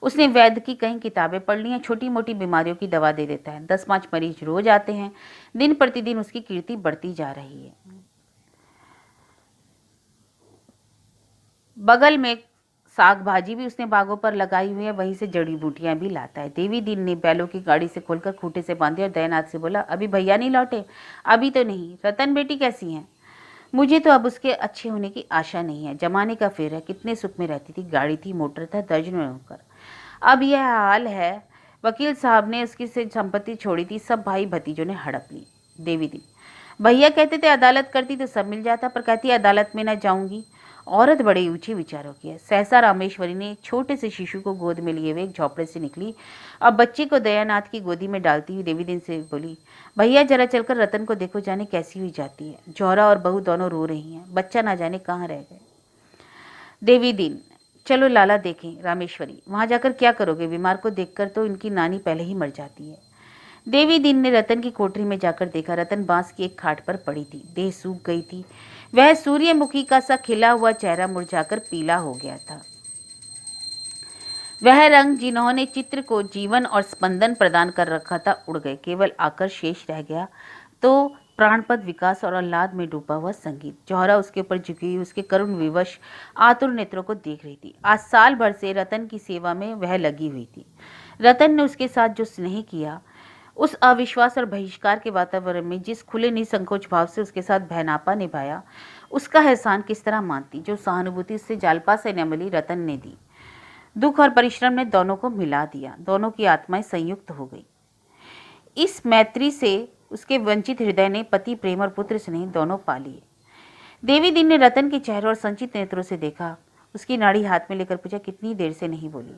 B: उसने वैद्य की कई किताबें पढ़ ली हैं, छोटी मोटी बीमारियों की दवा दे देता है। 10-5 मरीज रोज आते हैं। दिन प्रतिदिन उसकी कीर्ति बढ़ती जा रही है। बगल में साग भाजी भी उसने बागों पर लगाई हुई है, वहीं से जड़ी बूटियां भी लाता है। देवी दिन ने बैलों की गाड़ी से खोलकर खूंटे से बांधी और दयानाथ से बोला, अभी भैया नहीं लौटे? अभी तो नहीं। रतन बेटी कैसी है? मुझे तो अब उसके अच्छे होने की आशा नहीं है। जमाने का फेर है, कितने सुख में रहती थी, गाड़ी थी, मोटर था, दर्जनों होकर अब यह हाल है। वकील साहब ने उसकी से संपत्ति छोड़ी थी, सब भाई भतीजों ने हड़प ली। देवी दी, भैया कहते थे अदालत करती तो सब मिल जाता, पर कहती अदालत में न जाऊंगी। औरत बड़े ऊंचे विचारों की है। सहसा रामेश्वरी ने छोटे से शिशु को गोद में लिए हुए एक झोपड़े से निकली। अब बच्चे को दयानाथ की गोदी में डालती हुई देवी दिन से बोली, भैया जरा चलकर रतन को देखो, जाने कैसी हुई जाती है। जौहरा और बहू दोनों रो रही हैं, बच्चा ना जाने कहाँ रह गए। देवी दिन, चलो लाला देखें। रामेश्वरी, वहां जाकर क्या करोगे? बीमार को देखकर तो इनकी नानी पहले ही मर जाती है। देवी दिन ने रतन की कोठरी में जाकर देखा। रतन बांस की एक खाट पर पड़ी थी, देह सूख गई थी। वह सूर्यमुखी का सा खिला हुआ चेहरा मुरझाकर पीला हो गया था। वह रंग जिन्होंने चित्र को जीवन और स्पंदन प्रदान कर रखा था उड़ गए। केवल आकर शेष रह गया तो प्राणपद विकास और आह्लाद में डूबा हुआ संगीत। जौहरा उसके ऊपर झुकी हुई उसके करुण विवश आतुर नेत्रों को देख रही थी। आज साल भर से रतन की सेवा में वह लगी हुई थी। रतन ने उसके साथ जो स्नेह किया, उस अविश्वास और बहिष्कार के वातावरण में जिस खुले निसंकोच भाव से उसके साथ भैनापा निभाया, उसका एहसान किस तरह मानती। जो सहानुभूति उससे जालपा से न मिली, रतन ने दी। दुख और परिश्रम ने दोनों को मिला दिया। दोनों की आत्माएं संयुक्त हो गई। इस मैत्री से उसके वंचित हृदय ने पति प्रेम और पुत्र स्नेह दोनों पा लिए। देवी दिन ने रतन के चेहरे और संचित नेत्रों से देखा। उसकी नाड़ी हाथ में लेकर पूछा, कितनी देर से नहीं बोली?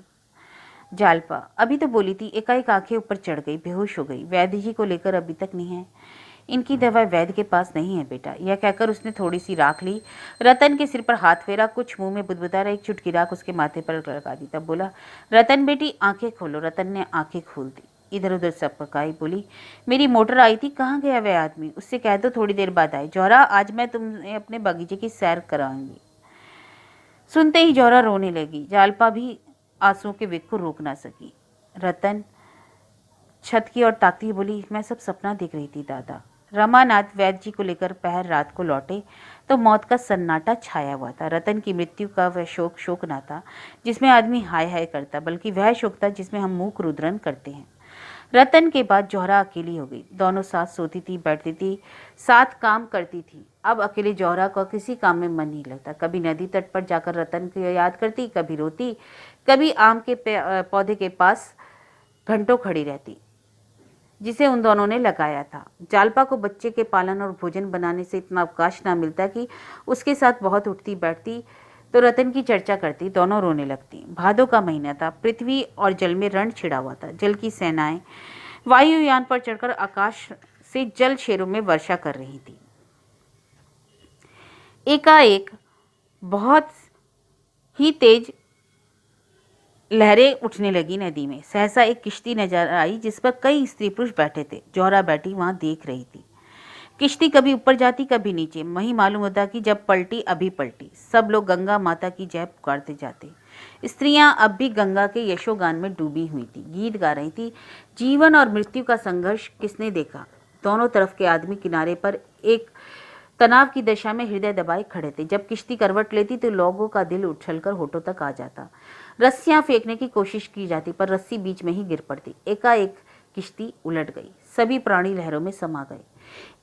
B: जालपा, अभी तो बोली थी। एकाएक आंखें ऊपर चढ़ गई, बेहोश हो गई। वैद्य जी को लेकर अभी तक नहीं है। इनकी दवा वैद्य के पास नहीं है बेटा। यह कहकर उसने थोड़ी सी राख ली, रतन के सिर पर हाथ फेरा, कुछ मुंह में बुदबुदा रहा, एक चुटकी राख उसके माथे पर लगा दी। तब बोला, रतन बेटी आंखें खोलो। रतन ने आंखें खोल दी, इधर उधर सब पकाई, बोली, मेरी मोटर आई थी, कहाँ गया वह आदमी? उससे कह दो थोड़ी देर बाद आए। जौहरा, आज मैं तुम्हें अपने बगीचे की सैर कराऊंगी। सुनते ही जौहरा रोने लगी। जालपा भी आंसुओं के वेग को रोक ना सकी। रतन छत की ओर ताकती हुई बोली, मैं सब सपना देख रही थी दादा। रमानाथ वैद्य जी को लेकर पहर रात को लौटे तो मौत का सन्नाटा छाया हुआ था। रतन की मृत्यु का वह शोक ना था जिसमें आदमी हाय हाय करता, बल्कि वह शोक था जिसमें हम मूक रुद्रन करते हैं। रतन के बाद जौहरा अकेली हो गई। दोनों साथ सोती थी, बैठती थी, साथ काम करती थी। अब अकेले जौहरा का किसी काम में मन नहीं लगता। कभी नदी तट पर जाकर रतन को याद करती, कभी रोती, कभी आम के पौधे के पास घंटों खड़ी रहती जिसे उन दोनों ने लगाया था। जालपा को बच्चे के पालन और भोजन बनाने से इतना अवकाश ना मिलता कि उसके साथ बहुत उठती बैठती तो रतन की चर्चा करती, दोनों रोने लगती। भादों का महीना था, पृथ्वी और जल में रण छिड़ा हुआ था। जल की सेनाएं वायुयान पर चढ़कर आकाश से जल शेरों में वर्षा कर रही थी। एकाएक बहुत ही तेज लहरें उठने लगी नदी में। सहसा एक किश्ती नजर आई जिस पर कई स्त्री पुरुष बैठे थे। जौहरा बैठी वहां देख रही थी। किश्ती कभी ऊपर जाती, कभी नीचे। वही मालूम होता कि जब पलटी अभी पलटी। सब लोग गंगा माता की जय पुकारते जाते। स्त्रियां अब भी गंगा के यशोगान में डूबी हुई थी, गीत गा रही थी। जीवन और मृत्यु का संघर्ष किसने देखा? दोनों तरफ के आदमी किनारे पर एक तनाव की दशा में हृदय दबाए खड़े थे। जब किश्ती करवट लेती तो लोगों का दिल उछलकर होठों तक आ जाता। रस्सियां फेंकने की कोशिश की जाती पर रस्सी बीच में ही गिर पड़ती। एकाएक किश्ती उलट गई। सभी प्राणी लहरों में समा गए।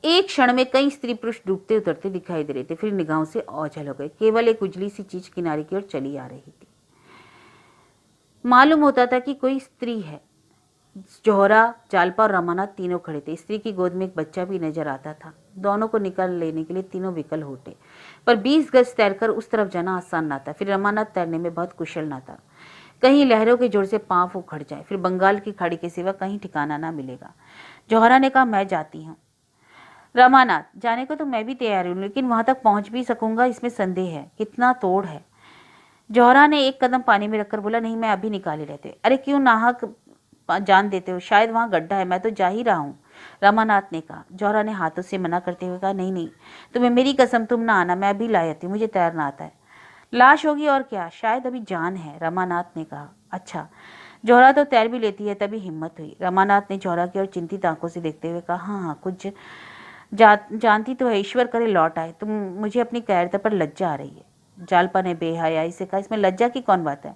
B: एक क्षण में कई स्त्री पुरुष डूबते उतरते दिखाई दे रहे थे, फिर निगाहों से ओझल हो गए। केवल एक उजली सी चीज किनारे की ओर चली आ रही थी। मालूम होता था कि कोई स्त्री है। जौहरा, जालपा और रमानाथ तीनों खड़े थे। स्त्री की गोद में एक बच्चा भी नजर आता था। दोनों को निकाल लेने के लिए तीनों विकल होते, पर 20 गज तैरकर उस तरफ जाना आसान ना था। फिर रमानाथ तैरने में बहुत कुशल ना था। कहीं लहरों के जोर से पांव उखड़ जाए, फिर बंगाल की खाड़ी के सिवा कहीं ठिकाना ना मिलेगा। जौहरा ने कहा, मैं जाती हूँ। रमानाथ, जाने को तो मैं भी तैयार हूँ, लेकिन वहां तक पहुंच भी सकूंगा इसमें संदेह है। कितना तोड़ है। जौहरा ने एक कदम पानी में रखकर बोला, नहीं, मैं अभी निकाले रहते। अरे क्यों नाहक जान देते हो? शायद वहां गड्ढा है, मैं तो जा ही रहा हूँ, रमानाथ ने कहा। जौहरा ने हाथों से मना करते हुए कहा, नहीं नहीं, तुम्हें मेरी कसम, तुम ना आना, मैं अभी ला आती हूँ, मुझे तैरना आता है। लाश होगी और क्या, शायद अभी जान है, रमानाथ ने कहा। अच्छा, जौहरा तो तैर भी लेती है। तभी हिम्मत हुई। रमानाथ ने जौहरा की ओर चिंतित आंखों से देखते हुए कहा, हाँ हाँ, कुछ जानती तो है, ईश्वर करे लौट आए। तुम मुझे अपनी कायरता पर लज्जा आ रही है। जालपा ने बेहयाई से कहा, इसमें लज्जा की कौन बात है?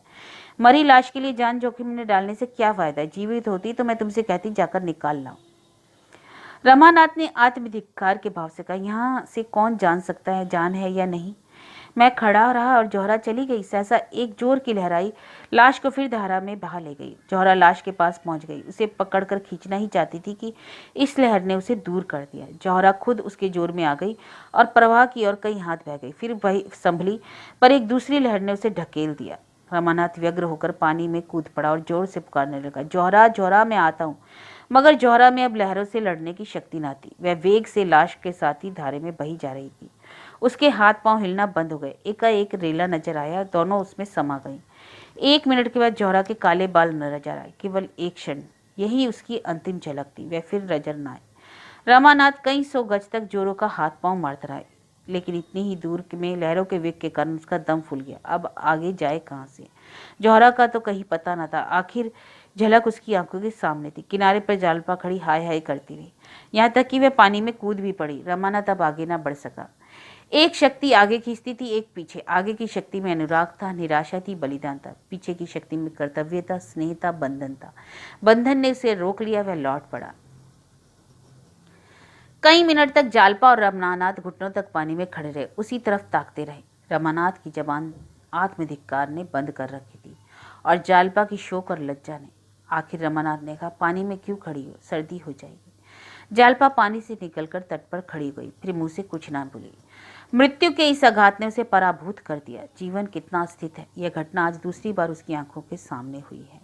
B: मरी लाश के लिए जान जोखिम में डालने से क्या फायदा है? जीवित होती तो मैं तुमसे कहती जाकर निकाल लाऊं। रमानाथ ने आत्मधिक्कार के भाव से कहा, यहाँ से कौन जान सकता है जान है या नहीं? मैं खड़ा रहा और जौहरा चली गई। सहसा एक जोर की लहराई लाश को फिर धारा में बहा ले गई। जौहरा लाश के पास पहुंच गई। उसे पकड़कर खींचना ही चाहती थी कि इस लहर ने उसे दूर कर दिया। जौहरा खुद उसके जोर में आ गई और प्रवाह की ओर कई हाथ बह गई। फिर वही संभली, पर एक दूसरी लहर ने उसे ढकेल दिया। रमानाथ व्यग्र होकर पानी में कूद पड़ा और जोर से पुकारने लगा, जौहरा जौहरा, मैं आता हूँ। मगर जौहरा में अब लहरों से लड़ने की शक्ति न थी। वह वेग से लाश के साथ ही धारे में बही जा रही थी। उसके हाथ पांव हिलना बंद हो गए। एकाएक रेला नजर आया, दोनों उसमें समा गई। 1 मिनट के बाद जौहरा के काले बाल नजर आए। केवल एक क्षण, यही उसकी अंतिम झलक थी। वह फिर नजर न आए। रमानाथ कई 100 गज तक जोरों का हाथ पांव मारता रहा, लेकिन इतनी ही दूर में लहरों के वेग के कारण उसका दम फूल गया। अब आगे जाए कहां से? जौहरा का तो कहीं पता न था। आखिर झलक उसकी आंखों के सामने थी। किनारे पर जालपा खड़ी हाय हाय करती रही, यहाँ तक कि वह पानी में कूद भी पड़ी। रमानाथ अब आगे न बढ़ सका। एक शक्ति आगे खींचती थी, एक पीछे। आगे की शक्ति में अनुराग था, निराशा थी, बलिदान था। पीछे की शक्ति में कर्तव्य था, स्नेह था, बंधन था। बंधन ने उसे रोक लिया, वह लौट पड़ा। कई मिनट तक जालपा और रमानाथ घुटनों तक पानी में खड़े रहे, उसी तरफ ताकते रहे। रमानाथ की जबान आत्मधिक्कार ने बंद कर रखी थी और जालपा की शोक और लज्जा ने। आखिर रमानाथ ने कहा, पानी में क्यों खड़ी हो, सर्दी हो जाएगी। जालपा पानी से निकलकर तट पर खड़ी गई, फिर मुंह से कुछ ना बोली। मृत्यु के इस आघात ने उसे पराभूत कर दिया। जीवन कितना स्थित है, यह घटना आज दूसरी बार उसकी आंखों के सामने हुई है।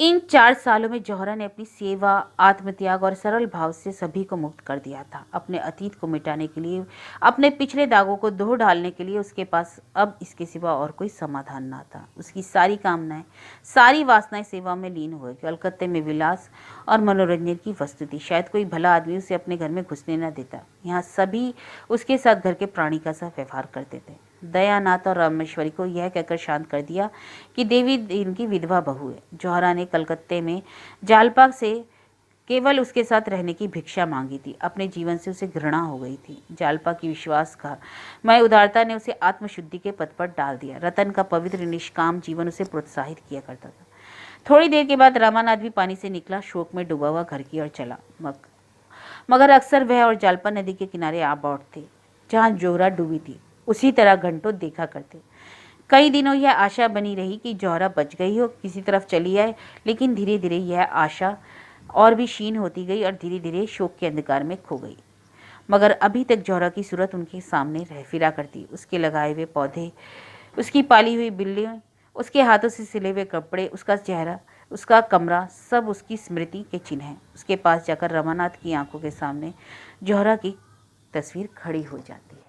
B: इन 4 सालों में जौहरा ने अपनी सेवा, आत्मत्याग और सरल भाव से सभी को मुक्त कर दिया था। अपने अतीत को मिटाने के लिए, अपने पिछले दागों को धो डालने के लिए उसके पास अब इसके सिवा और कोई समाधान ना था। उसकी सारी कामनाएं, सारी वासनाएं सेवा में लीन हो गई। कलकत्ते में विलास और मनोरंजन की वस्तु थी। शायद कोई भला आदमी उसे अपने घर में घुसने न देता। यहाँ सभी उसके साथ घर के प्राणी का सा व्यवहार करते थे। दयानाथ और रामेश्वरी को यह कहकर शांत कर दिया कि देवी इनकी विधवा बहू है। जौहरा ने कलकत्ते में जालपाग से केवल उसके साथ रहने की भिक्षा मांगी थी। अपने जीवन से उसे घृणा हो गई थी। जालपा की विश्वासघातमय उदारता ने उसे आत्मशुद्धि के पथ पर डाल दिया। रतन का पवित्र निष्काम जीवन उसे प्रोत्साहित किया करता था। थोड़ी देर के बाद रामानाथ भी पानी से निकला, शोक में डूबा हुआ घर की ओर चला। मगर अक्सर वह और जालपा नदी के किनारे आ बैठते जहाँ जौहरा डूबी थी। उसी तरह घंटों देखा करते। कई दिनों यह आशा बनी रही कि जौहरा बच गई हो, किसी तरफ चली आए, लेकिन धीरे धीरे यह आशा और भी क्षीण होती गई और धीरे धीरे शोक के अंधकार में खो गई। मगर अभी तक जौहरा की सूरत उनके सामने रह फिरा करती। उसके लगाए हुए पौधे, उसकी पाली हुई बिल्लियाँ, उसके हाथों से सिले हुए कपड़े, उसका चेहरा, उसका कमरा, सब उसकी स्मृति के चिन्ह हैं। उसके पास जाकर रमानाथ की आंखों के सामने जौहरा की तस्वीर खड़ी हो जाती है।